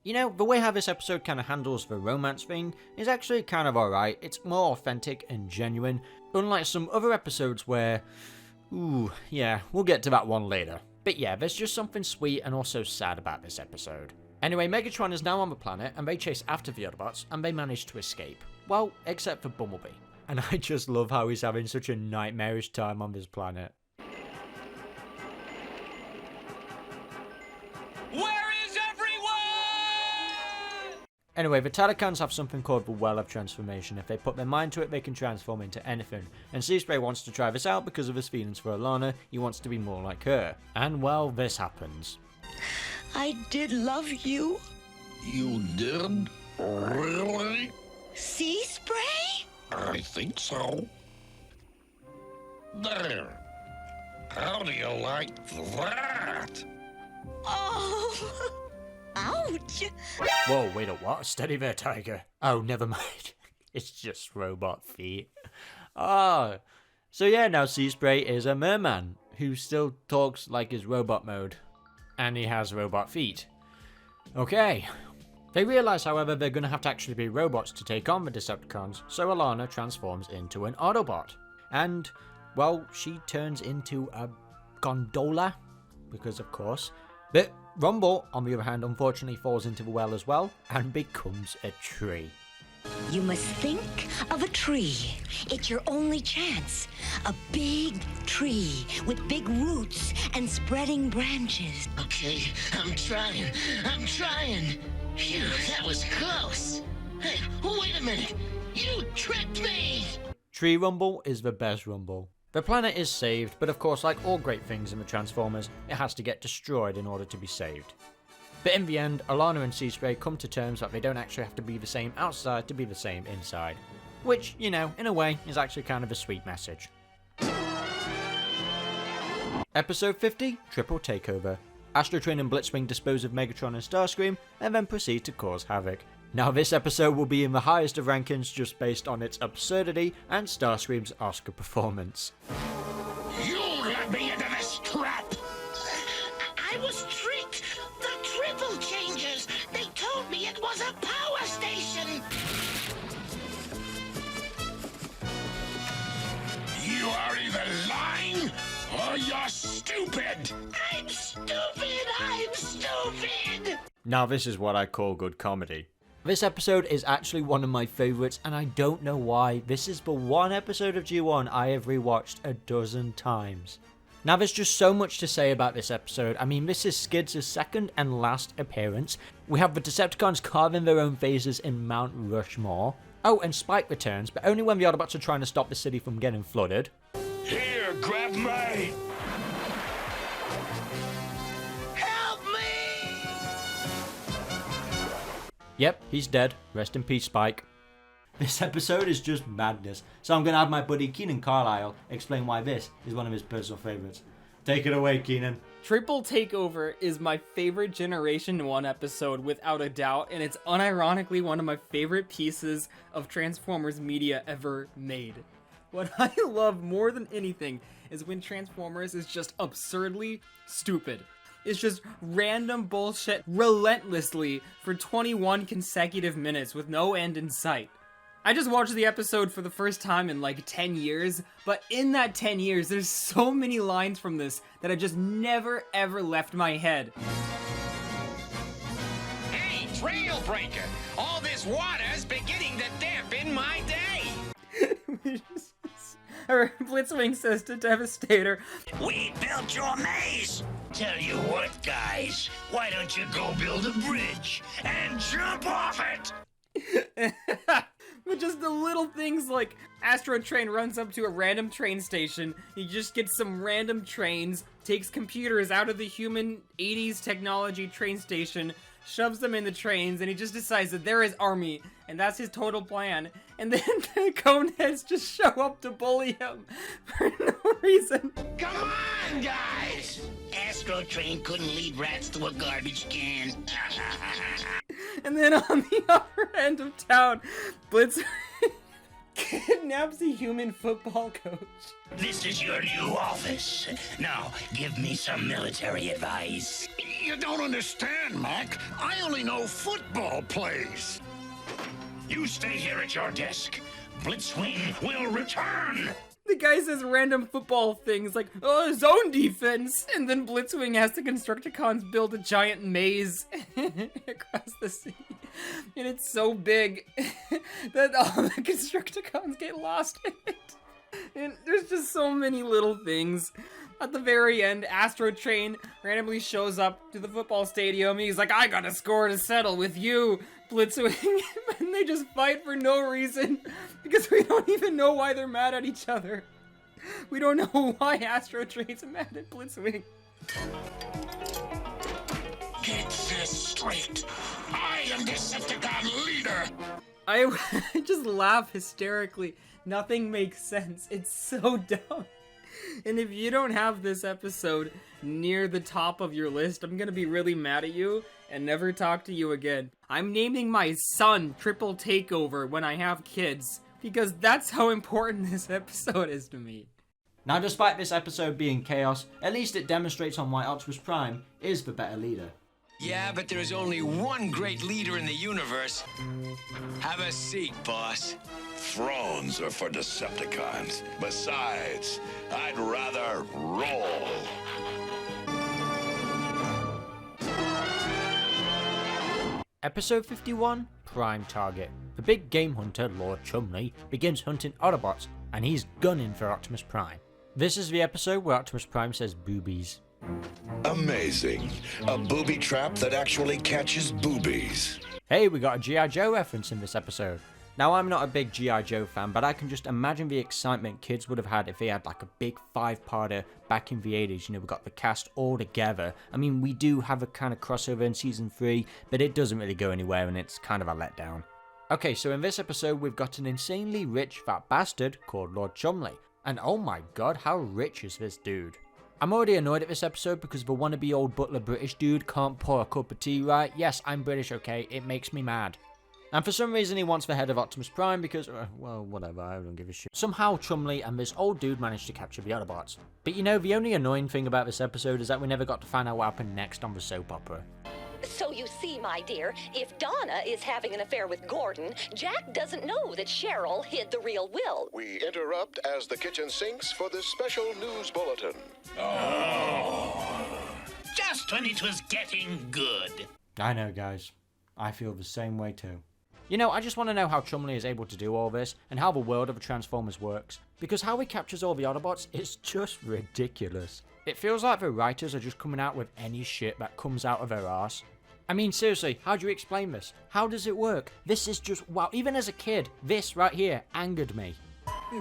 You know, the way how this episode kind of handles the romance thing is actually kind of alright. It's more authentic and genuine, unlike some other episodes where... Ooh, yeah, we'll get to that one later. But yeah, there's just something sweet and also sad about this episode. Anyway, Megatron is now on the planet, and they chase after the Autobots, and they manage to escape. Well, except for Bumblebee. And I just love how he's having such a nightmarish time on this planet. Where is everyone? Anyway, the Talikacons have something called the Well of Transformation. If they put their mind to it, they can transform into anything. And Seaspray wants to try this out because of his feelings for Alana. He wants to be more like her. And well, this happens. I did love you. You did? Really? Sea spray? I think so. There. How do you like that? Oh, ouch. Whoa, wait a what? Steady there, Tiger. Oh, never mind. It's just robot feet. Ah. So yeah, now Seaspray is a merman who still talks like his robot mode. And he has robot feet. Okay. They realise, however, they're going to have to actually be robots to take on the Decepticons, so Alana transforms into an Autobot. And, well, she turns into a gondola, because of course. But Rumble, on the other hand, unfortunately falls into the well as well, and becomes a tree. You must think of a tree. It's your only chance. A big tree with big roots and spreading branches. Okay, I'm trying. Phew, that was close. Hey, wait a minute. You tricked me! Tree Rumble is the best Rumble. The planet is saved, but of course, like all great things in the Transformers, it has to get destroyed in order to be saved. But in the end, Alana and Seaspray come to terms that they don't actually have to be the same outside to be the same inside. Which, you know, in a way, is actually kind of a sweet message. Episode 50, Triple Takeover. Astrotrain and Blitzwing dispose of Megatron and Starscream, and then proceed to cause havoc. Now this episode will be in the highest of rankings just based on its absurdity and Starscream's Oscar performance. You let me into this trap! I was tricked! The triple changers! They told me it was a power station! You are either lying or you're stupid! I'm stupid! Now this is what I call good comedy. This episode is actually one of my favourites, and I don't know why. This is the one episode of G1 I have rewatched a dozen times. Now there's just so much to say about this episode. I mean, this is Skids' second and last appearance. We have the Decepticons carving their own faces in Mount Rushmore. Oh, and Spike returns, but only when the Autobots are trying to stop the city from getting flooded. Here, grab me! Help me! Yep, he's dead. Rest in peace, Spike. This episode is just madness, so I'm going to have my buddy Keenan Carlisle explain why this is one of his personal favourites. Take it away, Keenan. Triple Takeover is my favorite Generation 1 episode without a doubt, and it's unironically one of my favorite pieces of Transformers media ever made. What I love more than anything is when Transformers is just absurdly stupid. It's just random bullshit relentlessly for 21 consecutive minutes with no end in sight. I just watched the episode for the first time in like 10 years, but in that 10 years, there's so many lines from this that I just never ever left my head. Hey, Trailbreaker! All this water's beginning to dampen my day! Blitzwing says to Devastator, We built your maze! Tell you what, guys, why don't you go build a bridge and jump off it? But just the little things like Astro Train runs up to a random train station, he just gets some random trains, takes computers out of the human 80s technology train station, shoves them in the trains, and he just decides that they're his army, and that's his total plan. And then the Coneheads just show up to bully him for no reason. Come on, guys! Astro Train couldn't lead rats to a garbage can. And then on the other end of town, Blitz kidnaps a human football coach. This is your new office. Now, give me some military advice. You don't understand, Mac. I only know football plays. You stay here at your desk. Blitzwing will return. The guy says random football things like, oh, zone defense, and then Blitzwing has the Constructicons build a giant maze across the sea. And it's so big that all the Constructicons get lost in it. And there's just so many little things. At the very end, Astro Train randomly shows up to the football stadium. He's like, I got a score to settle with you, Blitzwing. And they just fight for no reason because we don't even know why they're mad at each other. We don't know why Astro Train's mad at Blitzwing. Get this straight. I am Decepticon leader. I just laugh hysterically. Nothing makes sense. It's so dumb. And if you don't have this episode near the top of your list, I'm gonna be really mad at you and never talk to you again. I'm naming my son Triple Takeover when I have kids, because that's how important this episode is to me. Now, despite this episode being chaos, at least it demonstrates on why Optimus Prime is the better leader. Yeah, but there is only one great leader in the universe. Have a seat, boss. Thrones are for Decepticons. Besides, I'd rather roll. Episode 51, Prime Target. The big game hunter, Lord Chumley, begins hunting Autobots, and he's gunning for Optimus Prime. This is the episode where Optimus Prime says boobies. Amazing. A booby trap that actually catches boobies. Hey, we got a G.I. Joe reference in this episode. Now, I'm not a big G.I. Joe fan, but I can just imagine the excitement kids would have had if they had like a big 5-parter back in the 80s. You know, we got the cast all together. I mean, we do have a kind of crossover in season 3, but it doesn't really go anywhere and it's kind of a letdown. Okay, so in this episode, we've got an insanely rich fat bastard called Lord Chumley. And oh my god, how rich is this dude? I'm already annoyed at this episode because the wannabe old butler British dude can't pour a cup of tea right. Yes, I'm British, okay? It makes me mad. And for some reason he wants the head of Optimus Prime because, well, whatever, I don't give a shit. Somehow Chumley and this old dude managed to capture the Autobots. But you know, the only annoying thing about this episode is that we never got to find out what happened next on the soap opera. So you see, my dear, if Donna is having an affair with Gordon, Jack doesn't know that Cheryl hid the real Will. We interrupt as the kitchen sinks for this special news bulletin. Just when it was getting good. I know, guys. I feel the same way too. You know, I just want to know how Chumley is able to do all this, and how the world of the Transformers works, because how he captures all the Autobots is just ridiculous. It feels like the writers are just coming out with any shit that comes out of their arse. I mean, seriously, how do you explain this? How does it work? This is just, wow, even as a kid, this right here angered me.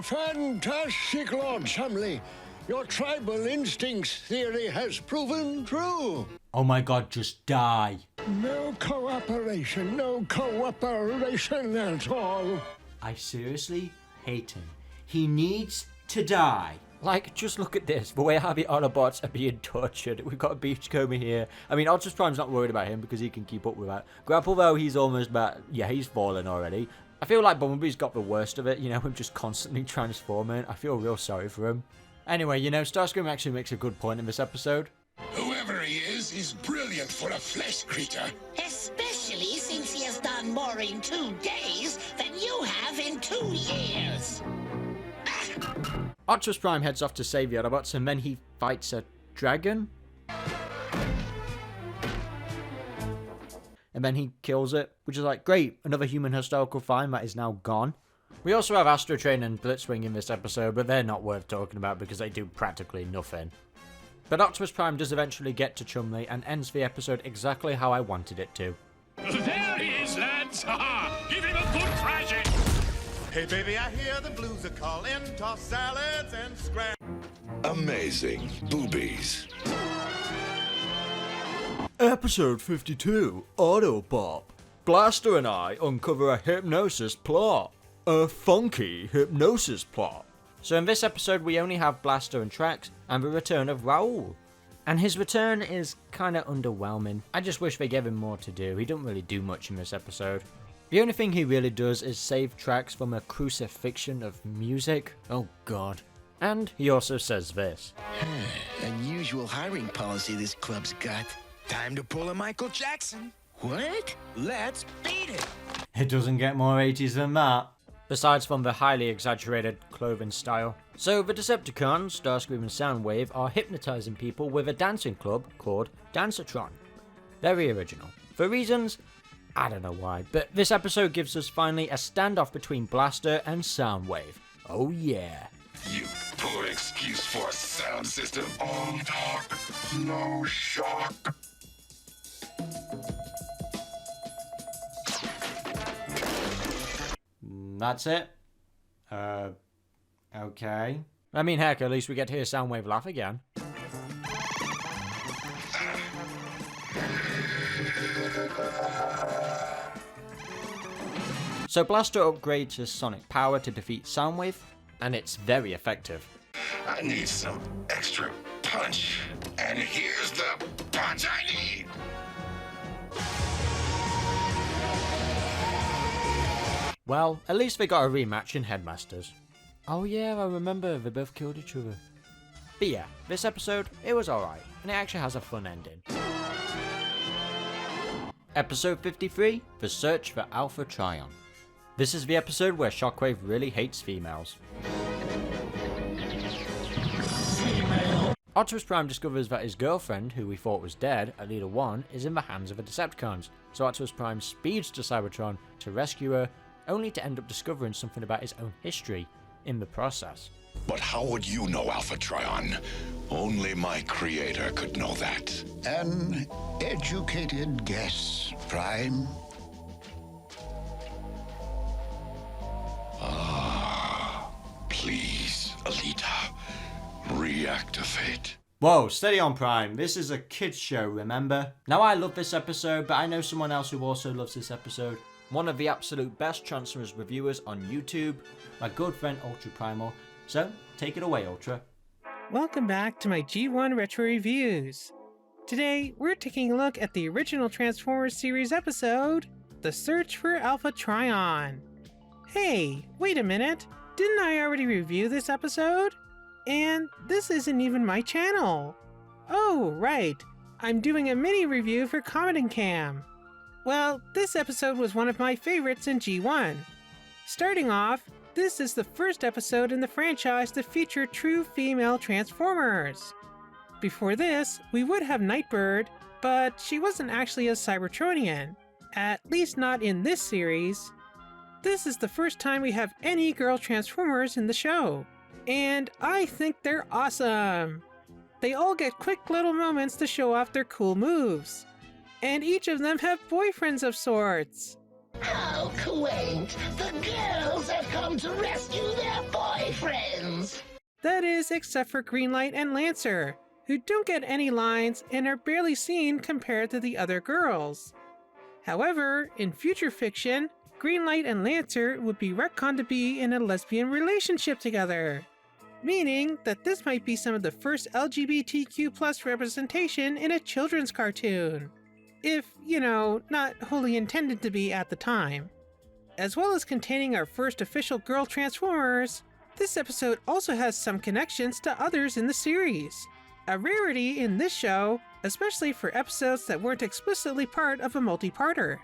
Fantastic, Lord Chumley. Your tribal instincts theory has proven true. Oh my god, just die. No cooperation at all. I seriously hate him. He needs to die. Like, just look at this, the way how the Autobots are being tortured. We've got a Beachcomber here. I mean, Optimus Prime's not worried about him because he can keep up with that. Grapple, though, he's almost about, yeah, he's fallen already. I feel like Bumblebee's got the worst of it, you know, him just constantly transforming. I feel real sorry for him. Anyway, you know, Starscream actually makes a good point in this episode. Whoever he is, he's brilliant for a flesh creature. Especially since he has done more in 2 days than you you have in 2 years. Optimus Prime heads off to save the Autobots, and then he fights a dragon? And then he kills it, which is like, great, another human historical find that is now gone. We also have Astro Train and Blitzwing in this episode, but they're not worth talking about because they do practically nothing. But Optimus Prime does eventually get to Chumley and ends the episode exactly how I wanted it to. There he is, lads! Ha-ha! Give him a good thrashing! Hey, baby, I hear the blues are calling. Toss salads and scram. Amazing boobies. Episode 52, Auto-Bop. Blaster and I uncover a hypnosis plot. A funky hypnosis plot. So in this episode we only have Blaster and Trax and the return of Raoul. And his return is kinda underwhelming. I just wish they gave him more to do. He doesn't really do much in this episode. The only thing he really does is save Trax from a crucifixion of music. Oh god. And he also says this. Unusual hiring policy this club's got. Time to pull a Michael Jackson. What? Let's beat it. It doesn't get more 80s than that. Besides from the highly exaggerated clothing style. So the Decepticons, Starscream and Soundwave, are hypnotizing people with a dancing club called Dancertron. Very original. For reasons, I don't know why, but this episode gives us finally a standoff between Blaster and Soundwave. Oh yeah. You poor excuse for a sound system. All talk, no shock. That's it? Okay. I mean, heck, at least we get to hear Soundwave laugh again. So Blaster upgrades his sonic power to defeat Soundwave, and it's very effective. I need some extra punch, and here's the punch I need. Well, at least they got a rematch in Headmasters. Oh yeah, I remember, they both killed each other. But yeah, this episode, it was alright, and it actually has a fun ending. Episode 53, The Search for Alpha Trion. This is the episode where Shockwave really hates females. Optimus Prime discovers that his girlfriend, who we thought was dead at Leader 1, is in the hands of the Decepticons, so Optimus Prime speeds to Cybertron to rescue her, only to end up discovering something about his own history in the process. But how would you know Alpha Trion? Only my creator could know that. An educated guess, Prime. Please, Alita, reactivate. Whoa, steady on Prime. This is a kids show, remember? Now I love this episode, but I know someone else who also loves this episode. One of the absolute best Transformers reviewers on YouTube, my good friend Ultra Primal. So, take it away, Ultra. Welcome back to my G1 Retro Reviews. Today, we're taking a look at the original Transformers series episode, The Search for Alpha Trion. Hey, wait a minute. Didn't I already review this episode? And this isn't even my channel. Oh, right. I'm doing a mini review for Comodin Cam. Well, this episode was one of my favorites in G1. Starting off, this is the first episode in the franchise to feature true female Transformers. Before this, we would have Nightbird, but she wasn't actually a Cybertronian, at least not in this series. This is the first time we have any girl Transformers in the show, and I think they're awesome. They all get quick little moments to show off their cool moves. And each of them have boyfriends of sorts. How quaint! The girls have come to rescue their boyfriends! That is, except for Greenlight and Lancer, who don't get any lines and are barely seen compared to the other girls. However, in future fiction, Greenlight and Lancer would be retconned to be in a lesbian relationship together. Meaning that this might be some of the first LGBTQ+ representation in a children's cartoon. If, you know, not wholly intended to be at the time. As well as containing our first official girl Transformers, this episode also has some connections to others in the series. A rarity in this show, especially for episodes that weren't explicitly part of a multi-parter.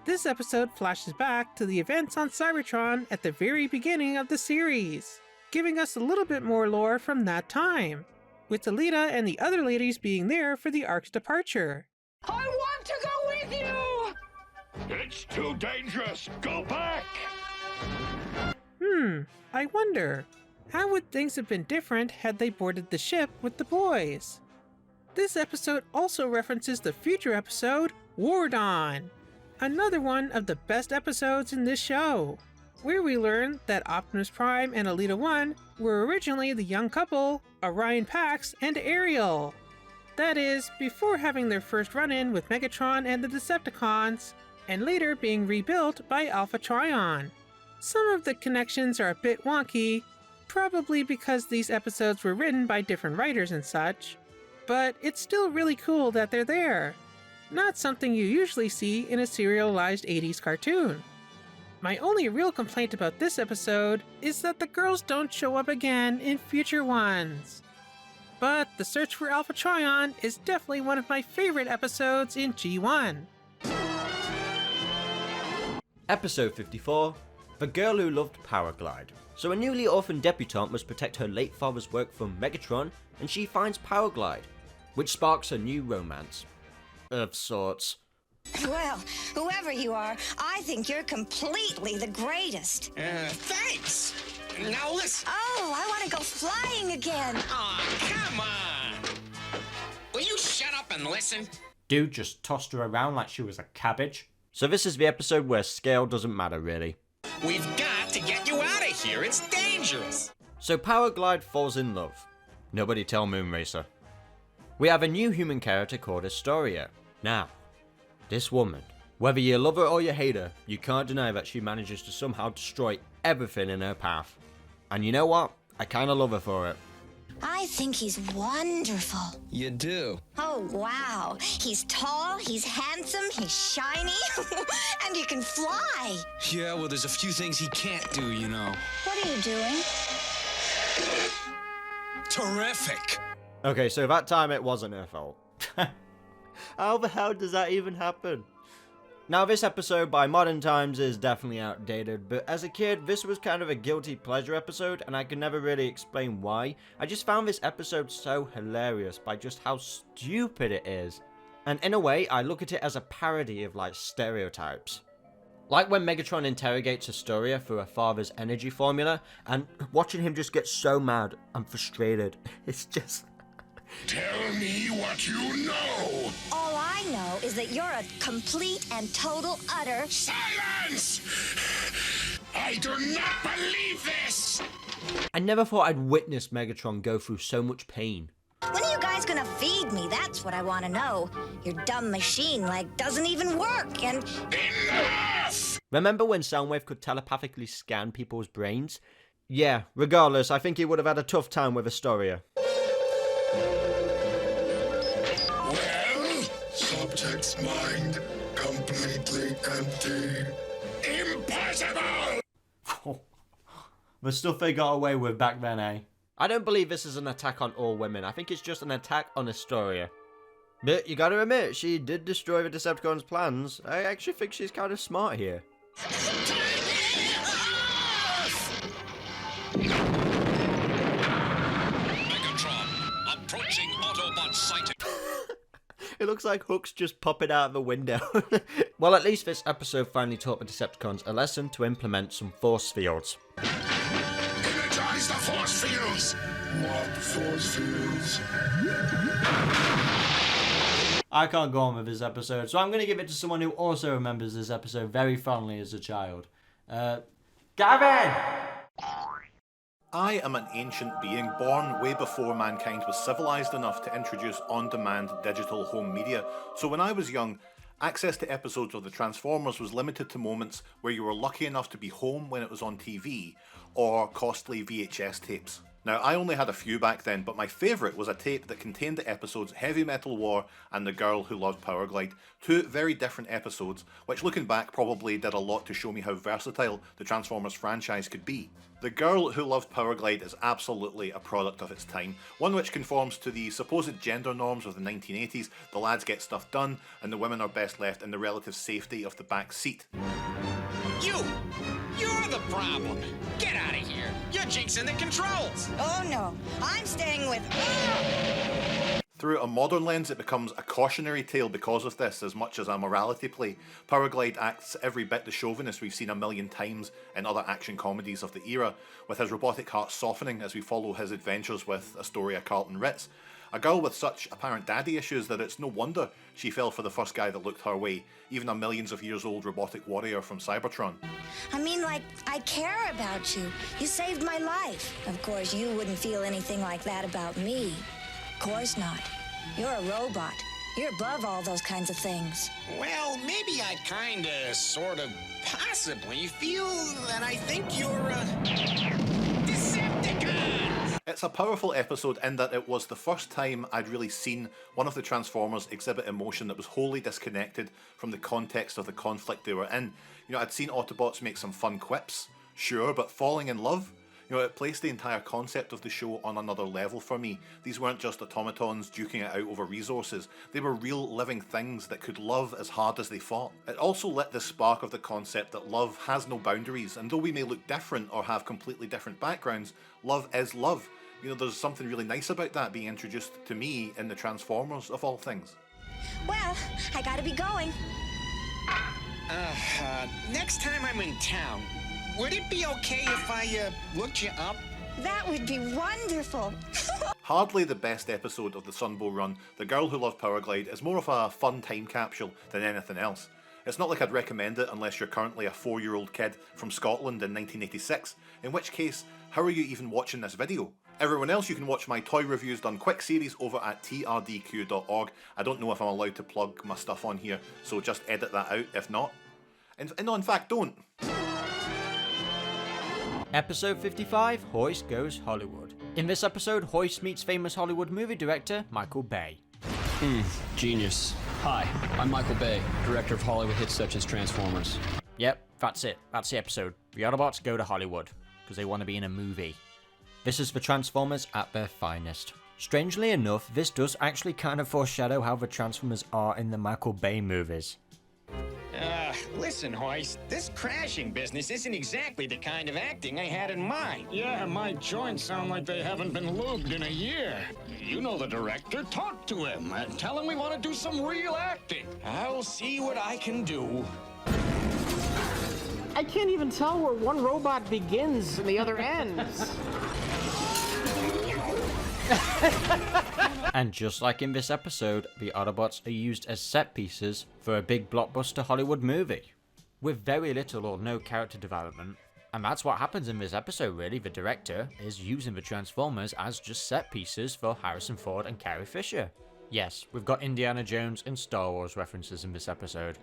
This episode flashes back to the events on Cybertron at the very beginning of the series, giving us a little bit more lore from that time, with Alita and the other ladies being there for the Ark's departure. I want to go with you! It's too dangerous! Go back! I wonder, how would things have been different had they boarded the ship with the boys? This episode also references the future episode, War Dawn, another one of the best episodes in this show, where we learn that Optimus Prime and Alita 1 were originally the young couple, Orion Pax and Ariel. That is, before having their first run-in with Megatron and the Decepticons, and later being rebuilt by Alpha Trion. Some of the connections are a bit wonky, probably because these episodes were written by different writers and such, but it's still really cool that they're there. Not something you usually see in a serialized 80s cartoon. My only real complaint about this episode is that the girls don't show up again in future ones. But the search for Alpha Trion is definitely one of my favorite episodes in G1. Episode 54, The Girl Who Loved Powerglide. So a newly orphaned debutante must protect her late father's work from Megatron, and she finds Powerglide, which sparks a new romance. Of sorts. Well, whoever you are, I think you're completely the greatest. Thanks. Now listen. Oh, I want to go flying again. Aw, come on. Will you shut up and listen? Dude just tossed her around like she was a cabbage. So this is the episode where scale doesn't matter really. We've got to get you out of here. It's dangerous. So Powerglide falls in love. Nobody tell Moonracer. We have a new human character called Astoria. Now, this woman, whether you love her or you hate her, you can't deny that she manages to somehow destroy everything in her path. And you know what? I kinda love her for it. I think he's wonderful. You do? Oh, wow. He's tall, he's handsome, he's shiny, and he can fly. Yeah, well, there's a few things he can't do, you know. What are you doing? Terrific. Okay, so that time it wasn't her fault. How the hell does that even happen? Now this episode by modern times is definitely outdated, but as a kid this was kind of a guilty pleasure episode and I could never really explain why. I just found this episode so hilarious by just how stupid it is. And in a way I look at it as a parody of like stereotypes. Like when Megatron interrogates Astoria for her father's energy formula and watching him just get so mad and frustrated. It's just... Tell me what you know! All I know is that you're a complete and total utter... Silence! I do not believe this! I never thought I'd witness Megatron go through so much pain. When are you guys gonna feed me? That's what I want to know. Your dumb machine, like, doesn't even work, and... Enough! Remember when Soundwave could telepathically scan people's brains? Yeah, regardless, I think he would have had a tough time with Astoria. Well, subject's mind completely empty. Impossible! The stuff they got away with back then, eh? I don't believe this is an attack on all women. I think it's just an attack on Astoria. But you gotta admit, she did destroy the Decepticons' plans. I actually think she's kind of smart here. Megatron, approaching Autobot sighting. It looks like Hook's just popping out of the window. Well, at least this episode finally taught the Decepticons a lesson to implement some force fields. Energize the force fields! What force fields? I can't go on with this episode, so I'm going to give it to someone who also remembers this episode very fondly as a child. Gavin! I am an ancient being born way before mankind was civilized enough to introduce on-demand digital home media. So when I was young, access to episodes of the Transformers was limited to moments where you were lucky enough to be home when it was on TV, or costly VHS tapes. Now, I only had a few back then, but my favourite was a tape that contained the episodes Heavy Metal War and The Girl Who Loved Powerglide, two very different episodes, which looking back probably did a lot to show me how versatile the Transformers franchise could be. The Girl Who Loved Powerglide is absolutely a product of its time, one which conforms to the supposed gender norms of the 1980s. The lads get stuff done, and the women are best left in the relative safety of the back seat. You're the problem. Get out of here. You're jinxing the controls. Oh no, I'm staying with. Through a modern lens, it becomes a cautionary tale because of this, as much as a morality play. Powerglide acts every bit the chauvinist we've seen a million times in other action comedies of the era, with his robotic heart softening as we follow his adventures with Astoria Carlton Ritz. A girl with such apparent daddy issues that it's no wonder she fell for the first guy that looked her way, even a millions of years old robotic warrior from Cybertron. I mean, like, I care about you. You saved my life. Of course, you wouldn't feel anything like that about me. Of course not. You're a robot. You're above all those kinds of things. Well, maybe I kinda, sorta, possibly feel that I think you're a Decepticon! It's a powerful episode in that it was the first time I'd really seen one of the Transformers exhibit emotion that was wholly disconnected from the context of the conflict they were in. You know, I'd seen Autobots make some fun quips, sure, but falling in love? You know, it placed the entire concept of the show on another level for me. These weren't just automatons duking it out over resources. They were real living things that could love as hard as they fought. It also lit the spark of the concept that love has no boundaries, and though we may look different or have completely different backgrounds, love is love. You know, there's something really nice about that being introduced to me in the Transformers, of all things. Well, I gotta be going. Next time I'm in town, would it be okay if I, looked you up? That would be wonderful. Hardly the best episode of the Sunbow run, The Girl Who Loved Powerglide is more of a fun time capsule than anything else. It's not like I'd recommend it unless you're currently a 4-year-old kid from Scotland in 1986, in which case, how are you even watching this video? Everyone else, you can watch my toy reviews done quick series over at trdq.org. I don't know if I'm allowed to plug my stuff on here, so just edit that out if not. And no, in fact, don't. Episode 55, Hoist Goes Hollywood. In this episode, Hoist meets famous Hollywood movie director Michael Bay. Genius. Hi, I'm Michael Bay, director of Hollywood hits such as Transformers. Yep, that's it. That's the episode. The Autobots go to Hollywood, because they want to be in a movie. This is the Transformers at their finest. Strangely enough, this does actually kind of foreshadow how the Transformers are in the Michael Bay movies. Listen, Hoist, this crashing business isn't exactly the kind of acting I had in mind. Yeah, my joints sound like they haven't been lubed in a year. You know the director. Talk to him and tell him we want to do some real acting. I'll see what I can do. I can't even tell where one robot begins and the other ends. And just like in this episode, the Autobots are used as set pieces for a big blockbuster Hollywood movie, with very little or no character development. And that's what happens in this episode really. The director is using the Transformers as just set pieces for Harrison Ford and Carrie Fisher. Yes, we've got Indiana Jones and Star Wars references in this episode.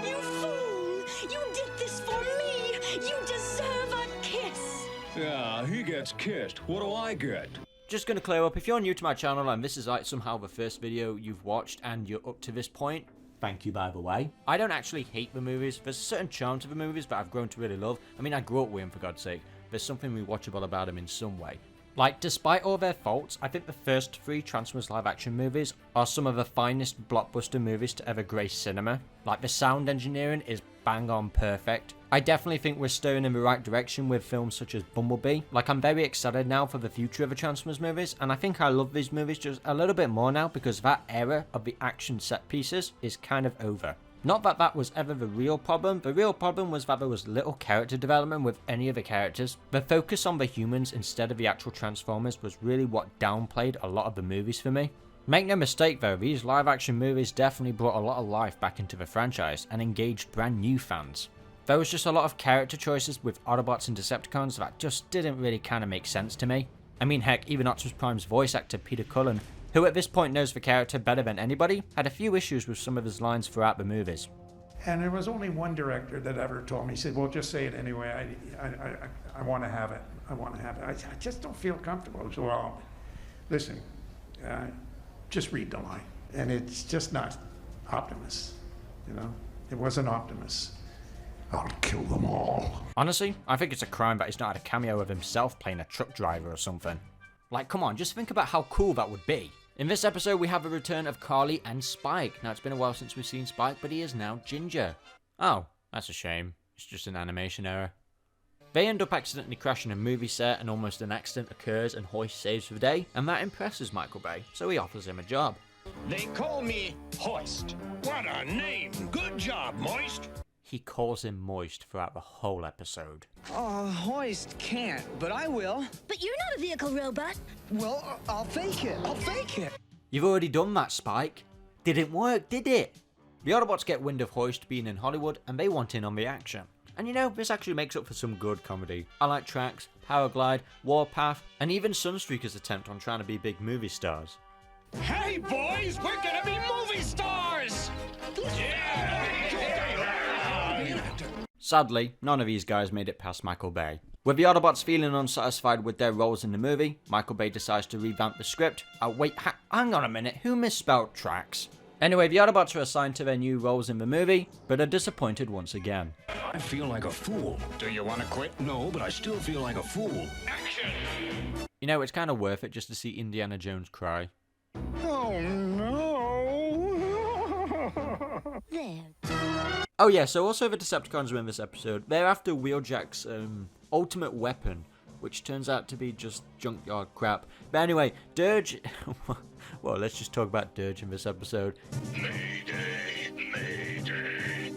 You fool! You did this for me! You deserve a kiss! Yeah, he gets kissed. What do I get? Just gonna clear up, if you're new to my channel and this is like somehow the first video you've watched and you're up to this point, thank you by the way. I don't actually hate the movies. There's a certain charm to the movies that I've grown to really love. I mean, I grew up with them, for God's sake. There's something rewatchable about them in some way. Like, despite all their faults, I think the first 3 Transformers live action movies are some of the finest blockbuster movies to ever grace cinema. Like, the sound engineering is bang on perfect. I definitely think we're steering in the right direction with films such as Bumblebee. Like, I'm very excited now for the future of the Transformers movies, and I think I love these movies just a little bit more now because that era of the action set pieces is kind of over. Not that that was ever the real problem. The real problem was that there was little character development with any of the characters. The focus on the humans instead of the actual Transformers was really what downplayed a lot of the movies for me. Make no mistake though, these live action movies definitely brought a lot of life back into the franchise and engaged brand new fans. There was just a lot of character choices with Autobots and Decepticons that just didn't really kind of make sense to me. I mean, heck, even Optimus Prime's voice actor Peter Cullen, who at this point knows the character better than anybody, had a few issues with some of his lines throughout the movies. And there was only one director that ever told me, he said, well, just say it anyway. I want to have it. I want to have it. I just don't feel comfortable. So, well, listen, just read the line. And it's just not Optimus, you know? It wasn't Optimus. I'll kill them all. Honestly, I think it's a crime that he's not had a cameo of himself playing a truck driver or something. Like, come on, just think about how cool that would be. In this episode, we have a return of Carly and Spike. Now, it's been a while since we've seen Spike, but he is now Ginger. Oh, that's a shame. It's just an animation error. They end up accidentally crashing a movie set, and almost an accident occurs, and Hoist saves the day, and that impresses Michael Bay, so he offers him a job. They call me Hoist. What a name! Good job, Moist. He calls him Moist throughout the whole episode. Oh, Hoist can't, but I will. But you're not a vehicle robot. Well, I'll fake it. I'll fake it. You've already done that, Spike. Didn't work, did it? The Autobots get wind of Hoist being in Hollywood, and they want in on the action. And you know, this actually makes up for some good comedy. I like Trax, Powerglide, Warpath, and even Sunstreaker's attempt on trying to be big movie stars. Hey, boys, we're gonna be movie stars! Sadly, none of these guys made it past Michael Bay. With the Autobots feeling unsatisfied with their roles in the movie, Michael Bay decides to revamp the script. Wait, hang on a minute, who misspelled Trax? Anyway, the Autobots are assigned to their new roles in the movie, but are disappointed once again. I feel like a fool. Do you want to quit? No, but I still feel like a fool. Action! You know, it's kind of worth it just to see Indiana Jones cry. Oh no! There. Oh yeah, so also the Decepticons are in this episode. They're after Wheeljack's ultimate weapon, which turns out to be just junkyard crap. But anyway, Dirge... well, let's just talk about Dirge in this episode. Mayday, mayday.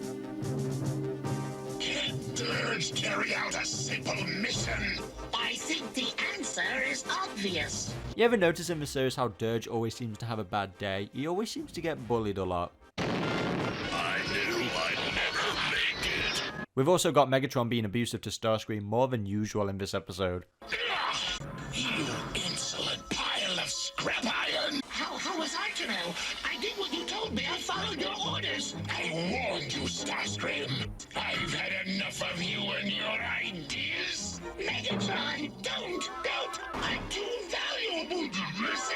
Can Dirge carry out a simple mission? I think the answer is obvious. You ever notice in the series how Dirge always seems to have a bad day? He always seems to get bullied a lot. I knew I'd never make it. We've also got Megatron being abusive to Starscream more than usual in this episode. You insolent pile of scrap iron! How was I to know? I did what you told me. I followed your orders. I warned you, Starscream. I've had enough of you and your ideas. Megatron, don't! I'm too valuable to this.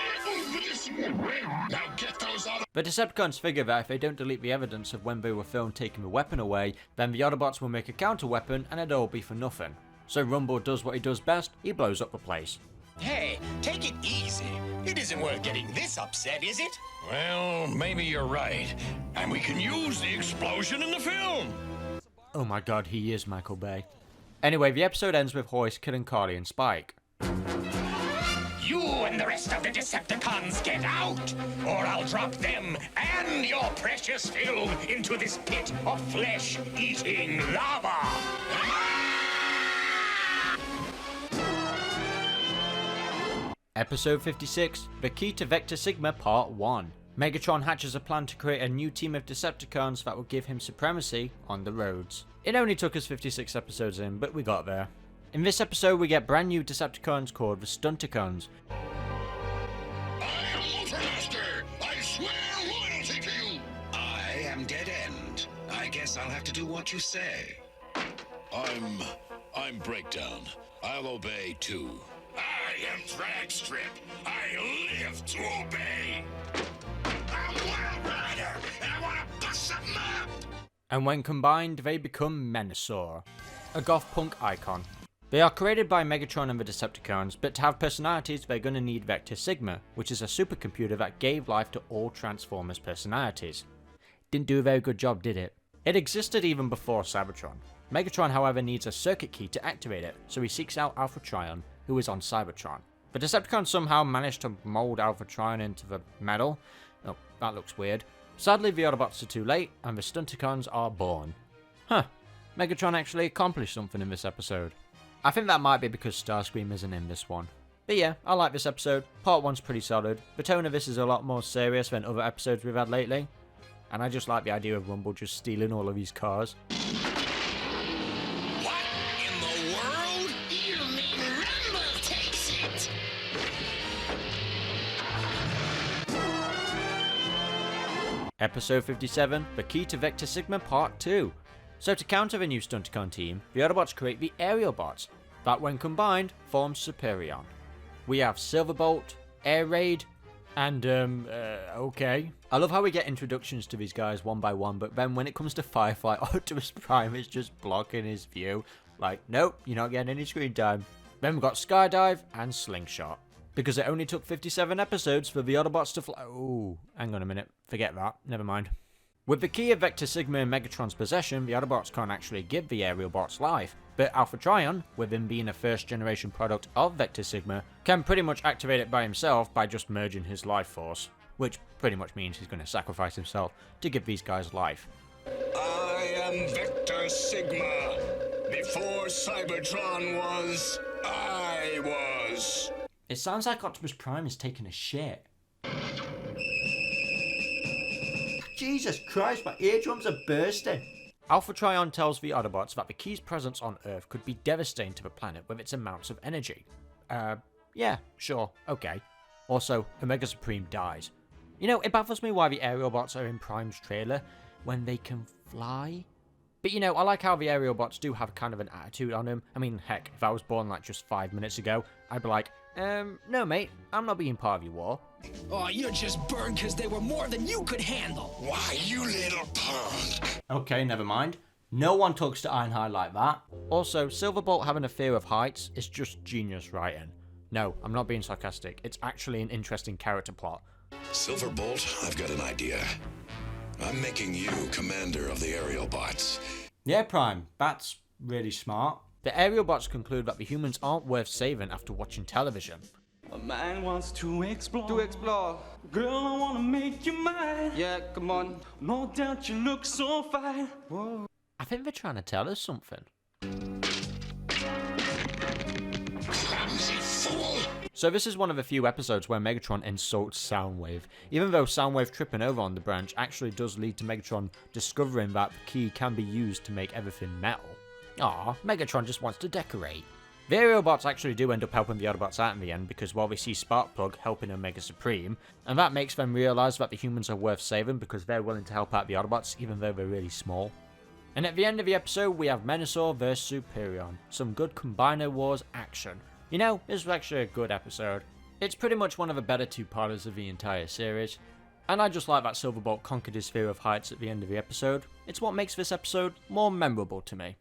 Now get those out of... The Decepticons figure that if they don't delete the evidence of when they were filmed taking the weapon away, then the Autobots will make a counter weapon and it'll all be for nothing. So Rumble does what he does best, he blows up the place. Hey, take it easy. It isn't worth getting this upset, is it? Well, maybe you're right. And we can use the explosion in the film. Oh my god, he is Michael Bay. Anyway, the episode ends with Hoist killing Carly and Spike. You and the rest of the Decepticons get out, or I'll drop them and your precious film into this pit of flesh-eating lava. Episode 56, The Key to Vector Sigma Part 1. Megatron hatches a plan to create a new team of Decepticons that will give him supremacy on the roads. It only took us 56 episodes in, but we got there. In this episode, we get brand new Decepticons called the Stunticons. I am Master! I swear loyalty to you! I am Dead End. I guess I'll have to do what you say. I'm Breakdown. I'll obey too. I am Dragstrip. I live to obey. I'm Wild Rider, and I want to bust something up. And when combined, they become Menasor, a goth punk icon. They are created by Megatron and the Decepticons, but to have personalities, they're gonna need Vector Sigma, which is a supercomputer that gave life to all Transformers' personalities. Didn't do a very good job, did it? It existed even before Cybertron. Megatron, however, needs a circuit key to activate it, so he seeks out Alpha Trion, who is on Cybertron. The Decepticons somehow managed to mold Alpha Trion into the metal. Oh, that looks weird. Sadly, the Autobots are too late, and the Stunticons are born. Huh, Megatron actually accomplished something in this episode. I think that might be because Starscream isn't in this one. But yeah, I like this episode. Part 1's pretty solid. The tone of this is a lot more serious than other episodes we've had lately. And I just like the idea of Rumble just stealing all of these cars. What in the world? You mean Rumble takes it? Episode 57, The Key to Vector Sigma Part 2. So to counter the new Stunticon team, the Autobots create the Aerial Bots, that when combined forms Superion. We have Silverbolt, Air Raid, and okay. I love how we get introductions to these guys one by one, but then when it comes to Firefly, Optimus Prime is just blocking his view. Like, nope, you're not getting any screen time. Then we've got Skydive and Slingshot. Because it only took 57 episodes for the Autobots to fly. Oh, hang on a minute. Forget that. Never mind. With the key of Vector Sigma in Megatron's possession, the Autobots can't actually give the aerial bots life. But Alpha Trion, with him being a first generation product of Vector Sigma, can pretty much activate it by himself by just merging his life force. Which pretty much means he's going to sacrifice himself to give these guys life. I am Vector Sigma. Before Cybertron was, I was. It sounds like Optimus Prime is taking a shit. Jesus Christ, my eardrums are bursting. Alpha Trion tells the Autobots that the key's presence on Earth could be devastating to the planet with its amounts of energy. Yeah, sure, okay. Also, Omega Supreme dies. You know, it baffles me why the aerial bots are in Prime's trailer when they can fly. But you know, I like how the aerial bots do have kind of an attitude on them. I mean, heck, if I was born like just 5 minutes ago, I'd be like, no mate, I'm not being part of your war. Oh, you're just burned because they were more than you could handle. Why, you little punk. Okay, never mind. No one talks to Ironhide like that. Also, Silverbolt having a fear of heights is just genius writing. No, I'm not being sarcastic. It's actually an interesting character plot. Silverbolt, I've got an idea. I'm making you commander of the aerial bots. Yeah, Prime, that's really smart. The aerial bots conclude that the humans aren't worth saving after watching television. A man wants to explore. Girl, I wanna make you mine. Yeah, come on. No doubt you look so fine. Whoa. I think they're trying to tell us something. So this is one of the few episodes where Megatron insults Soundwave, even though Soundwave tripping over on the branch actually does lead to Megatron discovering that the key can be used to make everything metal. Aw, Megatron just wants to decorate. The aerial bots actually do end up helping the Autobots out in the end because while they see Sparkplug helping Omega Supreme, and that makes them realise that the humans are worth saving because they're willing to help out the Autobots even though they're really small. And at the end of the episode we have Menasor vs Superion, some good Combiner Wars action. You know, this was actually a good episode. It's pretty much one of the better two-parters of the entire series. And I just like that Silverbolt conquered his fear of heights at the end of the episode. It's what makes this episode more memorable to me.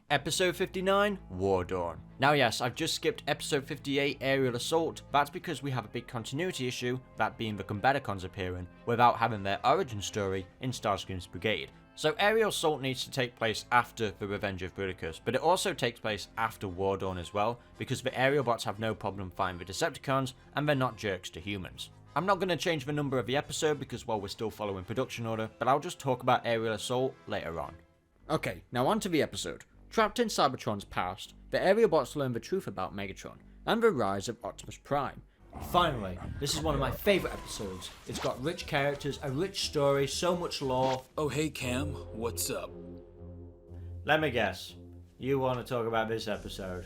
Episode 59, War Dawn. Now yes, I've just skipped episode 58, Aerial Assault. That's because we have a big continuity issue, that being the Combaticons appearing, without having their origin story in Starscream's Brigade. So Aerial Assault needs to take place after the Revenge of Bruticis, but it also takes place after War Dawn as well, because the aerial bots have no problem fighting the Decepticons, and they're not jerks to humans. I'm not going to change the number of the episode because, well, we're still following production order, but I'll just talk about Aerial Assault later on. Okay, now on to the episode. Trapped in Cybertron's past, the aerial bots learn the truth about Megatron, and the rise of Optimus Prime. Finally, this is one of my favourite episodes. It's got rich characters, a rich story, so much lore. Oh hey Cam, what's up? Let me guess, you want to talk about this episode?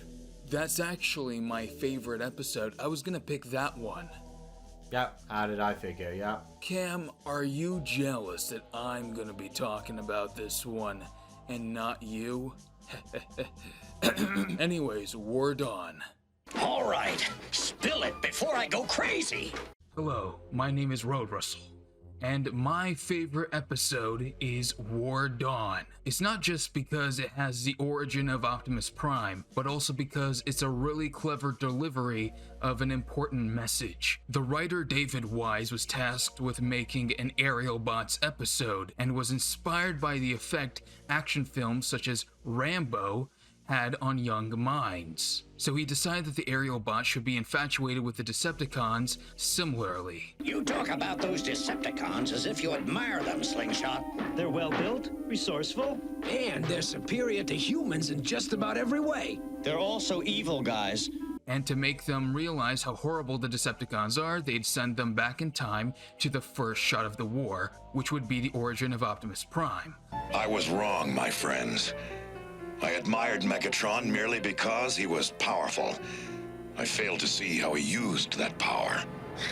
That's actually my favorite episode. I was gonna pick that one. Yep, how did I figure, yeah. Cam, are you jealous that I'm gonna be talking about this one, and not you? Anyways, War Dawn. All right, spill it before I go crazy. Hello, my name is Road Russell, and my favorite episode is War Dawn. It's not just because it has the origin of Optimus Prime, but also because it's a really clever delivery of an important message. The writer David Wise was tasked with making an Aerial Bots episode, and was inspired by the effect action films such as Rambo had on young minds. So he decided that the aerial bots should be infatuated with the Decepticons similarly. You talk about those Decepticons as if you admire them, Slingshot. They're well built, resourceful, and they're superior to humans in just about every way. They're also evil, guys. And to make them realize how horrible the Decepticons are, they'd send them back in time to the first shot of the war, which would be the origin of Optimus Prime. I was wrong, my friends. I admired Megatron merely because he was powerful. I failed to see how he used that power.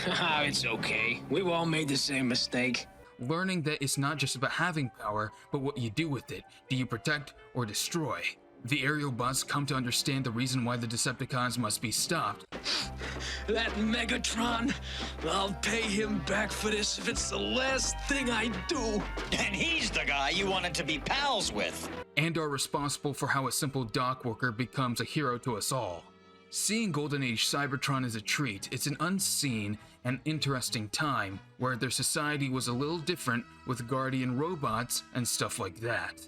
It's okay. We've all made the same mistake. Learning that it's not just about having power, but what you do with it. Do you protect or destroy? The aerial bots come to understand the reason why the Decepticons must be stopped. That Megatron, I'll pay him back for this if it's the last thing I do. And he's the guy you wanted to be pals with. And are responsible for how a simple dock worker becomes a hero to us all. Seeing Golden Age Cybertron is a treat. It's an unseen and interesting time where their society was a little different with guardian robots and stuff like that.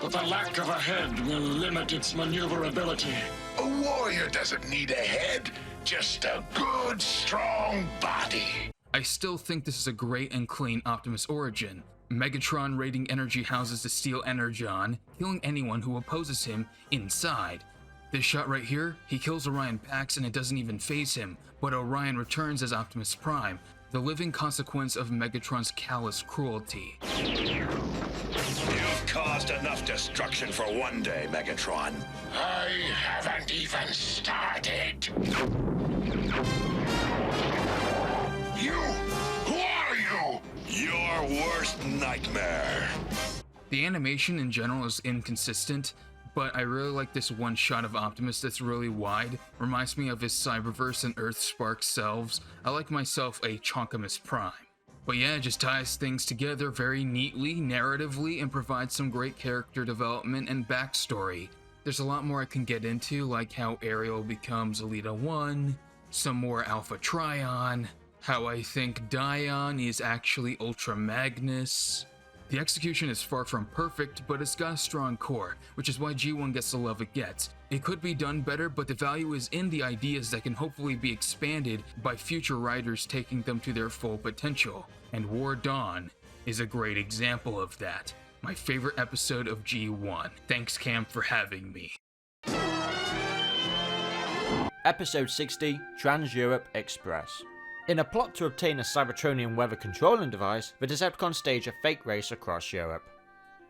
But the lack of a head will limit its maneuverability. A warrior doesn't need a head, just a good, strong body. I still think this is a great and clean Optimus origin. Megatron raiding energy houses to steal Energon, killing anyone who opposes him inside. This shot right here, he kills Orion Pax and it doesn't even faze him, but Orion returns as Optimus Prime, the living consequence of Megatron's callous cruelty. You've caused enough destruction for one day, Megatron. I haven't even started. You! Who are you? Your worst nightmare. The animation in general is inconsistent, but I really like this one shot of Optimus that's really wide. Reminds me of his Cyberverse and Earthspark selves. I like myself a Chonkamus Prime. But yeah, it just ties things together very neatly, narratively, and provides some great character development and backstory. There's a lot more I can get into, like how Ariel becomes Elita 1, some more Alpha Trion, how I think Dion is actually Ultra Magnus. The execution is far from perfect, but it's got a strong core, which is why G1 gets the love it gets. It could be done better, but the value is in the ideas that can hopefully be expanded by future writers taking them to their full potential. And War Dawn is a great example of that. My favorite episode of G1. Thanks, Cam, for having me. Episode 60, Trans-Europe Express. In a plot to obtain a Cybertronian weather controlling device, the Decepticons stage a fake race across Europe.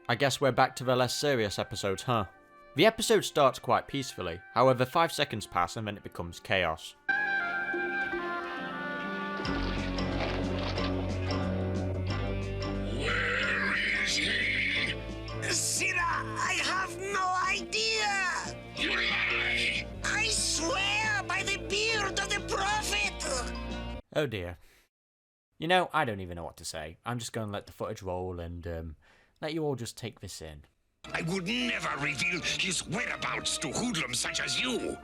I guess we're back to the less serious episodes, huh? The episode starts quite peacefully, however 5 seconds pass and then it becomes chaos. Where is he? Sira, I have no idea! You lie! I swear by the beard of the prophet! Oh dear. You know, I don't even know what to say. I'm just going to let the footage roll and let you all just take this in. I would never reveal his whereabouts to hoodlums such as you.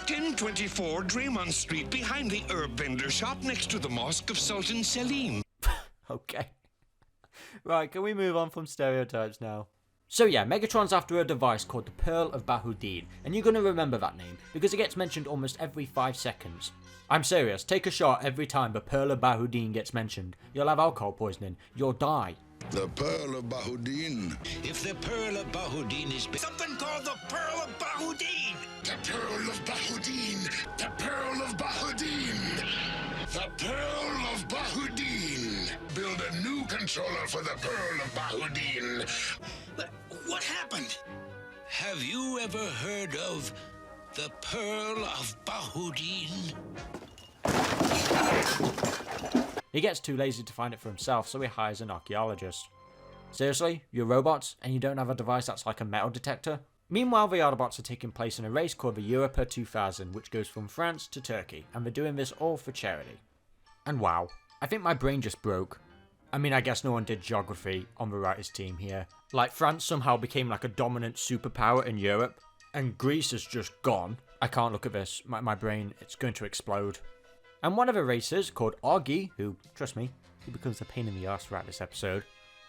1024 Draymond Street, behind the herb vendor shop next to the Mosque of Sultan Selim. Okay. Right, can we move on from stereotypes now? So yeah, Megatron's after a device called the Pearl of Bahudin, and you're going to remember that name, because it gets mentioned almost every 5 seconds. I'm serious, take a shot every time the Pearl of Bahudin gets mentioned. You'll have alcohol poisoning, you'll die. The Pearl of Bahudin. If the Pearl of Bahudin is Something called the Pearl of Bahudin! The Pearl of Bahudin. The Pearl of Bahudin. The Pearl of Bahudin. Build a new controller for the Pearl of Bahudin. What happened? Have you ever heard of the Pearl of Bahudin? He gets too lazy to find it for himself, so he hires an archaeologist. Seriously? You're robots, and you don't have a device that's like a metal detector? Meanwhile, the Autobots are taking place in a race called the Europa 2000, which goes from France to Turkey, and they're doing this all for charity. And wow, I think my brain just broke. I mean, I guess no one did geography on the writers' team here. Like, France somehow became like a dominant superpower in Europe, and Greece is just gone. I can't look at this. My brain, it's going to explode. And one of the racers, called Augie, who, trust me, he becomes a pain in the arse throughout this episode.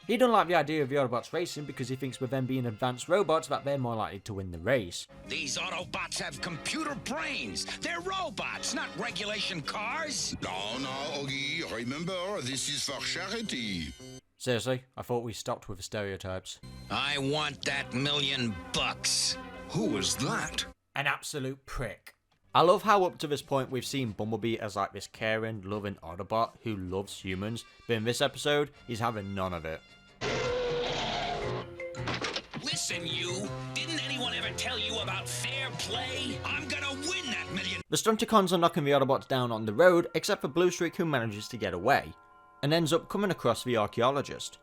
He don't like the idea of the Autobots racing because he thinks with them being advanced robots that they're more likely to win the race. These Autobots have computer brains. They're robots, not regulation cars. No, Augie, remember, this is for charity. Seriously, I thought we stopped with the stereotypes. I want that $1,000,000. Who was that? An absolute prick. I love how up to this point we've seen Bumblebee as like this caring, loving Autobot who loves humans, but in this episode, he's having none of it. Listen, you. Didn't anyone anyone ever tell you about fair play? I'm gonna win that million. The Stunticons are knocking the Autobots down on the road, except for Bluestreak, who manages to get away, and ends up coming across the archaeologist.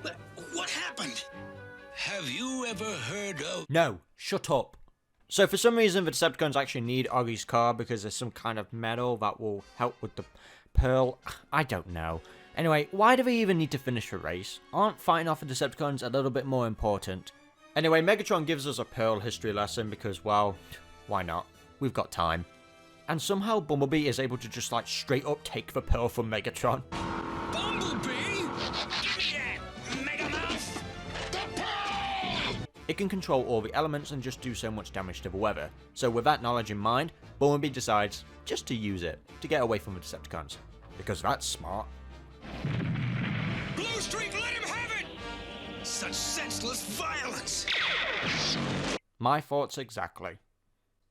But what happened? Have you ever heard of... No, shut up. So for some reason the Decepticons actually need Augie's car because there's some kind of metal that will help with the pearl. I don't know. Anyway, why do they even need to finish the race? Aren't fighting off the Decepticons a little bit more important? Anyway, Megatron gives us a pearl history lesson because, well, why not? We've got time. And somehow Bumblebee is able to just like straight up take the pearl from Megatron. Bumblebee? Give me that, Megamouth! The pearl! It can control all the elements and just do so much damage to the weather. So with that knowledge in mind, Bumblebee decides just to use it to get away from the Decepticons. Because that's smart. Bluestreak, let him have it! Such senseless violence! My thoughts exactly.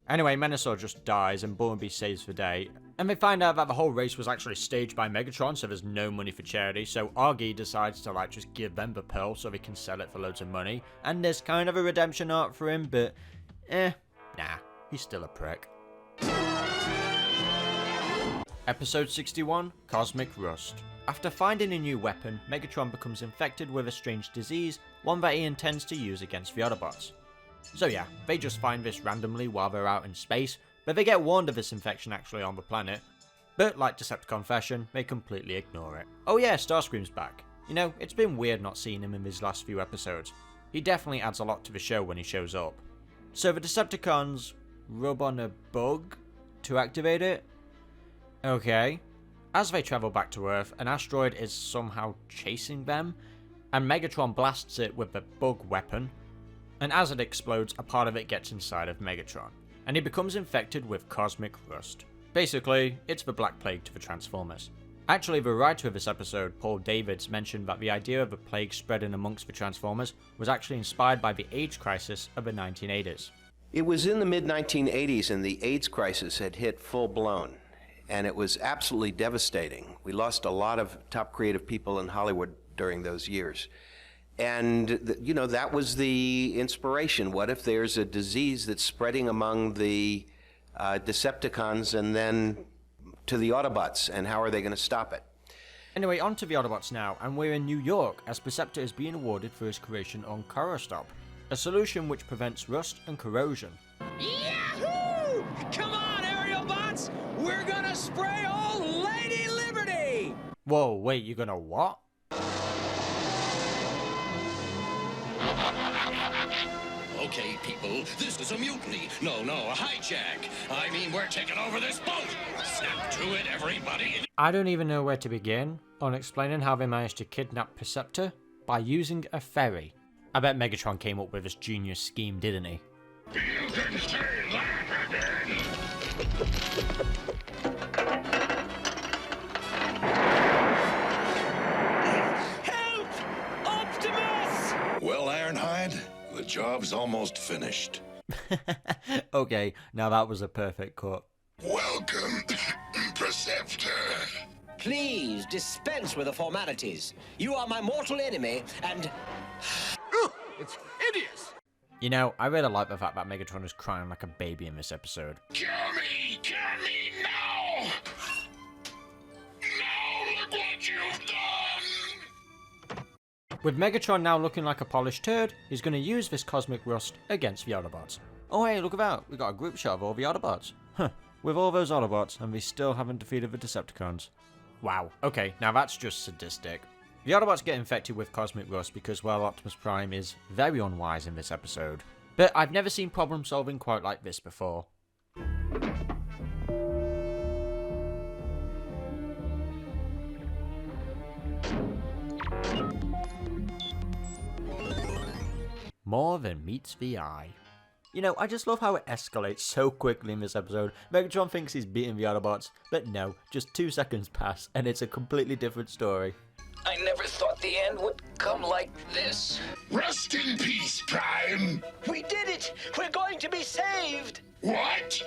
Anyway, Menasor just dies and Bumblebee saves the day. And they find out that the whole race was actually staged by Megatron, so there's no money for charity. So Augie decides to like just give them the pearl so they can sell it for loads of money. And there's kind of a redemption arc for him, but nah, he's still a prick. Episode 61, Cosmic Rust. After finding a new weapon, Megatron becomes infected with a strange disease, one that he intends to use against the Autobots. So yeah, they just find this randomly while they're out in space, but they get warned of this infection actually on the planet. But like Decepticon fashion, they completely ignore it. Oh yeah, Starscream's back. You know, it's been weird not seeing him in these last few episodes. He definitely adds a lot to the show when he shows up. So the Decepticons rub on a bug to activate it? Okay. As they travel back to Earth, an asteroid is somehow chasing them, and Megatron blasts it with the bug weapon, and as it explodes, a part of it gets inside of Megatron, and he becomes infected with Cosmic Rust. Basically, it's the Black Plague to the Transformers. Actually, the writer of this episode, Paul Davids, mentioned that the idea of the plague spreading amongst the Transformers was actually inspired by the AIDS crisis of the 1980s. It was in the mid-1980s and the AIDS crisis had hit full-blown. And it was absolutely devastating. We lost a lot of top creative people in Hollywood during those years. And, you know, that was the inspiration. What if there's a disease that's spreading among the Decepticons and then to the Autobots, and how are they going to stop it? Anyway, on to the Autobots now, and we're in New York as Perceptor is being awarded for his creation on Corostop, a solution which prevents rust and corrosion. Yahoo! Come on, aerial bots! We're gonna spray old Lady Liberty! Whoa, wait, you're gonna what? Okay, people, this is a mutiny. No, a hijack. I mean, we're taking over this boat. Snap to it, everybody. I don't even know where to begin on explaining how they managed to kidnap Perceptor by using a ferry. I bet Megatron came up with this genius scheme, didn't he? You can say that again. Help! Optimus! Well, Ironhide, the job's almost finished. Okay, now that was a perfect cut. Welcome, Perceptor. Please dispense with the formalities. You are my mortal enemy, and... It's hideous! You know, I really like the fact that Megatron is crying like a baby in this episode. Kill me now! Now look what you've done! With Megatron now looking like a polished turd, he's going to use this Cosmic Rust against the Autobots. Oh hey, look at that, we got a group shot of all the Autobots. Huh, with all those Autobots, and we still haven't defeated the Decepticons. Wow, okay, now that's just sadistic. The Autobots get infected with Cosmic Rust because, well, Optimus Prime is very unwise in this episode. But I've never seen problem solving quite like this before. More than meets the eye. You know, I just love how it escalates so quickly in this episode. Megatron thinks he's beating the Autobots, but no, just 2 seconds pass and it's a completely different story. I never thought the end would come like this. Rest in peace, Prime. We did it! We're going to be saved! What?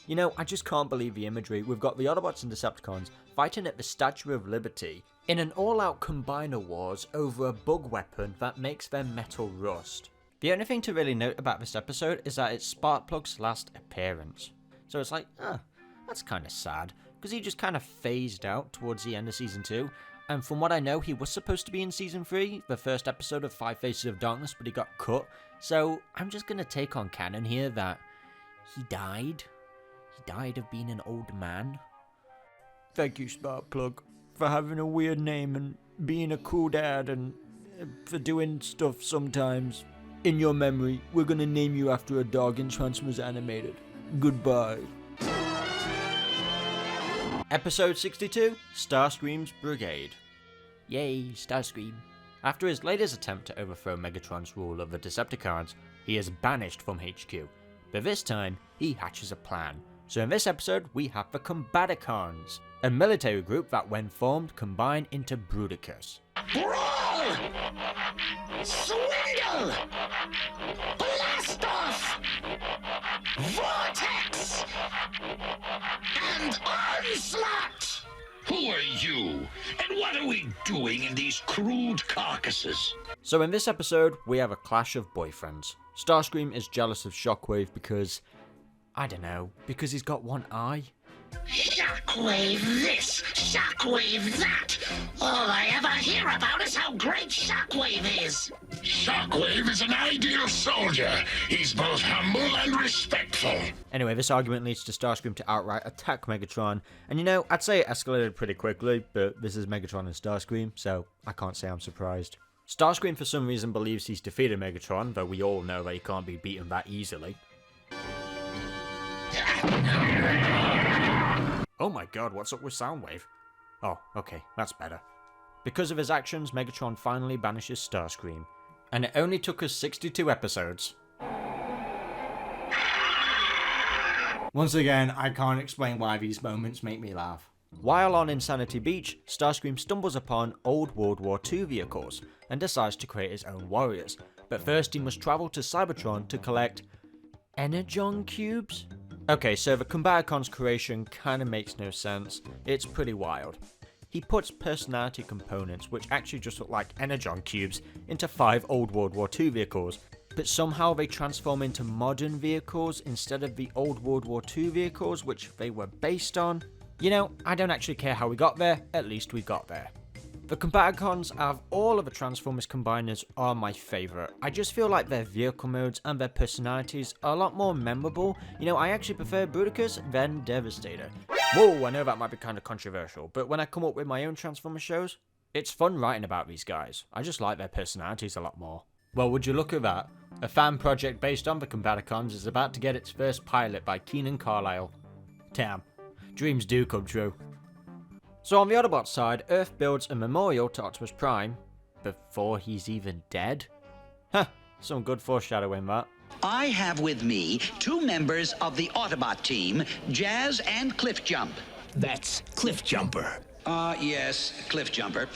You know, I just can't believe the imagery. We've got the Autobots and Decepticons fighting at the Statue of Liberty in an all-out combiner wars over a bug weapon that makes their metal rust. The only thing to really note about this episode is that it's Sparkplug's last appearance. So it's like, that's kind of sad, because he just kind of phased out towards the end of Season 2, and from what I know, he was supposed to be in Season 3, the first episode of 5 Faces of Darkness, but he got cut. So I'm just going to take on canon here that he died. He died of being an old man. Thank you, Sparkplug, for having a weird name and being a cool dad and for doing stuff sometimes. In your memory, we're going to name you after a dog in Transformers Animated. Goodbye. Episode 62, Starscream's Brigade. Yay, Starscream. After his latest attempt to overthrow Megatron's rule of the Decepticons, he is banished from HQ. But this time, he hatches a plan. So in this episode, we have the Combaticons, a military group that when formed combine into Bruticis. Brawl! Swindle! Blast off! Vortex! And onslaught! Who are you? And what are we doing in these crude carcasses? So in this episode, we have a clash of boyfriends. Starscream is jealous of Shockwave because, I don't know, because he's got one eye. Shockwave this, Shockwave that. All I ever hear about is how great Shockwave is. Shockwave is an ideal soldier. He's both humble and respectful. Anyway, this argument leads to Starscream to outright attack Megatron. And you know, I'd say it escalated pretty quickly, but this is Megatron and Starscream, so I can't say I'm surprised. Starscream for some reason believes he's defeated Megatron, though we all know that he can't be beaten that easily. Oh my god, what's up with Soundwave? Oh, okay, that's better. Because of his actions, Megatron finally banishes Starscream. And it only took us 62 episodes. Once again, I can't explain why these moments make me laugh. While on Insanity Beach, Starscream stumbles upon old World War II vehicles and decides to create his own warriors. But first he must travel to Cybertron to collect Energon cubes? Okay, so the Combaticons creation kinda makes no sense. It's pretty wild. He puts personality components, which actually just look like Energon cubes, into 5 old World War II vehicles, but somehow they transform into modern vehicles instead of the old World War II vehicles which they were based on. You know, I don't actually care how we got there, at least we got there. The Combaticons out of all of the Transformers combiners are my favourite. I just feel like their vehicle modes and their personalities are a lot more memorable. You know, I actually prefer Bruticis than Devastator. Whoa, I know that might be kind of controversial, but when I come up with my own Transformers shows, it's fun writing about these guys. I just like their personalities a lot more. Well, would you look at that? A fan project based on the Combaticons is about to get its first pilot by Keenan Carlisle. Damn, dreams do come true. So on the Autobot side, Earth builds a memorial to Optimus Prime before he's even dead? Huh, some good foreshadowing that. I have with me 2 members of the Autobot team, Jazz and Cliffjump. That's Cliffjumper. Yes, Cliffjumper.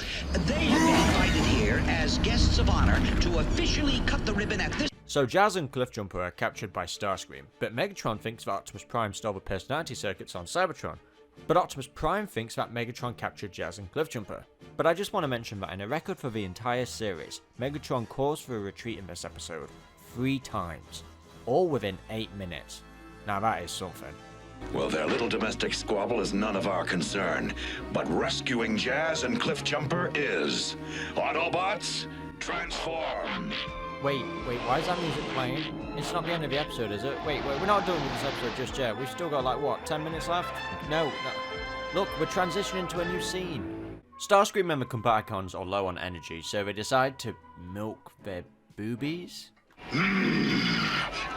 They have been invited here as guests of honor to officially cut the ribbon at this. So Jazz and Cliffjumper are captured by Starscream, but Megatron thinks that Optimus Prime stole the personality circuits on Cybertron. But Optimus Prime thinks that Megatron captured Jazz and Cliffjumper. But I just want to mention that in a record for the entire series, Megatron calls for a retreat in this episode 3 times, all within 8 minutes. Now that is something. Well, their little domestic squabble is none of our concern, but rescuing Jazz and Cliffjumper is. Autobots, transform! Wait, why is that music playing? It's not the end of the episode, is it? Wait, we're not done with this episode just yet. We've still got like, what, 10 minutes left? No. Look, we're transitioning to a new scene. Starscream and the Combaticons are low on energy, so they decide to milk their boobies?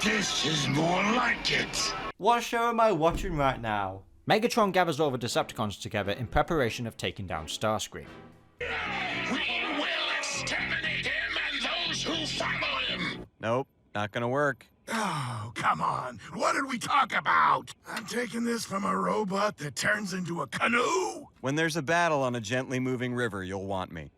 This is more like it. What show am I watching right now? Megatron gathers all the Decepticons together in preparation of taking down Starscream. We will exterminate him and those who follow him. Nope, not gonna work. Oh, come on. What did we talk about? I'm taking this from a robot that turns into a canoe? When there's a battle on a gently moving river, you'll want me.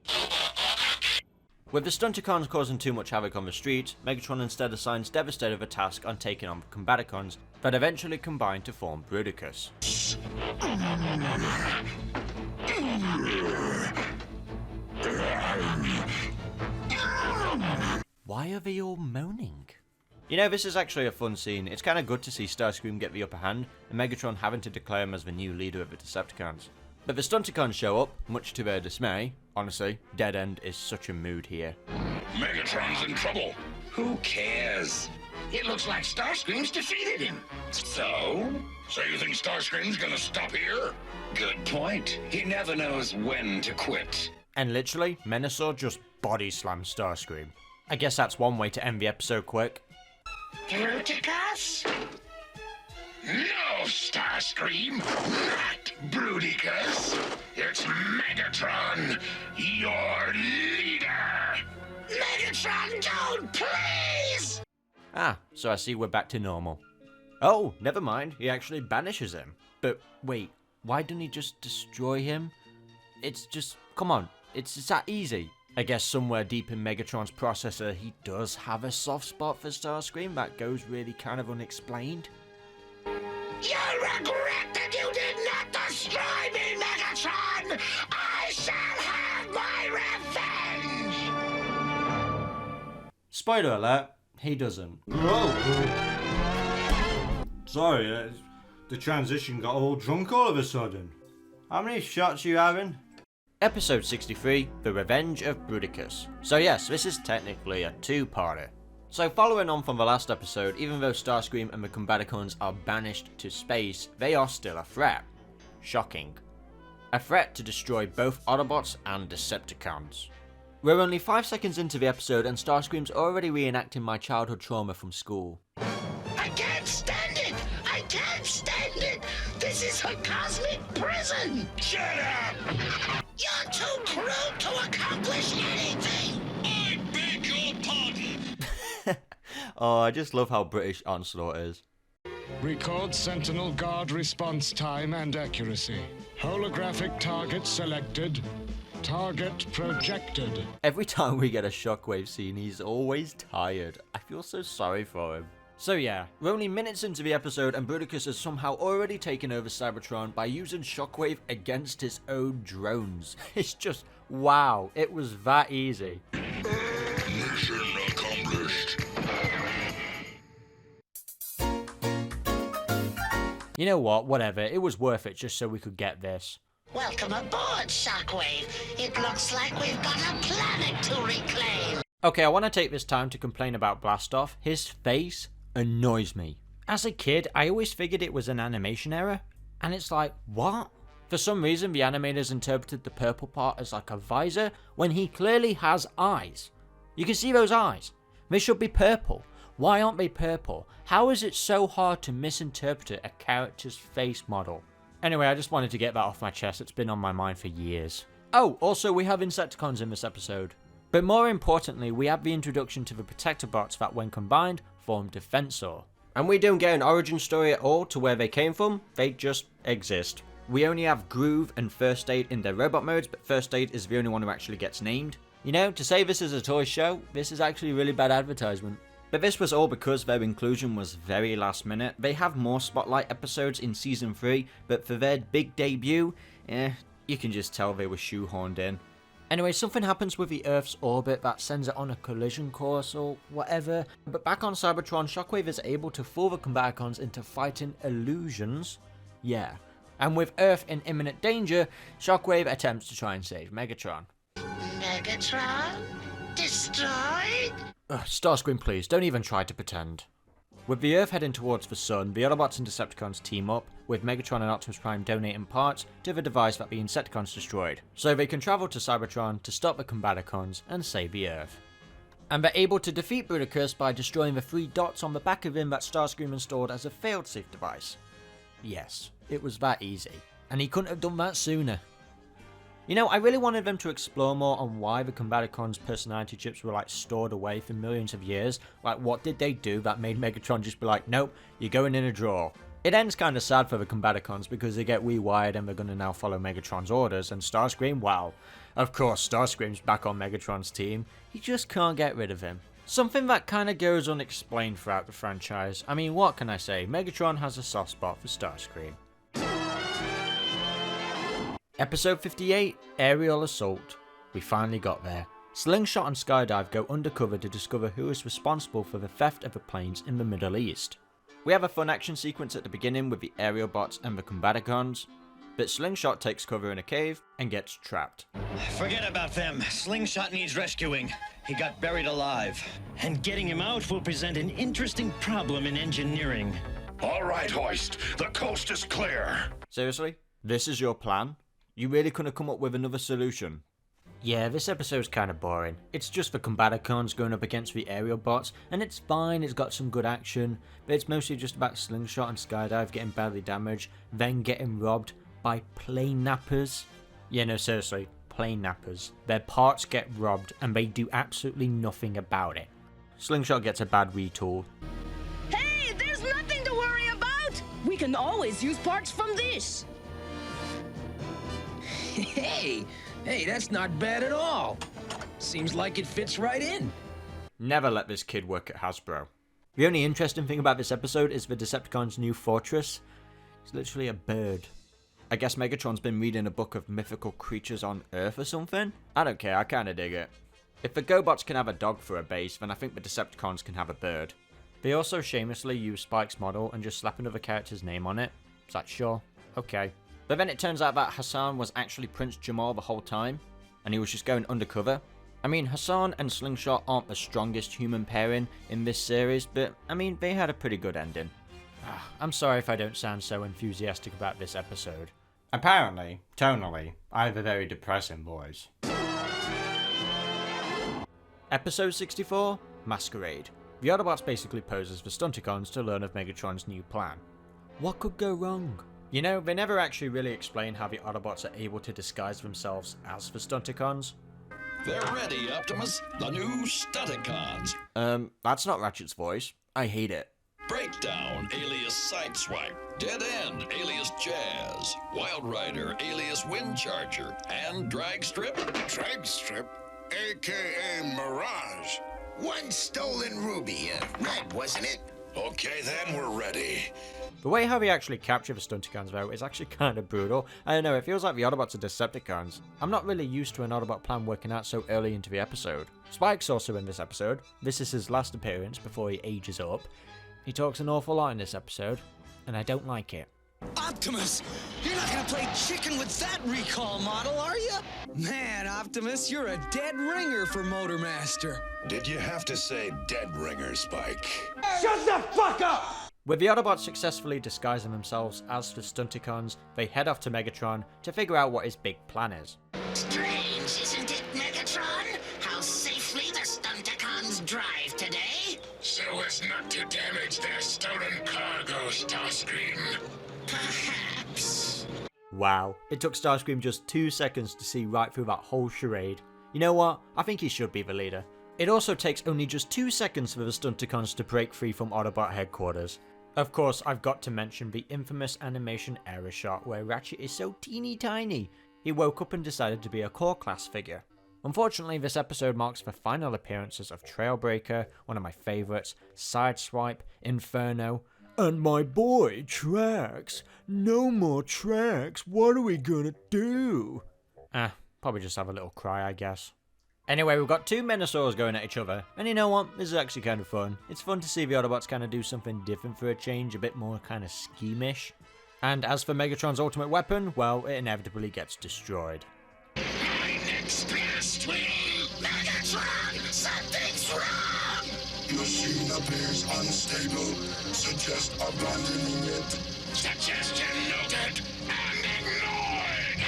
With the Stunticons causing too much havoc on the streets, Megatron instead assigns Devastator the task on taking on the Combaticons that eventually combine to form Bruticis. Why are they all moaning? You know, this is actually a fun scene. It's kind of good to see Starscream get the upper hand, and Megatron having to declare him as the new leader of the Decepticons. But the Stunticons show up, much to their dismay. Honestly, Dead End is such a mood here. Megatron's in trouble. Who cares? It looks like Starscream's defeated him. So? So you think Starscream's gonna stop here? Good point. He never knows when to quit. And literally, Menasor just body slams Starscream. I guess that's one way to end the episode quick. Bruticus? No, Starscream! Not Bruticus! It's Megatron, your leader! Megatron, don't, please! Ah, so I see we're back to normal. Oh, never mind, he actually banishes him. But wait, why didn't he just destroy him? It's just, come on, it's that easy. I guess somewhere deep in Megatron's processor, he does have a soft spot for Starscream that goes really kind of unexplained. You'll regret that you did not destroy me, Megatron! I shall have my revenge! Spoiler alert, he doesn't. Sorry, the transition got all drunk all of a sudden. How many shots are you having? Episode 63, The Revenge of Bruticis. So yes, this is technically a two-parter. So following on from the last episode, even though Starscream and the Combaticons are banished to space, they are still a threat. Shocking. A threat to destroy both Autobots and Decepticons. We're only 5 seconds into the episode and Starscream's already reenacting my childhood trauma from school. I can't stand it! I can't stand it! This is a cosmic prison! Shut up! You're too crude to accomplish anything! I beg your pardon! Oh, I just love how British Onslaught is. Record Sentinel Guard response time and accuracy. Holographic target selected. Target projected. Every time we get a Shockwave scene, he's always tired. I feel so sorry for him. So yeah, we're only minutes into the episode and Bruticus has somehow already taken over Cybertron by using Shockwave against his own drones. It's just, wow, it was that easy. Mission accomplished. You know what, whatever, it was worth it just so we could get this. Welcome aboard, Shockwave. It looks like we've got a planet to reclaim. Okay, I want to take this time to complain about Blastoff. His face annoys me. As a kid, I always figured it was an animation error, and it's like, what? For some reason, the animators interpreted the purple part as like a visor, when he clearly has eyes. You can see those eyes. They should be purple. Why aren't they purple? How is it so hard to misinterpret a character's face model? Anyway, I just wanted to get that off my chest. It's been on my mind for years. Oh, also we have Insecticons in this episode. But more importantly, we have the introduction to the Protector bots that when combined, form Defensor. And we don't get an origin story at all to where they came from, they just exist. We only have Groove and First Aid in their robot modes, but First Aid is the only one who actually gets named. You know, to say this is a toy show, this is actually really bad advertisement. But this was all because their inclusion was very last minute. They have more Spotlight episodes in Season 3, but for their big debut, you can just tell they were shoehorned in. Anyway, something happens with the Earth's orbit that sends it on a collision course or whatever. But back on Cybertron, Shockwave is able to fool the Combaticons into fighting illusions. Yeah. And with Earth in imminent danger, Shockwave attempts to try and save Megatron. Megatron? Destroyed? Starscream, please, don't even try to pretend. With the Earth heading towards the Sun, the Autobots and Decepticons team up, with Megatron and Optimus Prime donating parts to the device that the Insecticons destroyed, so they can travel to Cybertron to stop the Combaticons and save the Earth. And they're able to defeat Bruticus by destroying the 3 dots on the back of him that Starscream installed as a failsafe device. Yes, it was that easy, and he couldn't have done that sooner. You know, I really wanted them to explore more on why the Combaticons' personality chips were like stored away for millions of years. Like, what did they do that made Megatron just be like, nope, you're going in a drawer? It ends kind of sad for the Combaticons because they get rewired and they're going to now follow Megatron's orders, and Starscream, wow. Of course, Starscream's back on Megatron's team. He just can't get rid of him. Something that kind of goes unexplained throughout the franchise. I mean, what can I say? Megatron has a soft spot for Starscream. Episode 58, Aerial Assault. We finally got there. Slingshot and Skydive go undercover to discover who is responsible for the theft of the planes in the Middle East. We have a fun action sequence at the beginning with the Aerobots and the Combaticons, but Slingshot takes cover in a cave and gets trapped. Forget about them. Slingshot needs rescuing. He got buried alive. And getting him out will present an interesting problem in engineering. All right, Hoist. The coast is clear. Seriously? This is your plan? You really couldn't come up with another solution? Yeah, this episode's kind of boring. It's just the Combaticons going up against the Aerobots, and it's fine, it's got some good action, but it's mostly just about Slingshot and Skydive getting badly damaged, then getting robbed by plane nappers. Yeah, no, seriously, plane nappers. Their parts get robbed, and they do absolutely nothing about it. Slingshot gets a bad retool. Hey, there's nothing to worry about! We can always use parts from this! Hey, that's not bad at all. Seems like it fits right in. Never let this kid work at Hasbro. The only interesting thing about this episode is the Decepticons' new fortress. It's literally a bird. I guess Megatron's been reading a book of mythical creatures on Earth or something? I don't care, I kinda dig it. If the GoBots can have a dog for a base, then I think the Decepticons can have a bird. They also shamelessly use Spike's model and just slap another character's name on it. It's like, sure, okay. But then it turns out that Hassan was actually Prince Jamal the whole time, and he was just going undercover. I mean, Hassan and Slingshot aren't the strongest human pairing in this series, but I mean, they had a pretty good ending. I'm sorry if I don't sound so enthusiastic about this episode. Apparently, tonally, I have a very depressing voice. Episode 64, Masquerade. The Autobots basically pose as the Stunticons to learn of Megatron's new plan. What could go wrong? You know, they never actually really explain how the Autobots are able to disguise themselves as the Stunticons. They're ready, Optimus. The new Stunticons. That's not Ratchet's voice. I hate it. Breakdown, alias Sideswipe. Dead End, alias Jazz. Wild Rider, alias Windcharger. And Dragstrip. Dragstrip? A.K.A. Mirage. One stolen ruby. Red, wasn't it? Okay, then we're ready. The way how they actually capture the Stunticons, though, is actually kind of brutal. I don't know, it feels like the Autobots are Decepticons. I'm not really used to an Autobot plan working out so early into the episode. Spike's also in this episode. This is his last appearance before he ages up. He talks an awful lot in this episode, and I don't like it. Optimus, you're not gonna play chicken with that recall model, are you? Man, Optimus, you're a dead ringer for Motormaster. Did you have to say dead ringer, Spike? Shut the fuck up! With the Autobots successfully disguising themselves as the Stunticons, they head off to Megatron to figure out what his big plan is. Strange, isn't it, Megatron? How safely the Stunticons drive today? So as not to damage their stolen cargo, Starscream. Perhaps. Wow, it took Starscream just 2 seconds to see right through that whole charade. You know what? I think he should be the leader. It also takes only just 2 seconds for the Stunticons to break free from Autobot headquarters. Of course, I've got to mention the infamous animation error shot where Ratchet is so teeny tiny. He woke up and decided to be a core class figure. Unfortunately, this episode marks the final appearances of Trailbreaker, one of my favourites, Sideswipe, Inferno, and my boy, Trax. No more Trax, what are we gonna do? Probably just have a little cry, I guess. Anyway, we've got 2 Menosaurs going at each other, and you know what, this is actually kind of fun. It's fun to see the Autobots kind of do something different for a change, a bit more kind of schemish. And as for Megatron's ultimate weapon, well, it inevitably gets destroyed. My next blast will... Megatron, something's wrong! Machine appears unstable. Suggest abandoning it. Suggestion noted and ignored!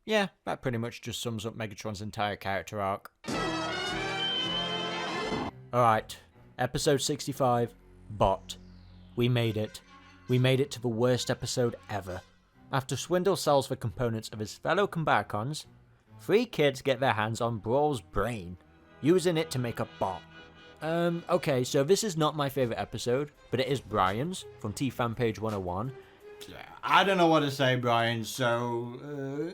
Yeah, that pretty much just sums up Megatron's entire character arc. Alright, episode 65, B.O.T. We made it. We made it to the worst episode ever. After Swindle sells the components of his fellow Combaticons, 3 kids get their hands on Brawl's brain, using it to make a bot. Okay, so this is not my favourite episode, but it is Brian's, from T-Fan Page 101. I don't know what to say, Brian, so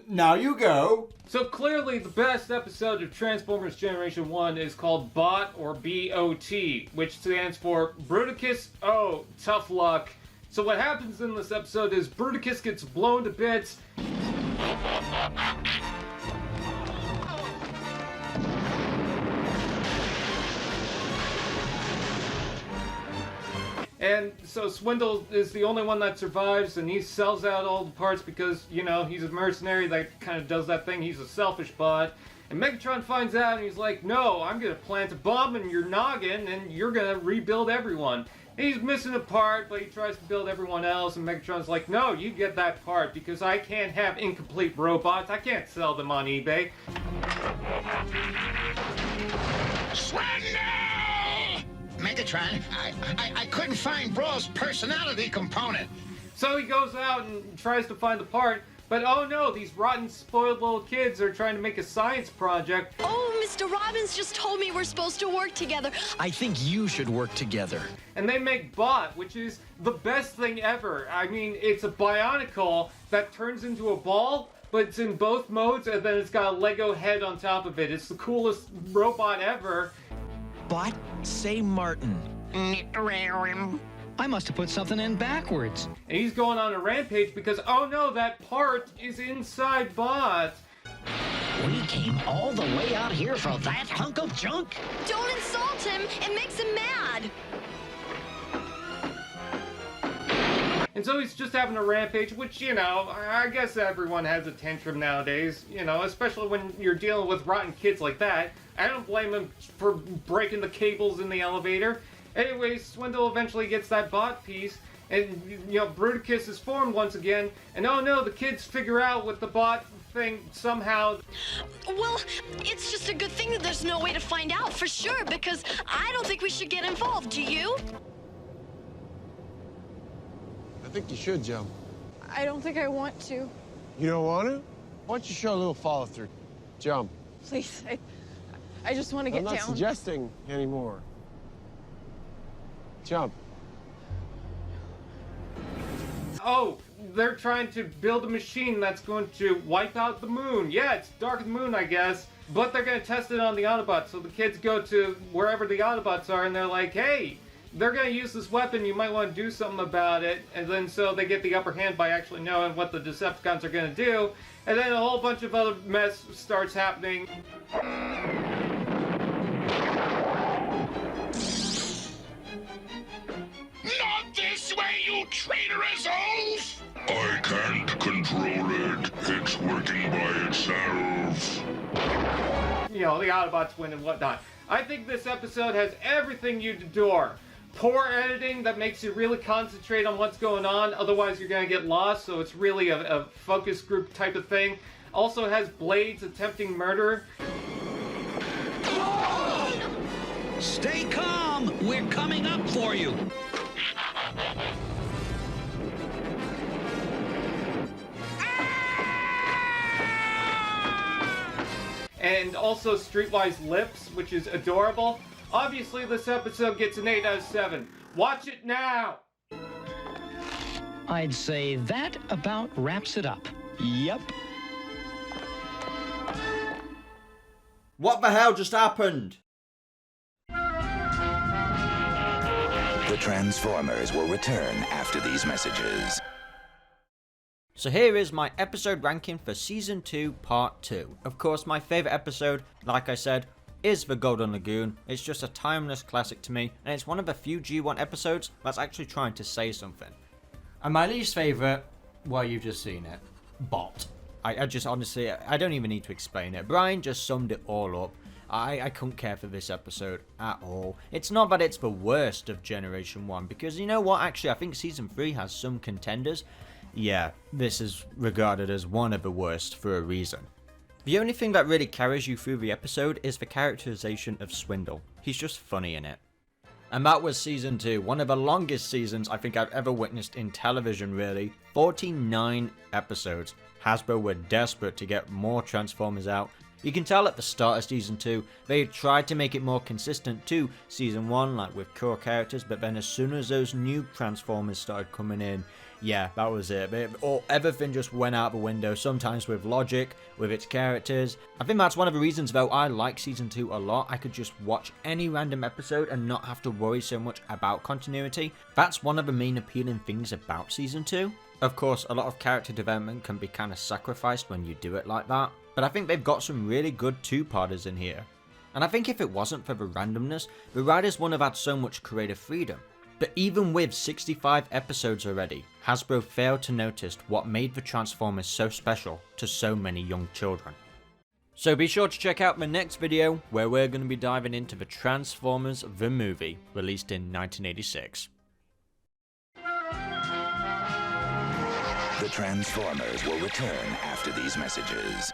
now you go. So clearly the best episode of Transformers Generation 1 is called B.O.T. or B.O.T, which stands for Bruticis, oh, tough luck. So what happens in this episode is Bruticis gets blown to bits. And so Swindle is the only one that survives, and he sells out all the parts because, you know, he's a mercenary that kind of does that thing. He's a selfish bot. And Megatron finds out, and he's like, no, I'm going to plant a bomb in your noggin, and you're going to rebuild everyone. And he's missing a part, but he tries to build everyone else, and Megatron's like, no, you get that part, because I can't have incomplete robots. I can't sell them on eBay. Swindle! Megatron, I couldn't find Brawl's personality component. So he goes out and tries to find the part, but oh no, these rotten, spoiled little kids are trying to make a science project. Oh, Mr. Robbins just told me we're supposed to work together. I think you should work together. And they make B.O.T, which is the best thing ever. I mean, it's a bionicle that turns into a ball, but it's in both modes, and then it's got a Lego head on top of it. It's the coolest robot ever. Bot, say Martin. I must have put something in backwards. And he's going on a rampage because, oh no, that part is inside B.O.T. We came all the way out here for that hunk of junk? Don't insult him. It makes him mad. And so he's just having a rampage, which, you know, I guess everyone has a tantrum nowadays, you know, especially when you're dealing with rotten kids like that. I don't blame him for breaking the cables in the elevator. Anyways, Swindle eventually gets that B.O.T piece, and, you know, Bruticis is formed once again, and oh no, the kids figure out with the B.O.T thing somehow. Well, it's just a good thing that there's no way to find out for sure, because I don't think we should get involved, do you? I think you should jump. I don't think I want to. You don't want to? Why don't you show a little follow-through? Jump. Please, I just want to get down. I'm not suggesting anymore. Jump. Oh, they're trying to build a machine that's going to wipe out the moon. Yeah, it's Dark of the Moon, I guess. But they're going to test it on the Autobots. So the kids go to wherever the Autobots are, and they're like, hey, they're going to use this weapon. You might want to do something about it. And then so they get the upper hand by actually knowing what the Decepticons are going to do. And then a whole bunch of other mess starts happening. Not this way, you traitorous oaf! I can't control it. It's working by itself. You know, the Autobots win and whatnot. I think this episode has everything you'd adore. Poor editing that makes you really concentrate on what's going on, otherwise you're going to get lost, so it's really a focus group type of thing. Also has Blades attempting murder. Stay calm! We're coming up for you! And also Streetwise Lips, which is adorable. Obviously, this episode gets an 8 out of 7. Watch it now! I'd say that about wraps it up. Yep. What the hell just happened? The Transformers will return after these messages. So here is my episode ranking for Season 2, Part 2. Of course, my favourite episode, like I said, is the Golden Lagoon. It's just a timeless classic to me, and it's one of the few G1 episodes that's actually trying to say something. And my least favourite, well, you've just seen it, B.O.T. I just honestly, I don't even need to explain it. Brian just summed it all up. I couldn't care for this episode at all. It's not that it's the worst of Generation 1, because you know what, actually I think Season 3 has some contenders. Yeah, this is regarded as one of the worst for a reason. The only thing that really carries you through the episode is the characterization of Swindle. He's just funny in it. And that was Season 2, one of the longest seasons I think I've ever witnessed in television really. 49 episodes. Hasbro were desperate to get more Transformers out. You can tell at the start of Season 2, they tried to make it more consistent to Season 1, like with core characters, but then as soon as those new Transformers started coming in, yeah, that was it. Everything just went out the window, sometimes with logic, with its characters. I think that's one of the reasons, though, I like Season 2 a lot. I could just watch any random episode and not have to worry so much about continuity. That's one of the main appealing things about Season 2. Of course, a lot of character development can be kind of sacrificed when you do it like that, but I think they've got some really good two-parters in here. And I think if it wasn't for the randomness, the writers wouldn't have had so much creative freedom. But even with 65 episodes already, Hasbro failed to notice what made the Transformers so special to so many young children. So be sure to check out my next video where we're going to be diving into the Transformers the movie, released in 1986. The Transformers will return after these messages.